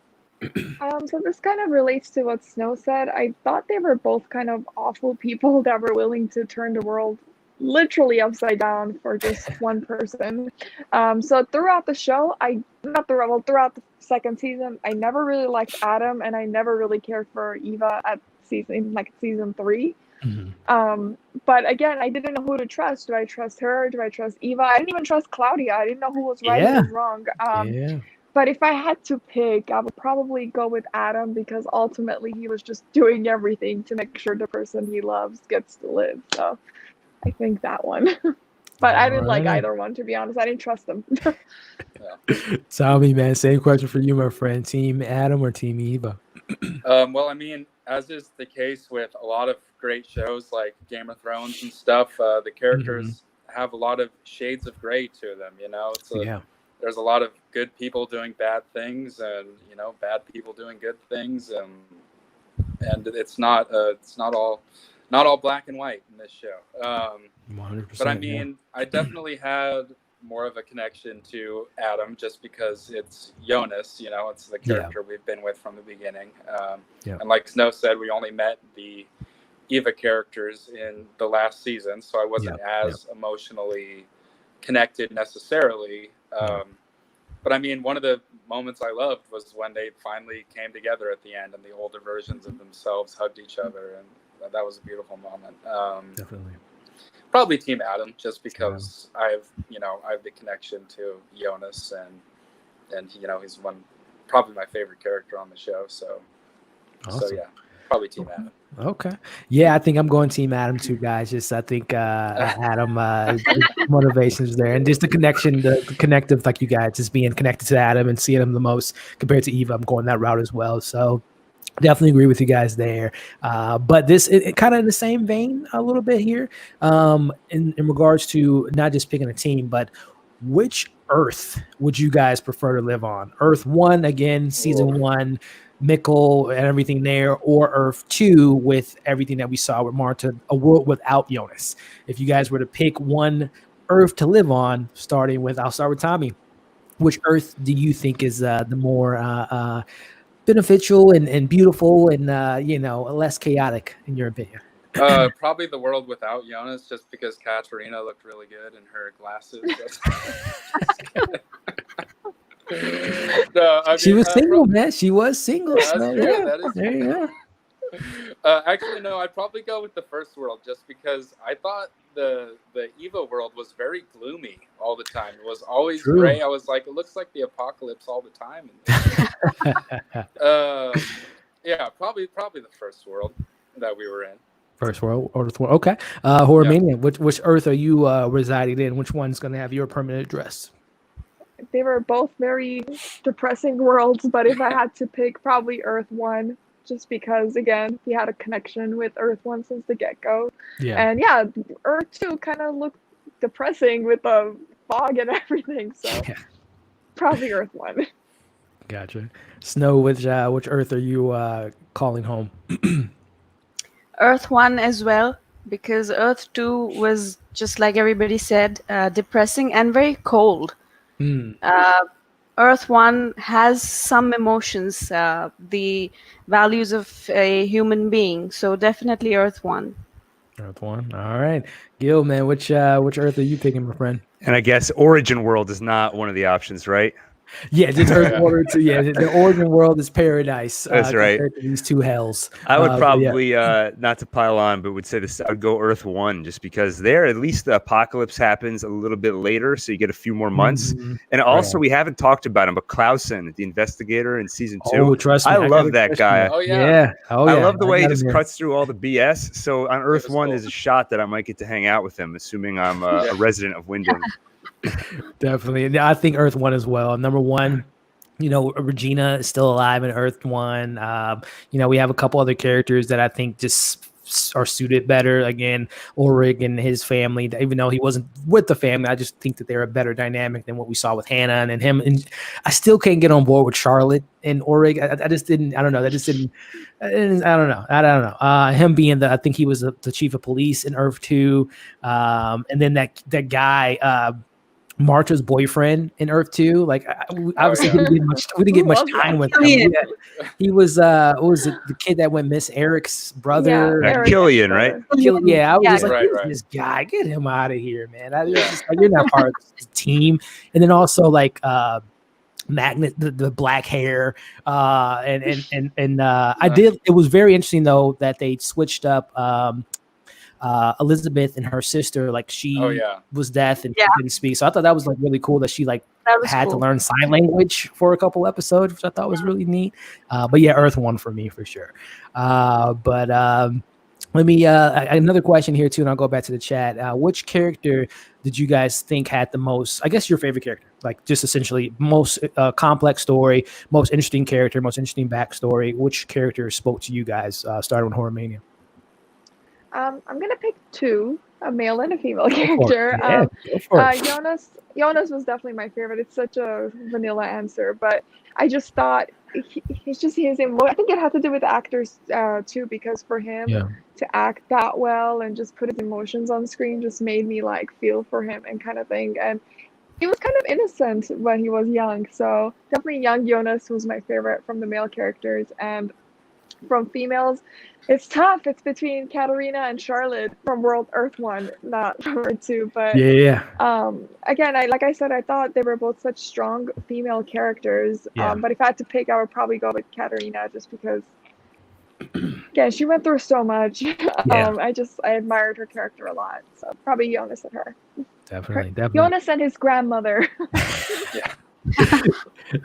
So this kind of relates to what Snow said. I thought they were both kind of awful people that were willing to turn the world literally upside down for just one person. So throughout the show, throughout the second season, I never really liked Adam, and I never really cared for Eva at season 3. But again, I didn't know who to trust. Do I trust her? Do I trust Eva? I didn't even trust Claudia. I didn't know who was right and who was wrong. But if I had to pick, I would probably go with Adam, because ultimately he was just doing everything to make sure the person he loves gets to live. So I think that one. But I didn't like either one, to be honest. I didn't trust them.
Tell me, man. Same question for you, my friend. Team Adam or Team Eva?
Well, I mean, as is the case with a lot of great shows like Game of Thrones and stuff, the characters have a lot of shades of gray to them. There's a lot of good people doing bad things, and bad people doing good things, and it's not all black and white in this show.
100%,
but I mean, I definitely had more of a connection to Adam just because it's Jonas. It's the character we've been with from the beginning. And like Snow said, we only met the Eva characters in the last season, so I wasn't as emotionally connected necessarily. But I mean, one of the moments I loved was when they finally came together at the end and the older versions of themselves hugged each other, and that was a beautiful moment.
Definitely.
Probably Team Adam, just because I have the connection to Jonas, and he's probably my favorite character on the show. So,
Awesome.
so yeah, probably Team Adam.
Okay. Yeah, I think I'm going Team Adam too, guys. Just I think Adam motivations there, and just the connection, the connective, like you guys, just being connected to Adam and seeing him the most compared to Eva. I'm going that route as well. So definitely agree with you guys there. But this it kind of in the same vein a little bit here, in regards to not just picking a team, but which Earth would you guys prefer to live on? Earth 1 again, season 1. Mikkel and everything there, or Earth 2 with everything that we saw with Martha, a world without Jonas. If you guys were to pick one Earth to live on, I'll start with Tommy. Which Earth do you think is the more beneficial and beautiful and less chaotic in your opinion?
Probably the world without Jonas, just because Katarina looked really good in her glasses. No,
she was single, man. She was single.
That's
so,
true.
yeah.
That is
there you
go. Actually, no, I'd probably go with the first world, just because I thought the Eva world was very gloomy all the time. It was always gray. I was like, it looks like the apocalypse all the time. Yeah, probably the first world that we were in.
First world, Earth 1. Okay. Horomania, which Earth are you residing in? Which one's going to have your permanent address?
They were both very depressing worlds, but if I had to pick, probably Earth 1, just because, again, he had a connection with Earth 1 since the get-go. Yeah. And yeah, Earth 2 kind of looked depressing with the fog and everything, so probably Earth 1. Gotcha.
Snow, which Earth are you calling home?
Earth 1 as well, because Earth 2 was, just like everybody said, depressing and very cold. Earth 1 has some emotions, the values of a human being. So definitely Earth 1.
Earth 1. All right. Gil, man, which Earth are you picking, my friend?
And I guess Origin World is not one of the options, right?
Yeah, just Earth Water too. Yeah, the Origin World is paradise.
That's right.
These two hells.
I would probably not to pile on, but would say this. I would go Earth 1 just because there at least the apocalypse happens a little bit later, so you get a few more months. And also, we haven't talked about him, but Clausen, the investigator in season 2.
Oh, trust me,
I love that guy.
Oh yeah.
Oh yeah.
I love the way he just cuts through all the BS. So on Earth 1, there's a shot that I might get to hang out with him, assuming I'm a resident of Wyndham.
Definitely. I think Earth 1 as well. Number 1, Regina is still alive in Earth 1. We have a couple other characters that I think just are suited better. Again, Ulrich and his family, even though he wasn't with the family, I just think that they're a better dynamic than what we saw with Hannah and him. And I still can't get on board with Charlotte and Ulrich. I just didn't. I don't know. That just didn't. I don't know. Him being I think he was the chief of police in Earth 2, and then that guy. Martha's boyfriend in Earth 2, like obviously we didn't get much time with him. He was what was it, the kid that went miss, Eric's brother,
Killian, right?
Yeah, I was just like,
right.
This guy, get him out of here, man. I was just like, you're not part of the team. And then also like Magnet, the black hair, and I did. It was very interesting though that they switched up. Elizabeth and her sister, like she was deaf and couldn't speak. So I thought that was like really cool that she had to learn sign language for a couple episodes, which I thought was really neat. But yeah, Earth 1 for me for sure. But let me another question here too, and I'll go back to the chat. Which character did you guys think had the most? I guess your favorite character, like just essentially most complex story, most interesting character, most interesting backstory. Which character spoke to you guys? Starting with Horomania.
I'm gonna pick 2, a male and a female character. Jonas was definitely my favorite. It's such a vanilla answer, but I just thought he's just his I think it had to do with the actors too, because for him to act that well and just put his emotions on screen just made me like feel for him and kind of thing. And he was kind of innocent when he was young, so definitely young Jonas was my favorite from the male characters. And from females, it's tough. It's between Katarina and Charlotte from World Earth 1, not from Earth 2. But again, I said, I thought they were both such strong female characters. But if I had to pick, I would probably go with Katarina just because Yeah, she went through so much.
Yeah.
I admired her character a lot. So probably Jonas and her.
Definitely.
Jonas and his grandmother.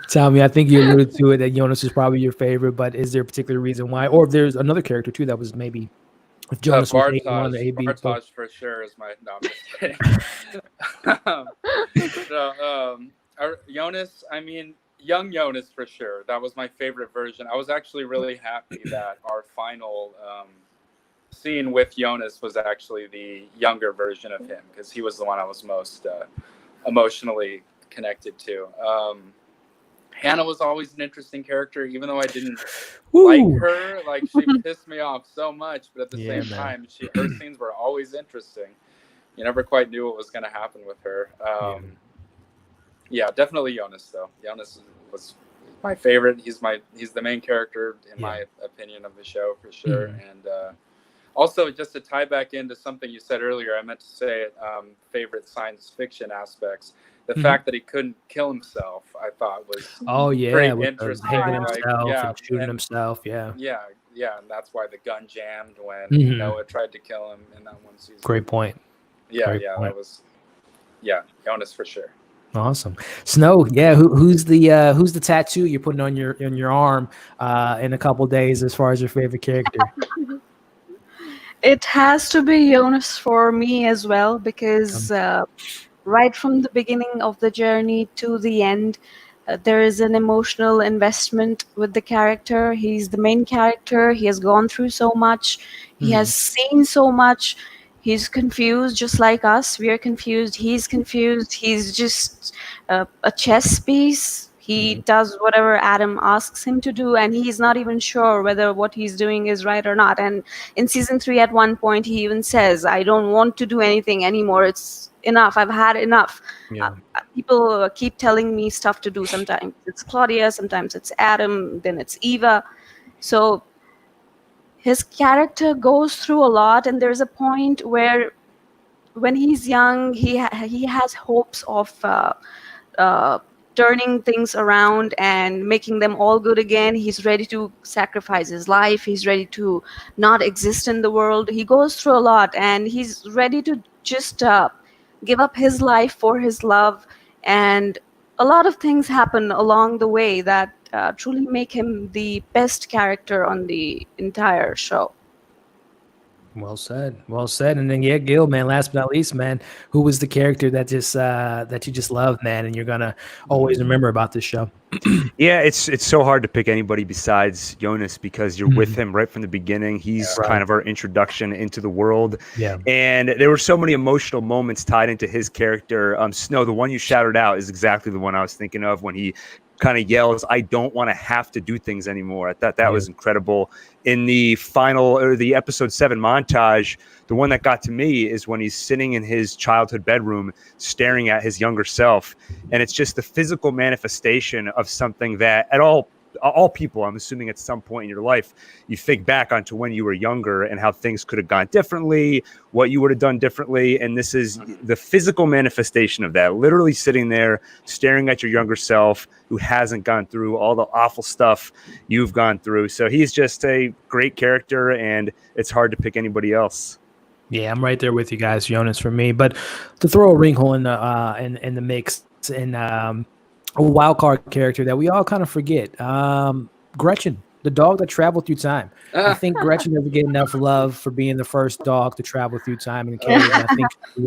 Tell me, I think you alluded to it that Jonas is probably your favorite, but is there a particular reason why? Or if there's another character too that was maybe if Jonas was A1 or AB.
Bartosz for sure is my. No, I'm just kidding. Jonas, I mean, young Jonas for sure. That was my favorite version. I was actually really happy that our final scene with Jonas was actually the younger version of him, because he was the one I was most emotionally connected to. Hannah was always an interesting character, even though I didn't like her. Like, she pissed me off so much, but at the same time, her scenes were always interesting. You never quite knew what was going to happen with her. Yeah, definitely Jonas though. Jonas was my favorite. He's the main character in my opinion of the show for sure. And also, just to tie back into something you said earlier, I meant to say favorite science fiction aspects. The fact that he couldn't kill himself, I thought was pretty interesting.
Hanging himself and shooting himself. Yeah,
and that's why the gun jammed when Noah tried to kill him in that one season.
Great point.
That was Jonas for sure.
Awesome. Snow, who's the tattoo you're putting on your arm in a couple days as far as your favorite character?
It has to be Jonas for me as well, because right from the beginning of the journey to the end, there is an emotional investment with the character. He's the main character. He has gone through so much. He has seen so much. He's confused, just like us. We are confused. He's confused. He's just a chess piece. He does whatever Adam asks him to do, and he's not even sure whether what he's doing is right or not. And in season 3, at one point, he even says, "I don't want to do anything anymore. It's enough. I've had enough." People keep telling me stuff to do. Sometimes it's Claudia, sometimes it's Adam, then it's Eva. So his character goes through a lot, and there's a point where, when he's young, he has hopes of turning things around and making them all good again. He's ready to sacrifice his life. He's ready to not exist in the world. He goes through a lot, and he's ready to just give up his life for his love. And a lot of things happen along the way that truly make him the best character on the entire show.
Well said. And then Gil, man, last but not least, man, who was the character that you just loved, man, and you're gonna always remember about this show?
Yeah, it's so hard to pick anybody besides Jonas, because you're with him right from the beginning. He's kind of our introduction into the world. Yeah. And there were so many emotional moments tied into his character. Snow, the one you shouted out is exactly the one I was thinking of, when he kind of yells, "I don't want to have to do things anymore." I thought that was incredible. In the final, or the episode 7 montage, the one that got to me is when he's sitting in his childhood bedroom staring at his younger self. And it's just the physical manifestation of something that all people, I'm assuming at some point in your life, you think back onto when you were younger and how things could have gone differently, what you would have done differently. And this is the physical manifestation of that, literally sitting there staring at your younger self who hasn't gone through all the awful stuff you've gone through. So he's just a great character, and it's hard to pick anybody else.
Yeah, I'm right there with you guys, Jonas, for me. But to throw a wrinkle in the mix, and a wild card character that we all kind of forget, Gretchen, the dog that traveled through time. I think Gretchen doesn't get enough love for being the first dog to travel through time in the cave. I think she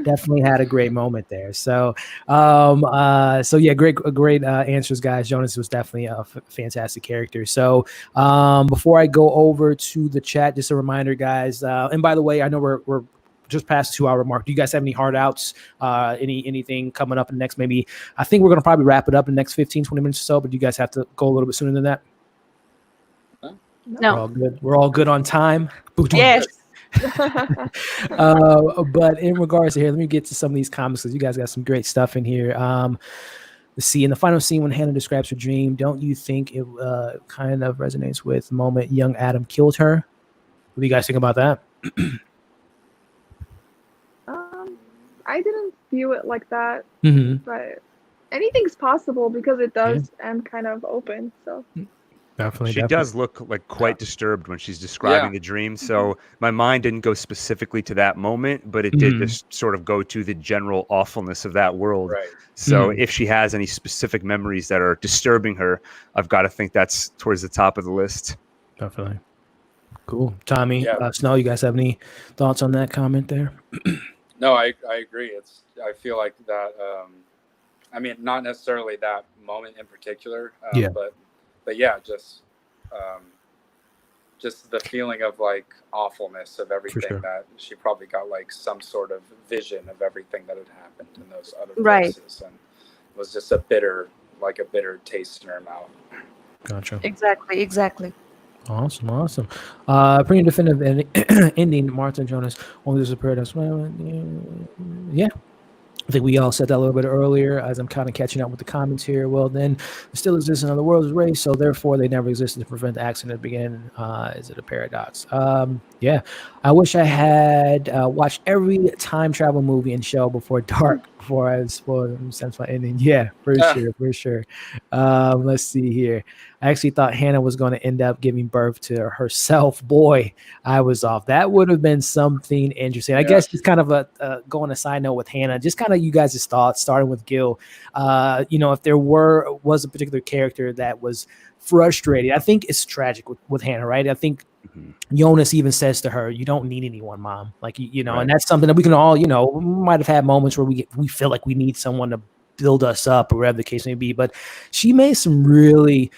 definitely had a great moment there. So, great answers, guys. Jonas was definitely a fantastic character. So, before I go over to the chat, just a reminder, guys. And by the way, I know we're just past the 2-hour mark. Do you guys have any hard outs? Anything coming up in the next, maybe, I think we're going to probably wrap it up in the next 15, 20 minutes or so, but do you guys have to go a little bit sooner than that?
No.
We're all good on time.
Yes.
But in regards to here, let me get to some of these comments, because you guys got some great stuff in here. Let's see. In the final scene, when Hannah describes her dream, don't you think it kind of resonates with the moment young Adam killed her? What do you guys think about that?
I didn't view it like that, but anything's possible, because it does end kind of open. So
Definitely.
She does look like quite disturbed when she's describing the dream. So my mind didn't go specifically to that moment, but it did just sort of go to the general awfulness of that world.
Right.
So if she has any specific memories that are disturbing her, I've got to think that's towards the top of the list.
Definitely. Cool. Tommy,
Yeah.
Snow, you guys have any thoughts on that comment there?
No, I agree. I feel like that. I mean, not necessarily that moment in particular, but yeah, just the feeling of like awfulness of everything that she probably got like some sort of vision of everything that had happened in those other places, and it was just a bitter taste in her mouth.
Gotcha.
Exactly.
Awesome. Pretty definitive ending. Martha and Jonas only disappeared as well. Yeah. I think we all said that a little bit earlier as I'm kind of catching up with the comments here. Well, then still exists in other worlds race, so therefore they never existed to prevent the accident to begin. Is it a paradox? Yeah. I wish I had watched every time travel movie and show before dark before I spoiled them sense my ending. Yeah, for sure. Let's see here. I actually thought Hannah was going to end up giving birth to herself. Boy, I was off. That would have been something interesting. I guess just kind of going a side note with Hannah, just kind of you guys' thoughts, starting with Gil. If there was a particular character that was frustrated, I think it's tragic with Hannah, right? I think Jonas even says to her, "You don't need anyone, Mom." Like, and that's something that we can all, we might have had moments where we feel like we need someone to build us up or whatever the case may be. But she made some really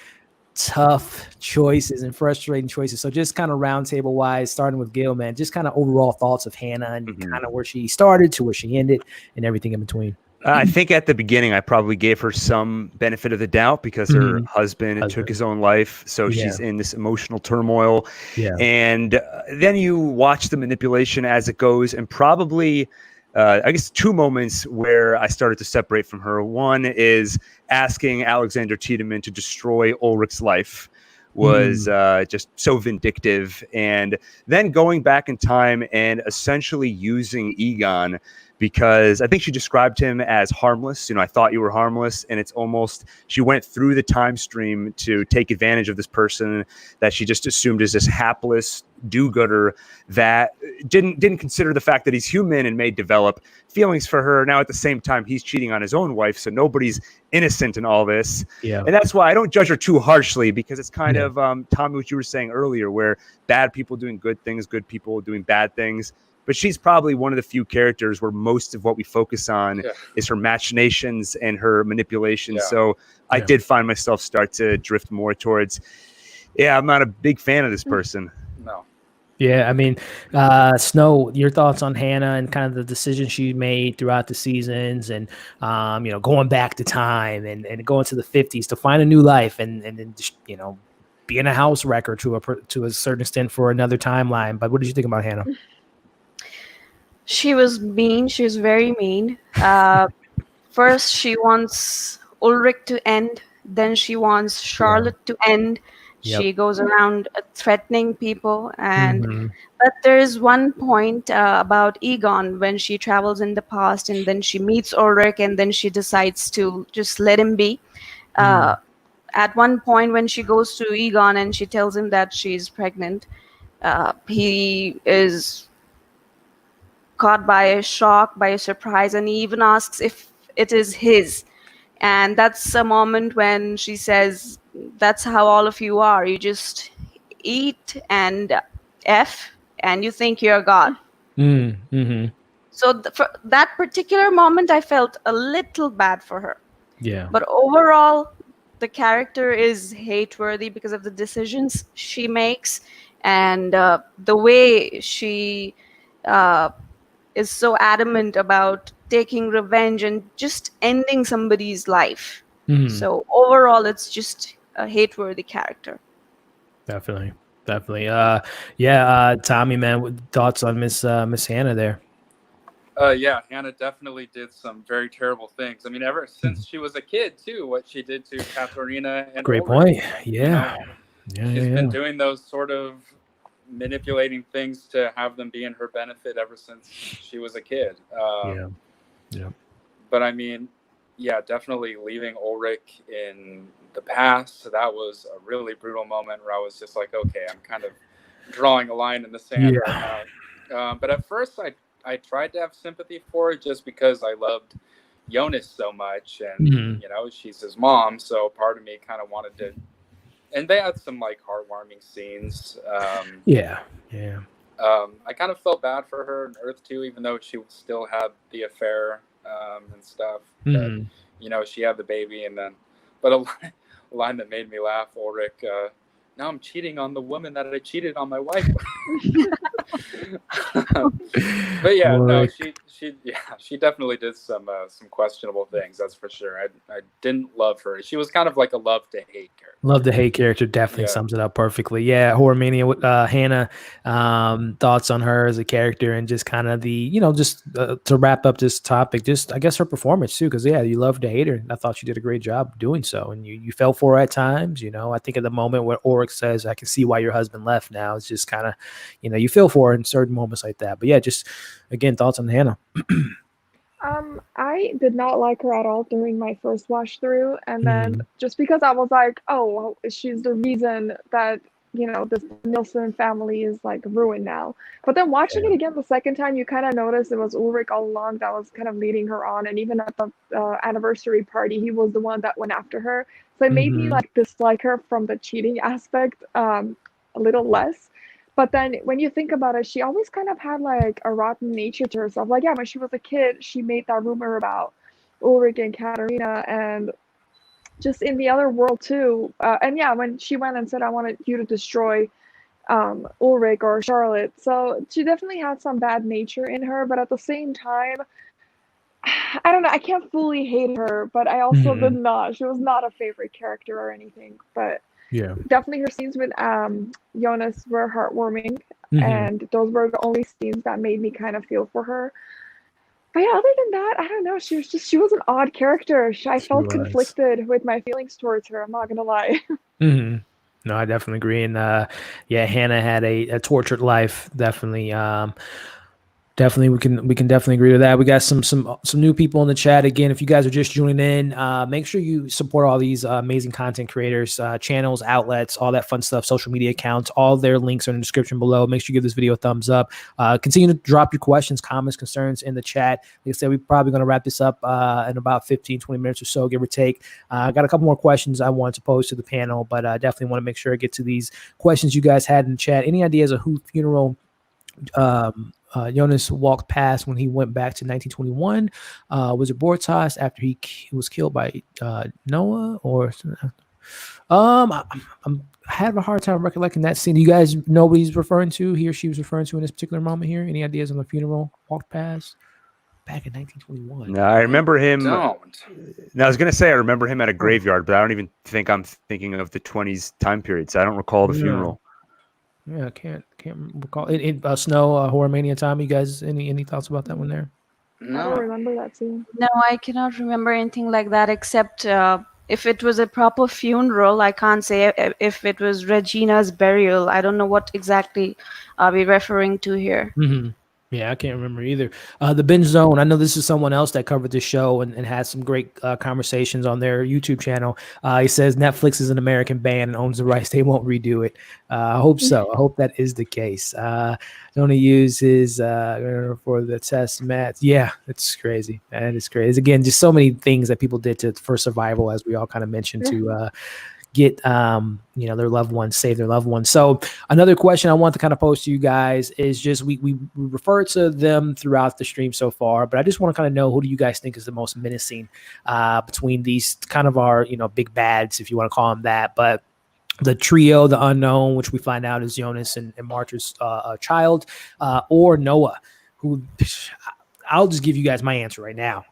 tough choices and frustrating choices. So just kind of roundtable wise, starting with Gil, man, just kind of overall thoughts of Hannah and kind of where she started to where she ended and everything in between.
I think at the beginning, I probably gave her some benefit of the doubt because her husband took his own life. So she's in this emotional turmoil.
Yeah.
And then you watch the manipulation as it goes, and probably I guess two moments where I started to separate from her. One is asking Alexander Tiedemann to destroy Ulrich's life was just so vindictive. And then going back in time and essentially using Egon, because I think she described him as harmless. I thought you were harmless. And it's almost, she went through the time stream to take advantage of this person that she just assumed is this hapless do-gooder that didn't consider the fact that he's human and may develop feelings for her. Now, at the same time, he's cheating on his own wife. So nobody's innocent in all this.
Yeah.
And that's why I don't judge her too harshly, because it's kind of, Tommy, what you were saying earlier, where bad people doing good things, good people doing bad things. But she's probably one of the few characters where most of what we focus on is her machinations and her manipulation. So I did find myself start to drift more towards, I'm not a big fan of this person.
No.
Yeah, I mean, Snow, your thoughts on Hannah and kind of the decisions she made throughout the seasons and, going back to time and going to the 50s to find a new life and then, being a house wrecker to a certain extent for another timeline. But what did you think about Hannah?
She was mean. She was very mean. First, she wants Ulrich to end. Then she wants Charlotte to end.
Yep.
She goes around threatening people. But there's one point about Egon when she travels in the past and then she meets Ulrich and then she decides to just let him be. At one point when she goes to Egon and she tells him that she's pregnant, he is caught by a shock, by a surprise, and he even asks if it is his. And that's a moment when she says, that's how all of you are. You just eat and F, and you think you're God. So for that particular moment, I felt a little bad for her.
Yeah.
But overall, the character is hate-worthy because of the decisions she makes and the way she is so adamant about taking revenge and just ending somebody's life. So overall, it's just a hate-worthy character.
Definitely. Tommy, man, thoughts on Miss Hannah there?
Hannah definitely did some very terrible things. I mean, ever since she was a kid, too, what she did to Katharina and
Great
Ulrich.
point. Yeah.
She's been doing those sort of manipulating things to have them be in her benefit ever since she was a kid. But I mean, definitely leaving Ulrich in the past. So that was a really brutal moment where I was just like, okay, I'm kind of drawing a line in the sand right now. But at first, I tried to have sympathy for it just because I loved Jonas so much, and you know, she's his mom, so part of me kind of wanted to. And they had some like heartwarming scenes. I kind of felt bad for her in Earth 2, even though she still had the affair and stuff. But, you know, she had the baby, and then, but a line that made me laugh, Ulrich. Now I'm cheating on the woman that I cheated on my wife. But yeah, no, she definitely did some questionable things. That's for sure. I didn't love her. She was kind of like a love to hate character.
Love to hate character definitely sums it up perfectly. Yeah, Horror Mania with Hannah, thoughts on her as a character, and just kind of the, you know, just to wrap up this topic, just I guess her performance too, because you love to hate her. I thought she did a great job doing so, and you fell for her at times. You know, I think at the moment where Ulrich says, "I can see why your husband left," now it's just kind of, you know, you feel for her in certain moments like that. But yeah, just again, thoughts on Hannah.
I did not like her at all during my first watch through, and then just because I was like, oh, well, she's the reason that, you know, this Nielsen family is like ruined now. But then watching it again the second time, you kind of notice it was Ulrich all along that was kind of leading her on, and even at the anniversary party, he was the one that went after her. So it made me like dislike her from the cheating aspect a little less. But then when you think about it, she always kind of had like a rotten nature to herself. Like, yeah, when she was a kid, she made that rumor about Ulrich and Katarina, and just in the other world too. And yeah, when she went and said, I wanted you to destroy Ulrich or Charlotte. So she definitely had some bad nature in her, but at the same time, I don't know, I can't fully hate her, but I also did not. She was not a favorite character or anything, but definitely her scenes with Jonas were heartwarming, and those were the only scenes that made me kind of feel for her. But yeah, other than that, I don't know. She was an odd character. I felt conflicted with my feelings towards her. I'm not gonna lie.
No, I definitely agree. And Hannah had a tortured life. Definitely. Definitely, we can definitely agree to that. We got some new people in the chat. Again, if you guys are just joining in, make sure you support all these amazing content creators, channels, outlets, all that fun stuff, social media accounts. All their links are in the description below. Make sure you give this video a thumbs up. Continue to drop your questions, comments, concerns in the chat. Like I said, we're probably going to wrap this up in about 15, 20 minutes or so, give or take. I got a couple more questions I wanted to pose to the panel, but I definitely want to make sure I get to these questions you guys had in the chat. Any ideas of who funeral Jonas walked past when he went back to 1921? Was it Bortas after he was killed by Noah, or I have a hard time recollecting that scene. Do you guys know what he's referring to? He or she was referring to in this particular moment here? Any ideas on the funeral walked past back in 1921?
No, I remember him.
Don't.
No, I was gonna say I remember him at a graveyard, but I don't even think I'm thinking of the 20s time period, so I don't recall the funeral.
Yeah, I can't recall. Snow, Horror Mania time. You guys, any thoughts about that one there?
No. I don't remember that scene.
No, I cannot remember anything like that, except if it was a proper funeral. I can't say if it was Regina's burial. I don't know what exactly are we referring to here.
Yeah, I can't remember either. The Binge Zone, I know this is someone else that covered this show and had some great conversations on their YouTube channel. He says Netflix is an American band and owns the rights. They won't redo it. I hope so. I hope that is the case. Don't use his for the test match. Yeah, it's crazy. That is crazy. Again, just so many things that people did for survival, as we all kind of mentioned, to get their loved ones, save their loved ones. So another question I want to kind of pose to you guys is just we refer to them throughout the stream so far, but I just want to kind of know, who do you guys think is the most menacing between these kind of our big bads, if you want to call them that, but the trio, the unknown, which we find out is Jonas and Martha's child, or Noah, who I'll just give you guys my answer right now.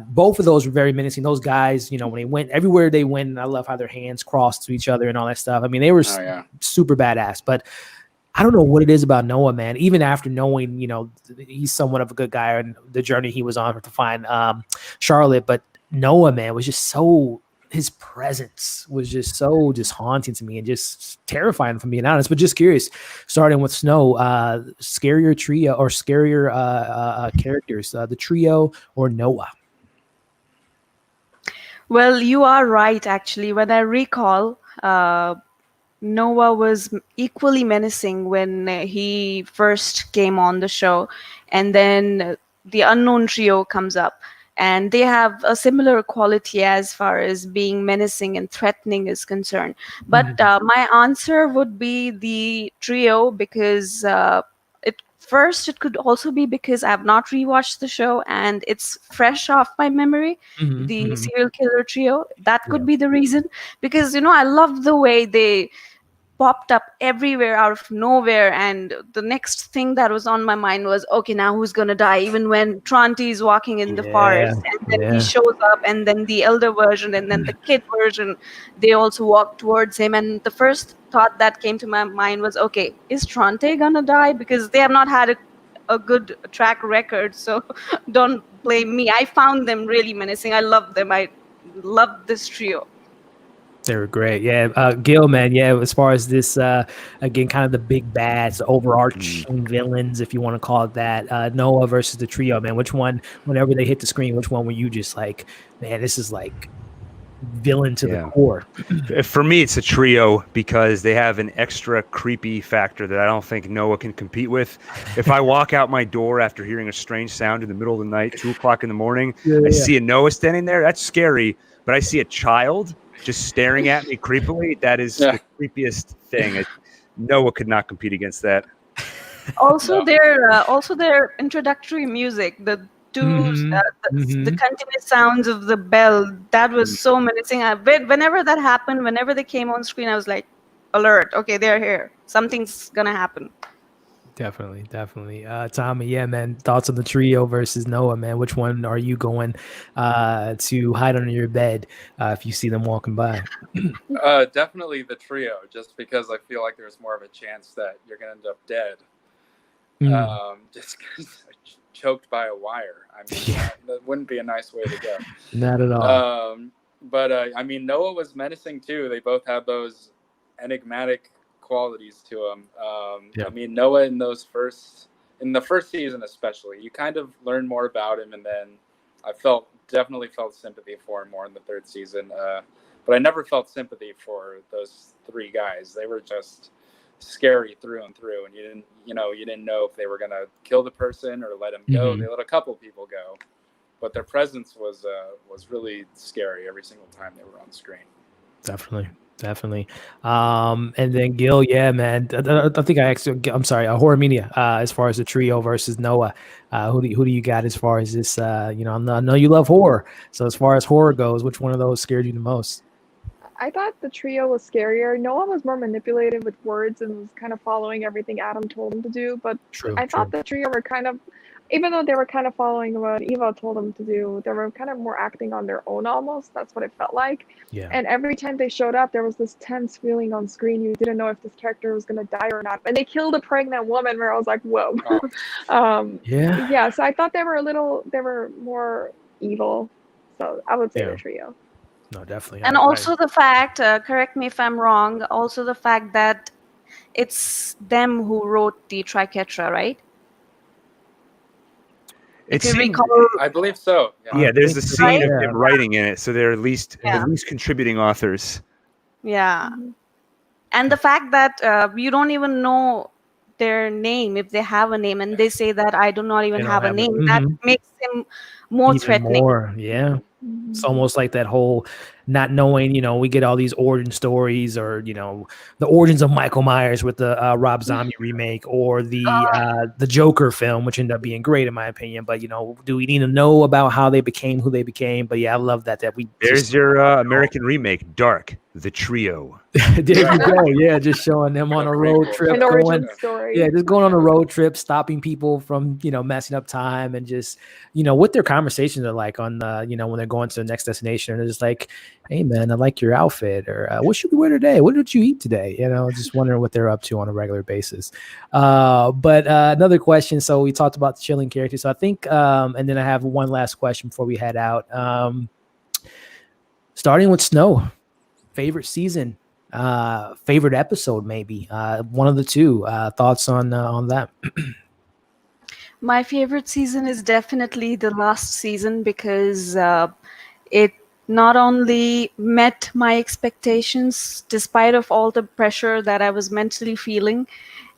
Both of those were very menacing. Those guys, when they went everywhere they went, and I love how their hands crossed to each other and all that stuff. I mean, they were super badass, but I don't know what it is about Noah, man. Even after knowing, he's somewhat of a good guy and the journey he was on to find Charlotte, but Noah, man, was just so, his presence was just so haunting to me and just terrifying, if I'm being honest. But just curious, starting with Snow, scarier trio or scarier characters, the trio or Noah?
Well, you are right, actually. When I recall, Noah was equally menacing when he first came on the show, and then the unknown trio comes up, and they have a similar quality as far as being menacing and threatening is concerned. But my answer would be the trio because it could also be because I've not rewatched the show and it's fresh off my memory. The serial killer trio, that could be the reason, because I love the way they popped up everywhere out of nowhere, and the next thing that was on my mind was, okay, now who's gonna die? Even when Tronti is walking in the
Yeah,
forest and then he shows up, and then the elder version and then the kid version, they also walk towards him, and the first thought that came to my mind was, okay, is Tronte gonna die? Because they have not had a good track record, so don't blame me. I found them really menacing. I love them. I love this trio.
They were great. Yeah. Gil, man. Yeah. As far as this, again, kind of the big bads, overarching villains, if you want to call it that, Noah versus the trio, man. Which one, whenever they hit the screen, which one were you just like, man, this is like villain to the core?
For me, it's a trio because they have an extra creepy factor that I don't think Noah can compete with. If I walk out my door after hearing a strange sound in the middle of the night, 2:00 in the morning, I see a Noah standing there, that's scary. But I see a child just staring at me creepily. That is the creepiest thing. Noah could not compete against that.
Also, their introductory music, the continuous sounds of the bell, that was so menacing. Whenever that happened, whenever they came on screen, I was like, alert, okay, they're here. Something's gonna happen.
Definitely. Tommy, yeah, man. Thoughts on the trio versus Noah, man. Which one are you going to hide under your bed if you see them walking by?
Definitely the trio, just because I feel like there's more of a chance that you're gonna end up dead. Just choked by a wire. I mean, that wouldn't be a nice way to go.
Not at all.
But I mean, Noah was menacing too. They both have those enigmatic qualities to him. I mean, Noah in the first season especially, you kind of learn more about him, and then I definitely felt sympathy for him more in the third season. But I never felt sympathy for those three guys. They were just scary through and through, and you didn't know if they were gonna kill the person or let him go. They let a couple people go, but their presence was really scary every single time they were on screen.
Definitely. And then Gil, yeah, man. I think I asked. I'm sorry, Horror Media. As far as the trio versus Noah, who do you got as far as this? I know you love horror. So as far as horror goes, which one of those scared you the most?
I thought the trio was scarier. Noah was more manipulated with words and was kind of following everything Adam told him to do. But I thought the trio were kind of, even though they were kind of following what Eva told them to do, they were kind of more acting on their own almost. That's what it felt like.
Yeah.
And every time they showed up, there was this tense feeling on screen. You didn't know if this character was going to die or not. And they killed a pregnant woman where I was like, whoa. Yeah, so I thought they were more evil. So I would say the trio.
No, definitely.
And also the fact, correct me if I'm wrong, also the fact that it's them who wrote the Triquetra, right? If you recall,
I believe so.
Yeah, there's a scene of them writing in it, so they're at least contributing authors.
Yeah. And the fact that you don't even know their name, if they have a name, and they say that I do not even have a name, that makes them more
even
threatening.
More, yeah. It's almost like that whole not knowing, we get all these origin stories, or the origins of Michael Myers with the Rob Zombie remake, or the Joker film, which ended up being great in my opinion. But do we need to know about how they became who they became? But yeah, I love that we.
There's your American remake, Dark, the trio.
There you go. Yeah, just showing them on a road trip.
An origin story.
Yeah, just going on a road trip, stopping people from messing up time, and just what their conversations are like on the when they're going to the next destination, and they're just like, hey man, I like your outfit, or what should we wear today? What did you eat today? Just wondering what they're up to on a regular basis. But another question. So we talked about the chilling characters. So I think, and then I have one last question before we head out. Starting with Snow, favorite season, favorite episode, maybe one of the two. Thoughts on that?
My favorite season is definitely the last season because it not only met my expectations despite of all the pressure that I was mentally feeling,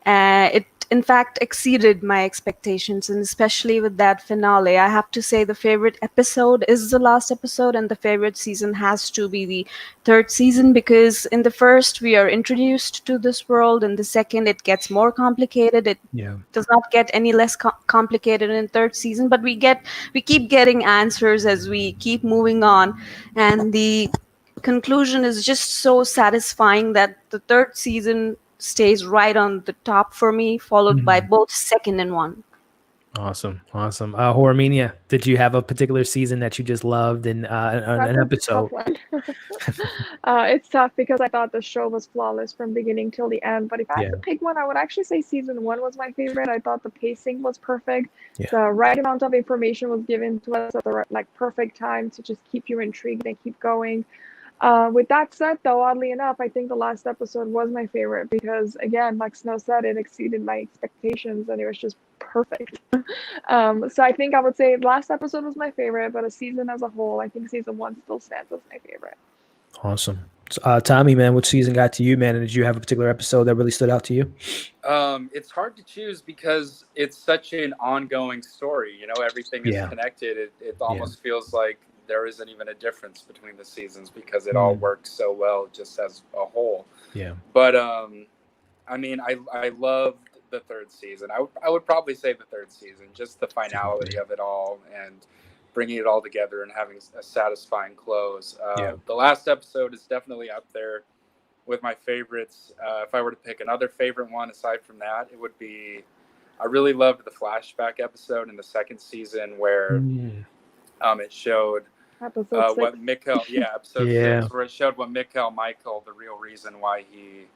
it in fact exceeded my expectations, and especially with that finale. I have to say the favorite episode is the last episode, and the favorite season has to be the third season, because in the first we are introduced to this world, in the second it gets more complicated. It
Yeah.
does not get any less complicated in third season, but we keep getting answers as we keep moving on, and the conclusion is just so satisfying that the third season stays right on the top for me, followed by both second and one.
Awesome. Hormenia, did you have a particular season that you just loved and an
That's a tough
episode?
one. It's tough because I thought the show was flawless from beginning till the end. But if I had to pick one, I would actually say season 1 was my favorite. I thought the pacing was perfect.
Yeah.
The right amount of information was given to us at the perfect time to just keep you intrigued and keep going. With that said, though, oddly enough, I think the last episode was my favorite because, again, like Snow said, it exceeded my expectations and it was just perfect. So I think I would say last episode was my favorite, but a season as a whole, I think season 1 still stands as my favorite.
Awesome. Tommy, man, which season got to you, man? And did you have a particular episode that really stood out to you?
It's hard to choose because it's such an ongoing story. You know, everything is connected. It almost feels like there isn't even a difference between the seasons because it all works so well just as a whole.
Yeah.
But I mean, I loved the third season. I would probably say the third season, just the finality of it all and bringing it all together and having a satisfying close. The last episode is definitely up there with my favorites. If I were to pick another favorite one aside from that, it would be, I really loved the flashback episode in the second season where it showed what Mikhail, episode 6, where it showed what Mikhail Michael, the real reason why he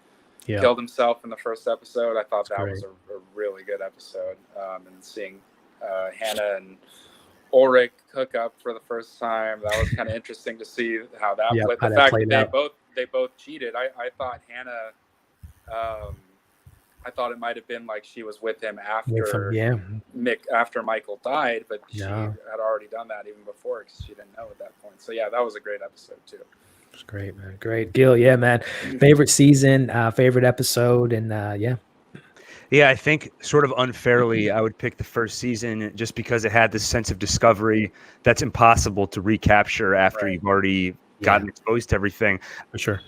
killed himself in the first episode. I thought that was a really good episode. And seeing Hannah and Ulrich hook up for the first time, that was kind of interesting to see how that played. The fact that they both cheated. I thought Hannah, I thought it might have been like she was with him after after Michael died, but she had already done that even before because she didn't know at that point. So yeah, that was a great episode too.
It's great, man. Great. Gil, yeah, man. Favorite season, favorite episode, and
Yeah, I think sort of unfairly, I would pick the first season just because it had this sense of discovery that's impossible to recapture after you've already gotten exposed to everything.
For sure.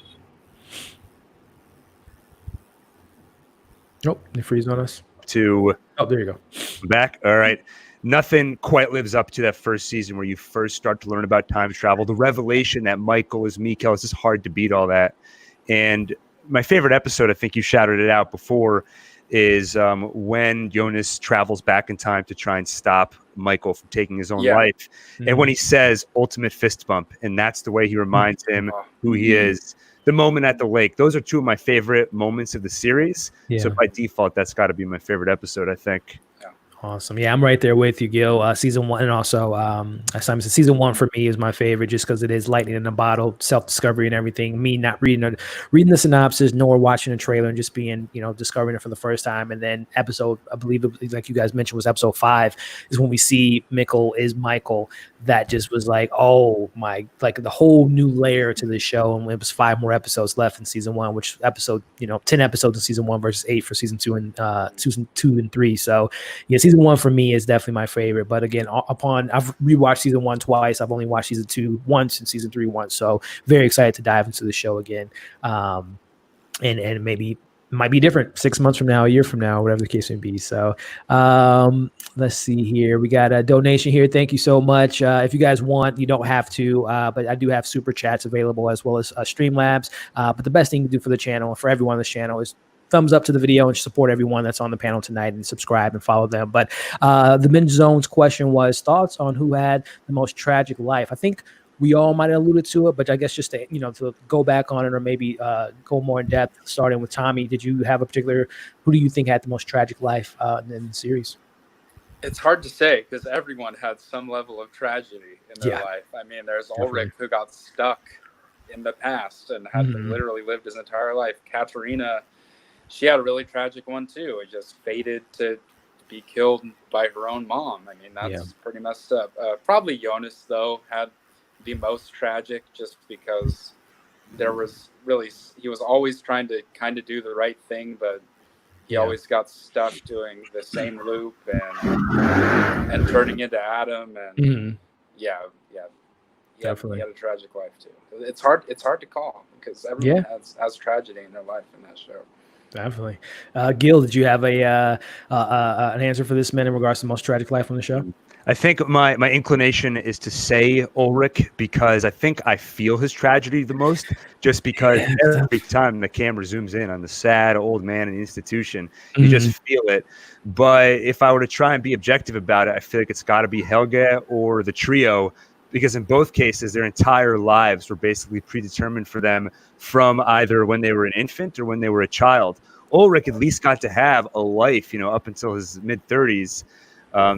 Oh, you freeze on us?
Oh,
there you go.
Back. All right. Nothing quite lives up to that first season where you first start to learn about time travel. The revelation that Michael is Mikhail, it's just hard to beat all that. And my favorite episode, I think you shouted it out before, is when Jonas travels back in time to try and stop Michael from taking his own life. And when he says ultimate fist bump, and that's the way he reminds him who he is. The moment at the lake. Those are two of my favorite moments of the series.
Yeah.
So by default, that's got to be my favorite episode, I think.
Awesome. Yeah, I'm right there with you, Gil. Season 1, and also as Simon said, season 1 for me is my favorite just because it is lightning in a bottle, self-discovery and everything. Me not reading the synopsis nor watching a trailer and just being, discovering it for the first time. And then episode, I believe, like you guys mentioned, was episode 5 is when we see Mikkel is Michael. That just was like, oh my, like the whole new layer to this show. And it was 5 more episodes left in season 1, which 10 episodes in season 1 versus 8 for season 2 and season 2 and 3. So yeah, season 1 for me is definitely my favorite. But again, I've rewatched season 1 twice. I've only watched season 2 once and season 3 once. So very excited to dive into the show again. And maybe it might be different 6 months from now, a year from now, whatever the case may be. So let's see here. We got a donation here. Thank you so much. If you guys want, you don't have to, but I do have super chats available as well as Streamlabs. But the best thing to do for the channel and for everyone on this channel is thumbs up to the video and support everyone that's on the panel tonight and subscribe and follow them. But the Min Zone's question was thoughts on who had the most tragic life. I think we all might have alluded to it, but I guess just to, to go back on it or maybe go more in depth, starting with Tommy, did you have a particular, who do you think had the most tragic life in the series?
It's hard to say because everyone had some level of tragedy in their life. I mean, there's Ulrich who got stuck in the past and had literally lived his entire life. Katerina, she had a really tragic one too. It just fated to be killed by her own mom. I mean, that's pretty messed up. Probably Jonas, though, had the most tragic, just because he was always trying to kind of do the right thing, but he always got stuck doing the same loop and turning into Adam, and
Definitely.
he had a tragic life too. It's hard to call because everyone has tragedy in their life in that show.
Definitely. Gil, did you have an answer for this man in regards to the most tragic life on the show?
I think my inclination is to say Ulrich because I think I feel his tragedy the most, just because every time the camera zooms in on the sad old man in the institution, you just feel it. But if I were to try and be objective about it, I feel like it's got to be Helge or the trio, because in both cases, their entire lives were basically predetermined for them from either when they were an infant or when they were a child. Ulrich at least got to have a life, up until his mid-30s.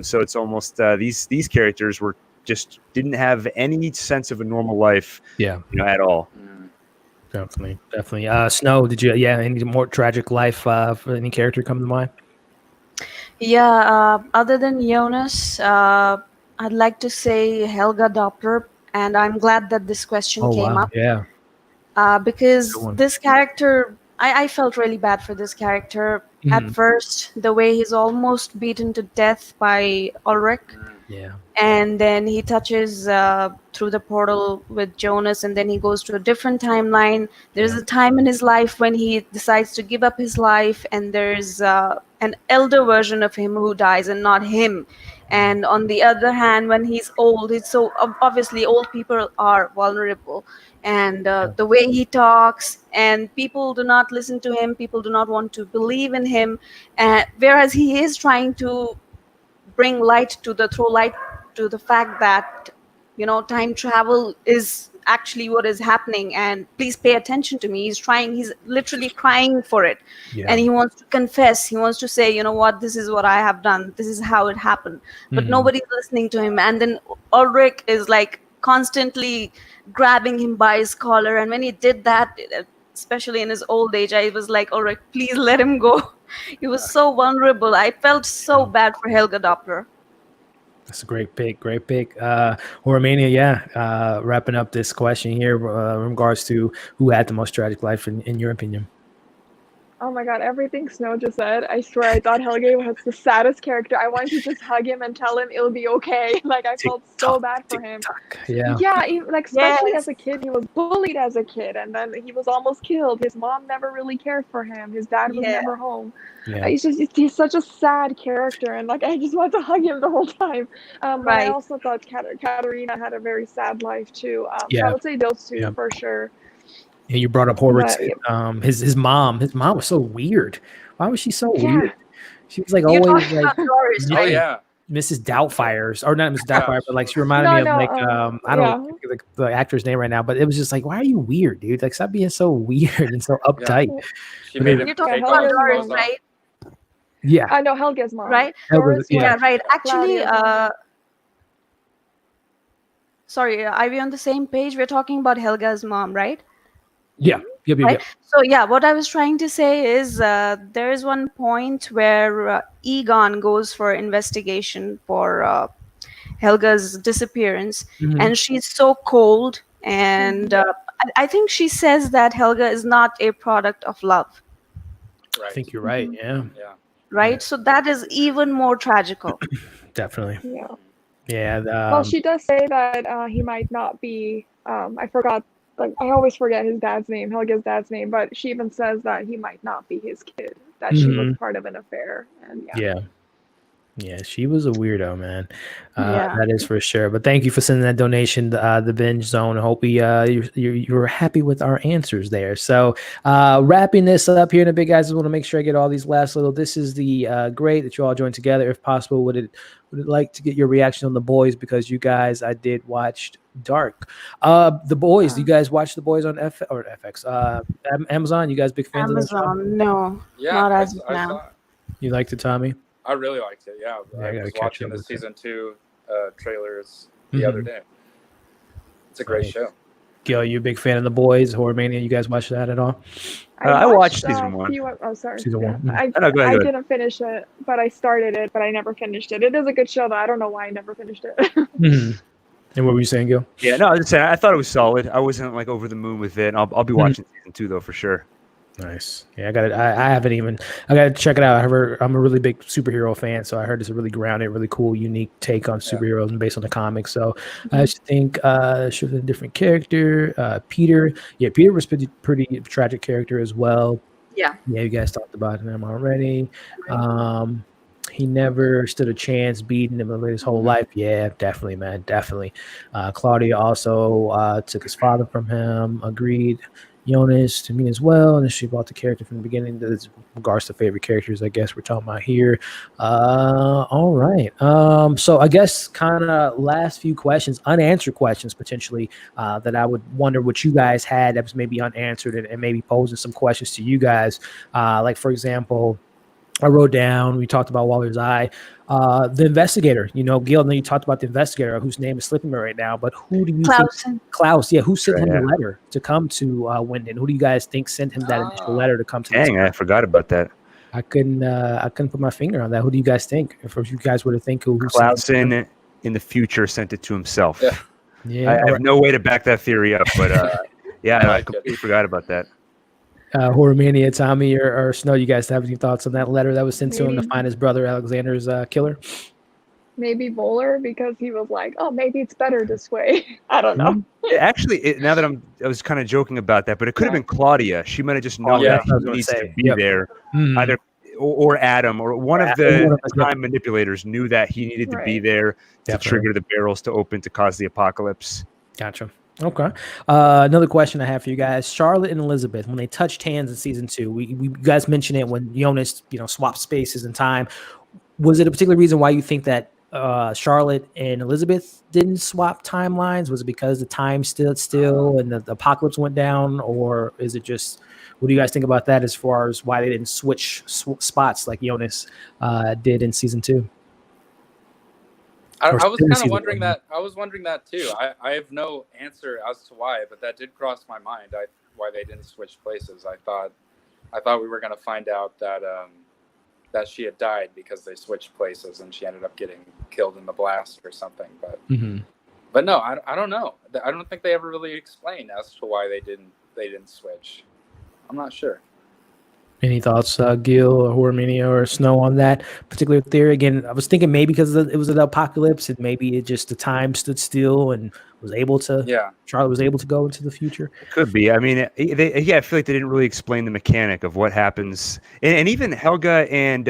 So it's almost these characters didn't have any sense of a normal life, at all.
Definitely. Snow, did you any more tragic life for any character come to mind?
Yeah, other than Jonas, I'd like to say Helga Doppler, and I'm glad that this question came up.
Yeah.
Because this character, I felt really bad for this character. At first, the way he's almost beaten to death by Ulrich.
Yeah.
And then he touches through the portal with Jonas, and then he goes to a different timeline. There's a time in his life when he decides to give up his life, and there's an elder version of him who dies and not him. And on the other hand, when he's old, it's so obviously old people are vulnerable. And the way he talks, and people do not listen to him, people do not want to believe in him, whereas he is trying to throw light to the fact that time travel is actually what is happening, and please pay attention to me. He's literally crying for it, and he wants to confess. He wants to say, what, this is what I have done, this is how it happened, but nobody's listening to him. And then Ulrich is like constantly grabbing him by his collar, and when he did that, especially in his old age, I was like, Ulrich, please let him go. He was so vulnerable. I felt so bad for Helga Doppler.
That's a great pick. Horrormania, wrapping up this question here in regards to who had the most tragic life in your opinion.
Oh my god, everything Snow just said, I swear I thought Helge was the saddest character. I wanted to just hug him and tell him it'll be okay. Like, I felt so bad for him.
Yeah,
especially as a kid, he was bullied as a kid, and then he was almost killed. His mom never really cared for him. His dad was never home. He's such a sad character, and like, I just wanted to hug him the whole time. But I also thought Katarina had a very sad life too. So I would say those two for sure.
Yeah, you brought up Horrocks. His mom. His mom was so weird. Why was she so weird? She was like always like Mrs. Doubtfire, or not Mrs. Doubtfire, but like she reminded me of like I don't know the actor's name right now, but it was just like, why are you weird, dude? Like, stop being so weird and so uptight.
She made him
talking about Doris, right?
Yeah,
I know Helga's mom,
right? Right. Actually, sorry, are we on the same page? We're talking about Helga's mom, right?
Yeah.
Right? So what I was trying to say is there is one point where Egon goes for investigation for Helga's disappearance, and she's so cold, and I think she says that Helga is not a product of love.
Right. I think you're right. Yeah.
Right. So that is even more tragical.
Definitely.
Yeah. Well, she does say that he might not be. I forgot. Like, I always forget his dad's name, Helga's dad's name, but she even says that he might not be his kid, that she was part of an affair. And
Yeah, she was a weirdo, man. That is for sure. But thank you for sending that donation, the Binge Zone. I hope you're happy with our answers there. So wrapping this up here in a bit, guys, I want to make sure I get all these last little. This is the great that you all joined together. If possible, would it like to get your reaction on The Boys, because you guys, I did watch Dark. The Boys, you guys watch The Boys on FX? Amazon? You guys big fans of that show?
No, not as of now.
You liked it, Tommy?
I really liked it. Yeah, I was watching the season 2 trailers the other day. It's a great show.
Gil, you a big fan of The Boys, Horror Mania? You guys watch that at all?
I watched season 1.
Sorry.
Season 1.
I didn't finish it, but I started it, but I never finished it. It is a good show, though. I don't know why I never finished it.
And what were you saying, Gil?
Yeah, no, I was just saying I thought it was solid. I wasn't like over the moon with it. I'll be watching season 2 though for sure.
Nice. Yeah, I got it. I haven't even. I got to check it out. I'm a really big superhero fan, so I heard it's a really grounded, really cool, unique take on superheroes and based on the comics. So I just think should have a different character. Peter. Yeah, Peter was pretty tragic character as well.
Yeah.
Yeah, you guys talked about him already. He never stood a chance beating him his whole life. Yeah, definitely, man, definitely. Claudia also took his father from him. Agreed. Jonas to me as well, and then she brought the character from the beginning. That's regards to favorite characters, I guess we're talking about here. All right. So I guess kind of last few questions, unanswered questions potentially that I would wonder what you guys had that was maybe unanswered and maybe posing some questions to you guys. Like for example, I wrote down, we talked about Waller's Eye, the investigator, Gil, and then you talked about the investigator whose name is slipping me right now, but who do you think? Klaus, yeah, who sent him the letter to come to Winden? Who do you guys think sent him that initial letter to come to
Dang, I forgot about that.
I couldn't put my finger on that. Who do you guys think? If you guys were to think who
Klaus in the future sent it to himself.
Yeah.
I have no way to back that theory up, but I completely forgot about that.
Horror Mania, Tommy or Snow, you guys have any thoughts on that letter that was sent to him to find his brother Alexander's killer?
Maybe Woller, because he was like, oh, maybe it's better this way. I don't know.
Actually, now that I was kind of joking about that, but it could have been Claudia. She might have just known that he needs to be there, either or Adam or one of the time manipulators knew that he needed to be there to trigger the barrels to open to cause the apocalypse.
Gotcha. Okay. Another question I have for you guys: Charlotte and Elizabeth, when they touched hands in season 2, we guys mentioned it when Jonas, swapped spaces and time. Was it a particular reason why you think that Charlotte and Elizabeth didn't swap timelines? Was it because the time stood still and the apocalypse went down, or is it just? What do you guys think about that as far as why they didn't switch spots like Jonas did in season 2?
I was kind of wondering that. I was wondering that too. I have no answer as to why, but that did cross my mind. Why they didn't switch places. I thought we were going to find out that that she had died because they switched places and she ended up getting killed in the blast or something. But no, I don't know. I don't think they ever really explained as to why they didn't switch. I'm not sure.
Any thoughts, Gil or Horror Mania or Snow, on that particular theory? Again, I was thinking maybe because it was an apocalypse and maybe it just the time stood still and was able to. Yeah, Charlotte was able to go into the future.
Could be. I mean, I feel like they didn't really explain the mechanic of what happens, and even Helga and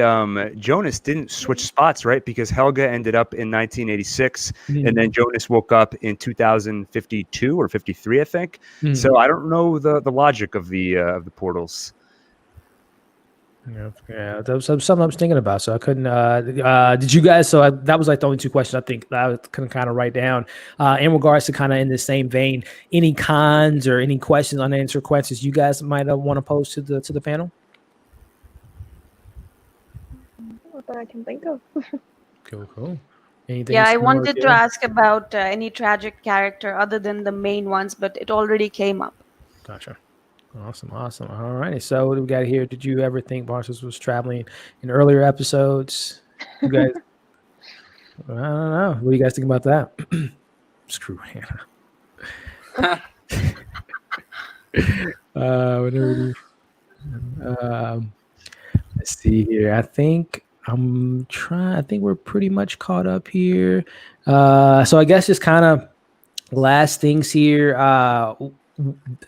Jonas didn't switch spots, right? Because Helga ended up in 1986, and then Jonas woke up in 2052 or 53, I think. So I don't know the logic of the portals.
Yeah, that was something I was thinking about, so I couldn't. Did you guys? So that was like the only two questions I think that I couldn't kind of write down. In regards to kind of in the same vein, any cons or any questions, unanswered questions you guys might want to pose to the panel?
Not that I can think of.
Cool. Anything?
Yeah, I wanted to ask about any tragic character other than the main ones, but it already came up.
Gotcha. Awesome. All righty. So what do we got here? Did you ever think Barces was traveling in earlier episodes? You guys, I don't know. What do you guys think about that? Screw Hannah. Let's see here. I think we're pretty much caught up here. So I guess just kind of last things here.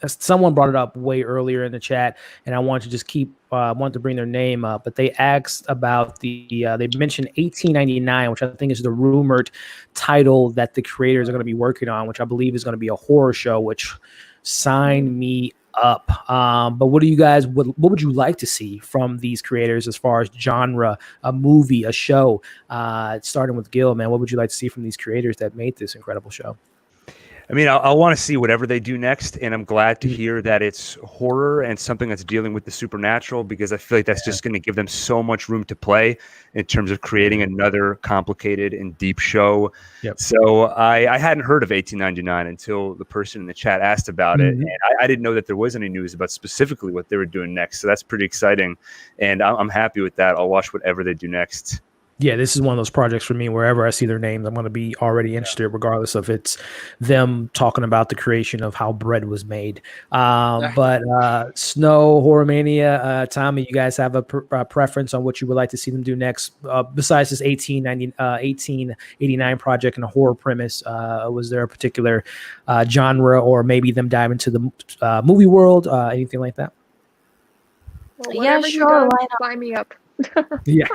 Someone brought it up way earlier in the chat, and I want to just want to bring their name up, but they asked about they mentioned 1899, which I think is the rumored title that the creators are going to be working on, which I believe is going to be a horror show, which sign me up. But what do you guys, what would you like to see from these creators as far as genre, a movie, a show, starting with Gil, man? What would you like to see from these creators that made this incredible show?
I mean, I want to see whatever they do next, and I'm glad to hear that it's horror and something that's dealing with the supernatural, because I feel like that's just going to give them so much room to play in terms of creating another complicated and deep show. So I hadn't heard of 1899 until the person in the chat asked about it, and I didn't know that there was any news about specifically what they were doing next. So that's pretty exciting, and I'm happy with that. I'll watch whatever they do next.
Yeah, this is one of those projects for me. Wherever I see their names, I'm going to be already interested, regardless of it's them talking about the creation of how bread was made. But Snow, Horror Mania, Tommy, you guys have a preference on what you would like to see them do next, besides this 1889 project and a horror premise? Was there a particular genre, or maybe them dive into the movie world, anything like that?
Well,
Yeah,
whatever he
sure.
does,
Why not?
sign me up.
Yeah.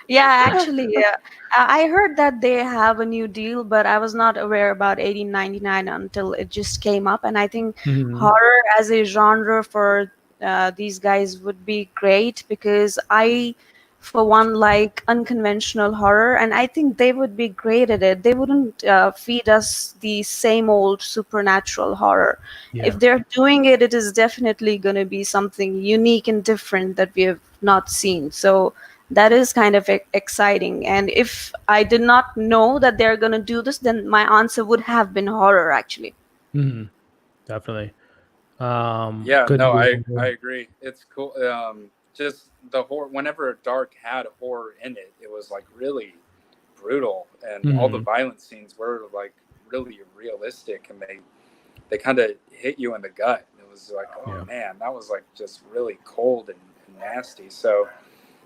Yeah, actually, yeah. I heard that they have a new deal, but I was not aware about 1899 until it just came up. And I think
Mhm.
horror as a genre for these guys would be great, because I, for one, like unconventional horror, and I think they would be great at it. They wouldn't feed us the same old supernatural horror.
Yeah.
If they're doing it, it is definitely going to be something unique and different that we have not seen. So that is kind of exciting. And if I did not know that they're going to do this, then my answer would have been horror, actually.
Mhm. Definitely.
Yeah,
Couldn't
no,
agree
I
more.
agree. It's cool. Just the horror. Whenever Dark had horror in it, it was like really brutal, and all the
Mhm.
violent scenes were like really realistic, and they kind of hit you in the gut. It was like, oh
Yeah.
man, that was like just really cold and nasty. So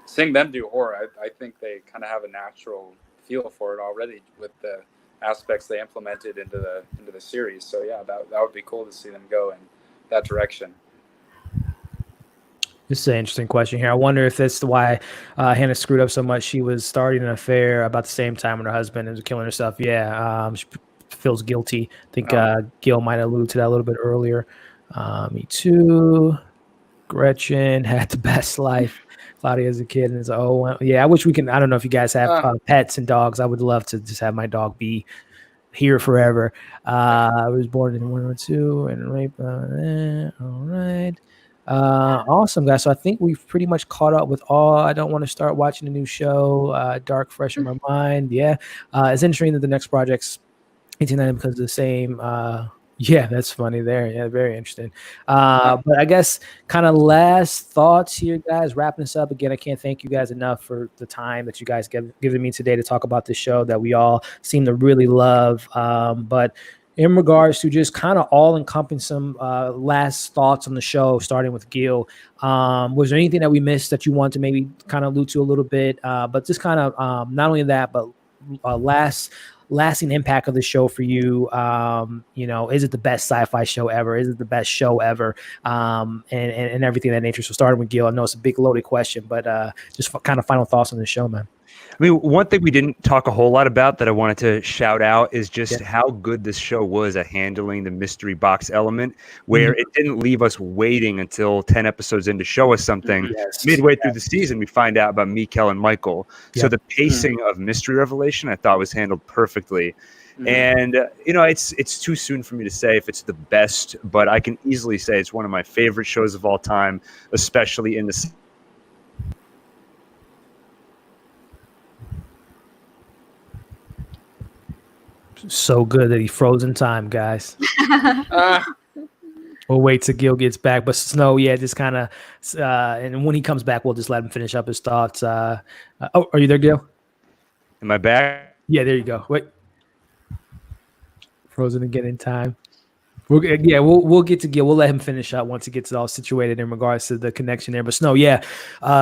seeing them do horror, I think they kind of have a natural feel for it already with the aspects they implemented into the series. So yeah, that would be cool to see them go in that direction.
This is an interesting question here. I wonder if that's why Hannah screwed up so much. She was starting an affair about the same time when her husband was killing herself. Yeah, she feels guilty. I think Gil might allude to that a little bit earlier. Me too. Gretchen had the best life. Claudia as a kid, and it's yeah. I wish we can. I don't know if you guys have pets and dogs. I would love to just have my dog be here forever. I was born in 102 and rape. All right. Awesome, guys. So I think we've pretty much caught up with all. I don't want to start watching a new show. Dark, fresh in my mind. Yeah. It's interesting that the next project's 1890 because of the same. Yeah, that's funny there. Yeah, very interesting. But I guess kind of last thoughts here, guys. Wrapping this up again. I can't thank you guys enough for the time that you guys given me today to talk about this show that we all seem to really love. But in regards to just kind of all encompassing last thoughts on the show, starting with Gil, was there anything that we missed that you want to maybe kind of allude to a little bit? But just kind of not only that, but lasting impact of the show for you. Is it the best sci-fi show ever? Is it the best show ever? And everything of that nature. So starting with Gil, I know it's a big loaded question, but just kind of final thoughts on the show, man.
I mean, one thing we didn't talk a whole lot about that I wanted to shout out is just how good this show was at handling the mystery box element, where it didn't leave us waiting until 10 episodes in to show us something. Midway through the season, we find out about Mikkel and Michael. So the pacing of mystery revelation, I thought, was handled perfectly. And, it's too soon for me to say if it's the best, but I can easily say it's one of my favorite shows of all time, especially in the
so good that he froze in time, guys. We'll wait till Gil gets back. But Snow, just kind of, and when he comes back, we'll just let him finish up his thoughts. Are you there, Gil?
Am I back?
Yeah, there you go. Wait, frozen again in time. We'll get to Gil. We'll let him finish up once he gets it all situated in regards to the connection there. But Snow,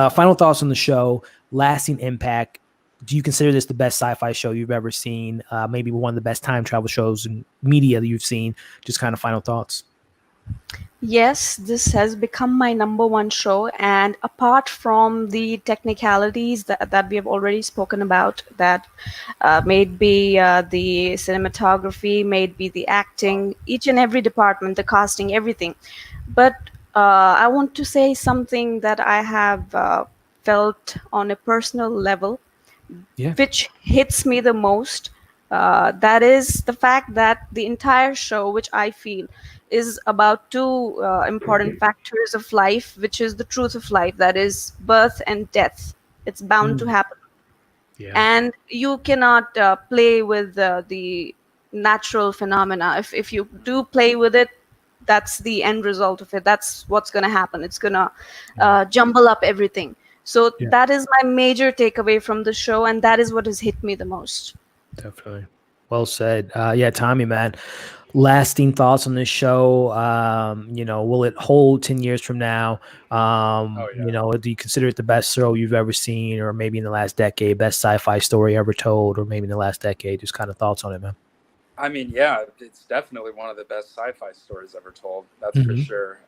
final thoughts on the show, lasting impact. Do you consider this the best sci-fi show you've ever seen? Maybe one of the best time travel shows in media that you've seen? Just kind of final thoughts.
Yes, this has become my number one show. And apart from the technicalities that we have already spoken about, that may be the cinematography, may be the acting, each and every department, the casting, everything. But I want to say something that I have felt on a personal level, which hits me the most. That is the fact that the entire show, which I feel is about two important factors of life, which is the truth of life, that is birth and death. It's bound to happen. And you cannot play with the natural phenomena. If you do play with it, that's the end result of it. That's what's going to happen. It's going to jumble up everything. So
Yeah.
that is my major takeaway from the show, and that is what has hit me the most.
Definitely. Well said. Yeah, Tommy, man. Lasting thoughts on this show. Will it hold 10 years from now? Do you consider it the best show you've ever seen, or maybe in the last decade, best sci-fi story ever told, or maybe in the last decade? Just kind of thoughts on it, man.
I mean, yeah, it's definitely one of the best sci-fi stories ever told. That's for sure.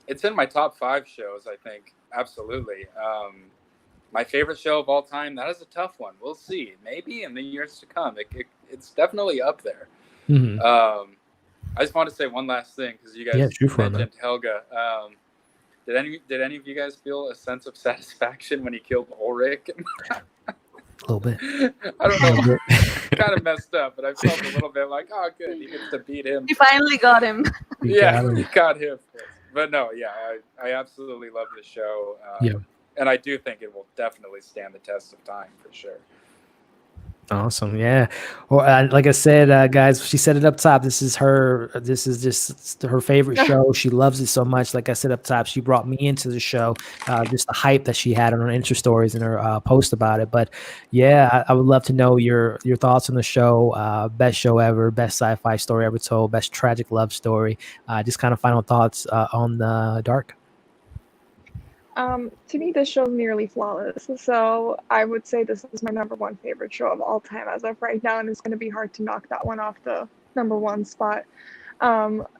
It's in my top 5 shows, I think. Absolutely. My favorite show of all time, that is a tough one. We'll see. Maybe in the years to come. It's definitely up there. I just want to say one last thing, because you guys mentioned Helga. Did any of you guys feel a sense of satisfaction when he killed Ulrich?
A little bit.
I don't know. Kind of messed up, but I felt a little bit like, oh, good, he gets to beat him.
He finally got him.
He got him. But no, yeah, I absolutely love the show. And I do think it will definitely stand the test of time for sure.
Awesome. Yeah. Well, like I said, guys, she said it up top. This is just her favorite show. She loves it so much. Like I said up top, she brought me into the show, just the hype that she had on her Insta stories and her post about it. But yeah, I would love to know your thoughts on the show. Best show ever, best sci-fi story ever told, best tragic love story. Just kind of final thoughts on the Dark.
To me, this show's nearly flawless. So I would say this is my #1 favorite show of all time as of right now, and it's going to be hard to knock that one off the #1 spot.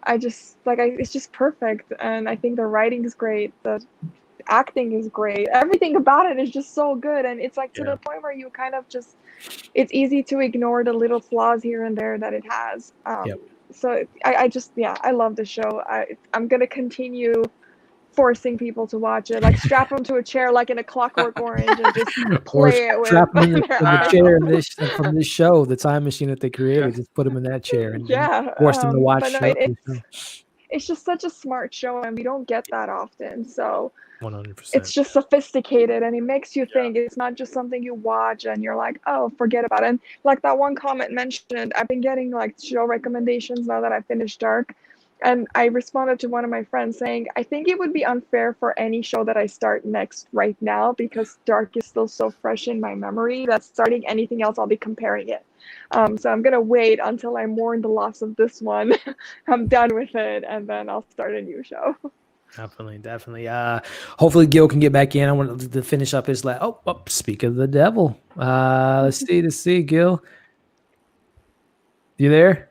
It's just perfect, and I think the writing is great. The acting is great. Everything about it is just so good, and it's like to the point where you kind of just, it's easy to ignore the little flaws here and there that it has. So I love the show. I'm going to continue forcing people to watch it, like strap them to a chair like in A Clockwork Orange and just play it with
strap them in the chair from this show, the time machine that they created. Just put them in that chair and force them to watch.
It's just such a smart show, and we don't get that often. So
100%.
It's just sophisticated, and it makes you think. It's not just something you watch and you're like, oh, forget about it. And like that one comment mentioned, I've been getting like show recommendations now that I finished Dark. And I responded to one of my friends saying, I think it would be unfair for any show that I start next right now, because Dark is still so fresh in my memory that starting anything else, I'll be comparing it. So I'm going to wait until I mourn the loss of this one. I'm done with it, and then I'll start a new show.
Definitely. Hopefully Gil can get back in. I want to finish up his speak of the devil. Let's see, Gil. You there?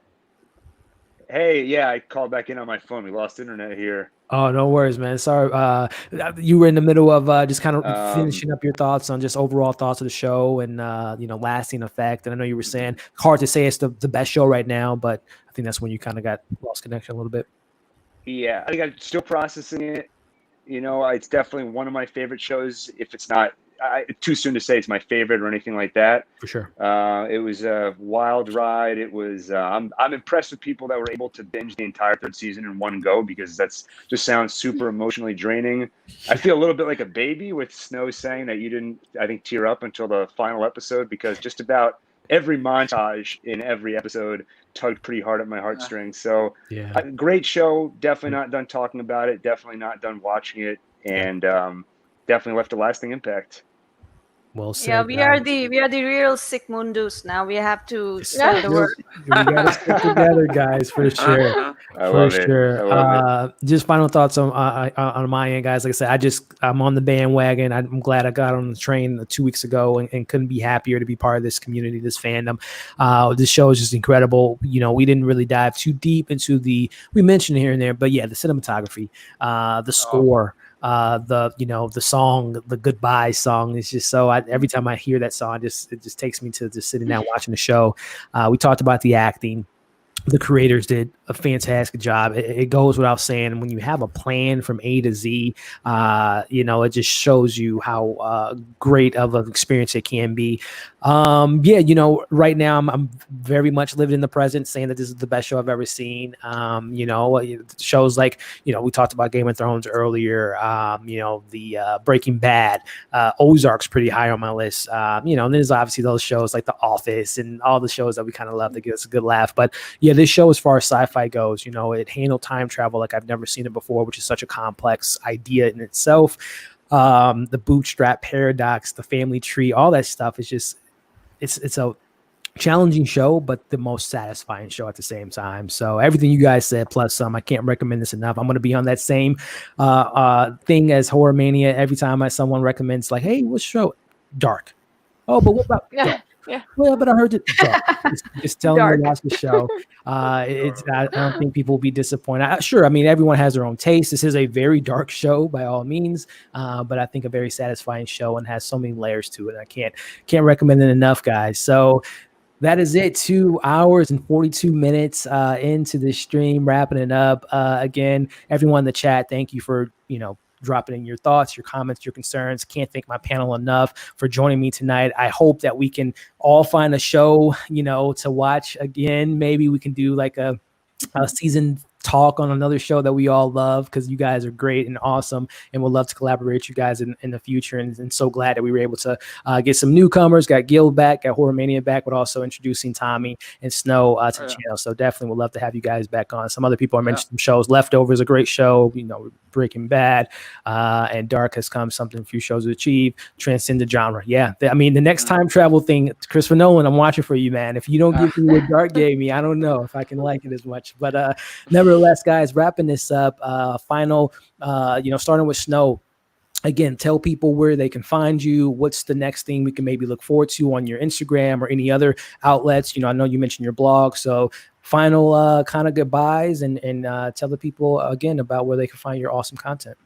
Hey, yeah, I called back in on my phone. We lost internet here.
Oh, no worries, man. Sorry. You were in the middle of just kind of finishing up your thoughts on just overall thoughts of the show and, lasting effect. And I know you were saying hard to say it's the best show right now, but I think that's when you kind of got lost connection a little bit.
Yeah, I think I'm still processing it. It's definitely one of my favorite shows. If it's not too soon to say it's my favorite or anything like that.
For sure.
It was a wild ride. It was. I'm impressed with people that were able to binge the entire 3rd season in one go, because that's just sounds super emotionally draining. I feel a little bit like a baby with Snow saying that you didn't, I think, tear up until the final episode, because just about every montage in every episode tugged pretty hard at my heartstrings. So great show. Definitely not done talking about it. Definitely not done watching it, and definitely left a lasting impact.
Well said.
Yeah, we are the real sick mundus now. We have to spread the word.
We gotta stick together, guys, for sure.
I love it.
Just final thoughts on my end, guys. Like I said, I'm on the bandwagon. I'm glad I got on the train 2 weeks ago and couldn't be happier to be part of this community, this fandom. This show is just incredible. We didn't really dive too deep into we mentioned here and there, but yeah, the cinematography, the score. The song, the goodbye song is just so. Every time I hear that song, it just takes me to just sitting down watching the show. We talked about the acting. The creators did a fantastic job. It goes without saying, when you have a plan from A to Z, it just shows you how great of an experience it can be. Right now I'm very much living in the present, saying that this is the best show I've ever seen. Shows like, we talked about Game of Thrones earlier, the Breaking Bad, Ozark's pretty high on my list. And there's obviously those shows like The Office and all the shows that we kind of love that give us a good laugh. But yeah, this show, as far as sci-fi goes, it handled time travel like I've never seen it before, which is such a complex idea in itself. the bootstrap paradox, the family tree, all that stuff is just it's a challenging show, but the most satisfying show at the same time. So everything you guys said plus some, I can't recommend this enough. I'm going to be on that same thing as Horror Mania. Every time someone recommends like, hey, what show? Dark. Oh, but what about Dark?
Yeah.
Well, but I heard it. Dark. Just telling you to
Dark.
watch the show. I don't think people will be disappointed. Sure, I mean, everyone has their own taste. This is a very dark show by all means, but I think a very satisfying show and has so many layers to it. I can't recommend it enough, guys. So that is it. 2 hours and 42 minutes into the stream, wrapping it up. Again, everyone in the chat, thank you for, dropping in your thoughts, your comments, your concerns. Can't thank my panel enough for joining me tonight. I hope that we can all find a show, to watch again. Maybe we can do like a season talk on another show that we all love, because you guys are great and awesome, and we'll love to collaborate with you guys in the future. And so glad that we were able to get some newcomers, got Gil back, got Horror Mania back, but also introducing Tommy and Snow to the channel. So definitely would love to have you guys back on. Some other people are mentioning some shows. Leftovers, a great show, Breaking Bad, and Dark has come, something few shows to achieve, transcended genre. Yeah, I mean, the next time travel thing, Christopher Nolan, I'm watching for you, man. If you don't give me what Dark gave me, I don't know if I can like it as much. But nevertheless, guys, wrapping this up, final, starting with Snow. Again, tell people where they can find you. What's the next thing we can maybe look forward to on your Instagram or any other outlets? I know you mentioned your blog, so final kind of goodbyes and tell the people again about where they can find your awesome content.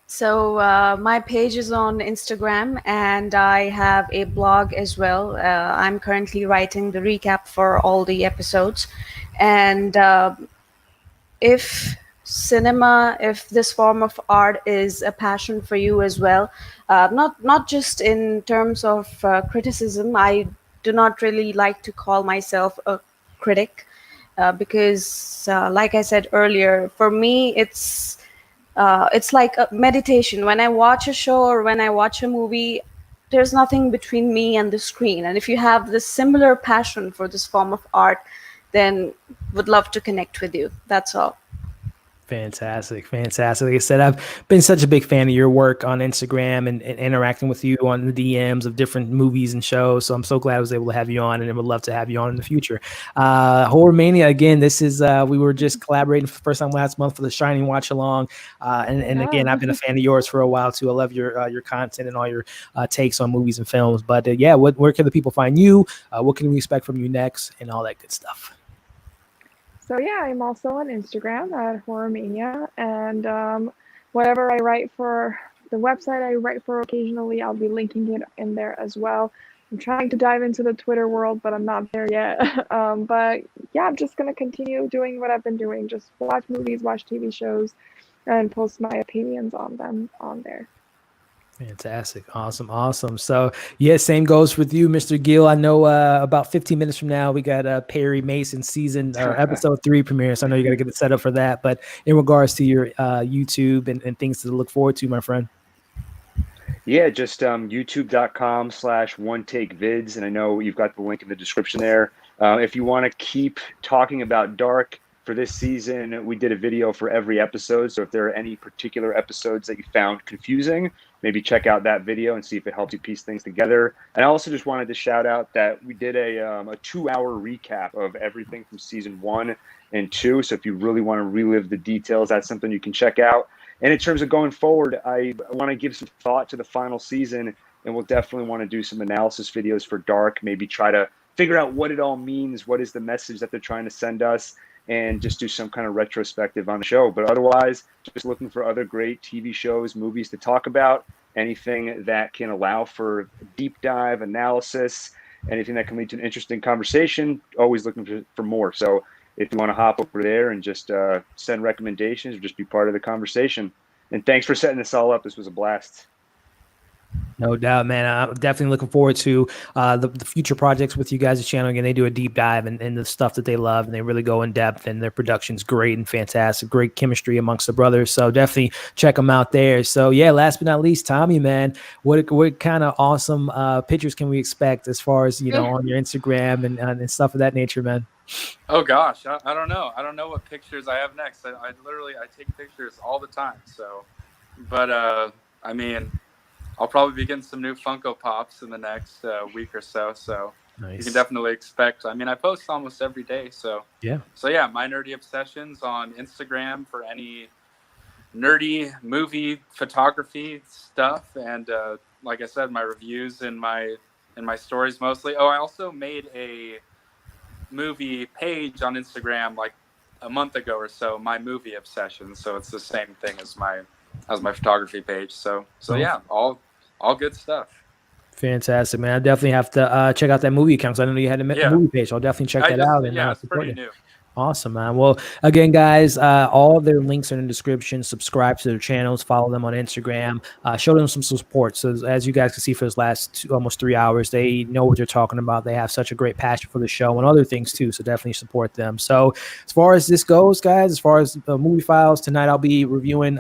So my page is on Instagram, and I have a blog as well. I'm currently writing the recap for all the episodes. And if this form of art is a passion for you as well, not just in terms of criticism, I do not really like to call myself a critic, because like I said earlier, for me it's like a meditation. When I watch a show or when I watch a movie, there's nothing between me and the screen. And if you have this similar passion for this form of art, then would love to connect with you. That's all.
Fantastic. Like I said, I've been such a big fan of your work on Instagram and interacting with you on the DMs of different movies and shows. So I'm so glad I was able to have you on, and I would love to have you on in the future. Horror Mania, again, this is, we were just collaborating for the first time last month for the Shining Watch Along. And again, I've been a fan of yours for a while too. I love your content and all your takes on movies and films. But where can the people find you? What can we expect from you next, and all that good stuff?
So I'm also on Instagram at Horror Mania, and whatever I write for the website I write for occasionally, I'll be linking it in there as well. I'm trying to dive into the Twitter world, but I'm not there yet. But I'm just gonna continue doing what I've been doing. Just watch movies, watch TV shows, and post my opinions on them on there.
Fantastic. Awesome. So same goes with you, Mr. Gill. I know about 15 minutes from now, we got Perry Mason season or episode 3 premiere. So I know you got to get it set up for that. But in regards to your YouTube and things to look forward to, my friend.
Yeah, just youtube.com/one-take-vids. And I know you've got the link in the description there. If you want to keep talking about Dark for this season, we did a video for every episode. So if there are any particular episodes that you found confusing, maybe check out that video and see if it helps you piece things together. And I also just wanted to shout out that we did a 2-hour recap of everything from season 1 and 2. So if you really want to relive the details, that's something you can check out. And in terms of going forward, I want to give some thought to the final season, and we'll definitely want to do some analysis videos for Dark, maybe try to figure out what it all means, what is the message that they're trying to send us, and just do some kind of retrospective on the show. But otherwise, just looking for other great TV shows, movies to talk about, anything that can allow for deep dive analysis, anything that can lead to an interesting conversation, always looking for more. So if you want to hop over there and just send recommendations or just be part of the conversation. And thanks for setting this all up. This was a blast.
No doubt, man. I'm definitely looking forward to the future projects with you guys' channel. Again, they do a deep dive in the stuff that they love, and they really go in depth, and their production's great and fantastic. Great chemistry amongst the brothers. So definitely check them out there. So last but not least, Tommy, man, what kind of awesome pictures can we expect as far as, on your Instagram and stuff of that nature, man?
Oh gosh, I don't know. I don't know what pictures I have next. I take pictures all the time. So, but I mean, I'll probably be getting some new Funko Pops in the next week or so. So
Nice.
you can definitely expect. I mean, I post almost every day. So
Yeah.
So yeah, My Nerdy Obsessions on Instagram for any nerdy movie photography stuff, and like I said, my reviews and my stories mostly. Oh, I also made a movie page on Instagram like a month ago or so, My Movie Obsession. So it's the same thing as my photography page. So yeah, all good stuff.
Fantastic, man. I definitely have to check out that movie account, 'cause I know you had a movie page. I'll definitely check that out. And
it's
support
pretty
you.
new.
Awesome, man. Well, again, guys, all of their links are in the description. Subscribe to their channels, follow them on Instagram, show them some support. So as you guys can see for this last almost 3 hours, they know what they're talking about. They have such a great passion for the show and other things too. So definitely support them. So as far as this goes, guys, as far as movie files, tonight I'll be reviewing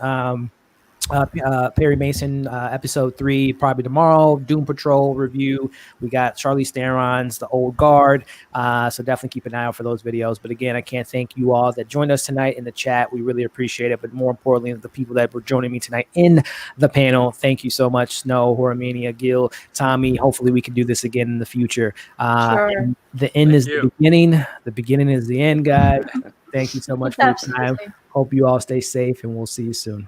Perry Mason episode 3 probably tomorrow. Doom Patrol review. We got Charlize Theron's The Old Guard. So definitely keep an eye out for those videos. But again, I can't thank you all that joined us tonight in the chat. We really appreciate it. But more importantly, the people that were joining me tonight in the panel, thank you so much. Snow, Horomania, Gil, Tommy. Hopefully we can do this again in the future.
Sure.
The end is the beginning. The beginning is the end, guys. Thank you so much for your time.
Absolutely.
Hope you all stay safe, and we'll see you soon.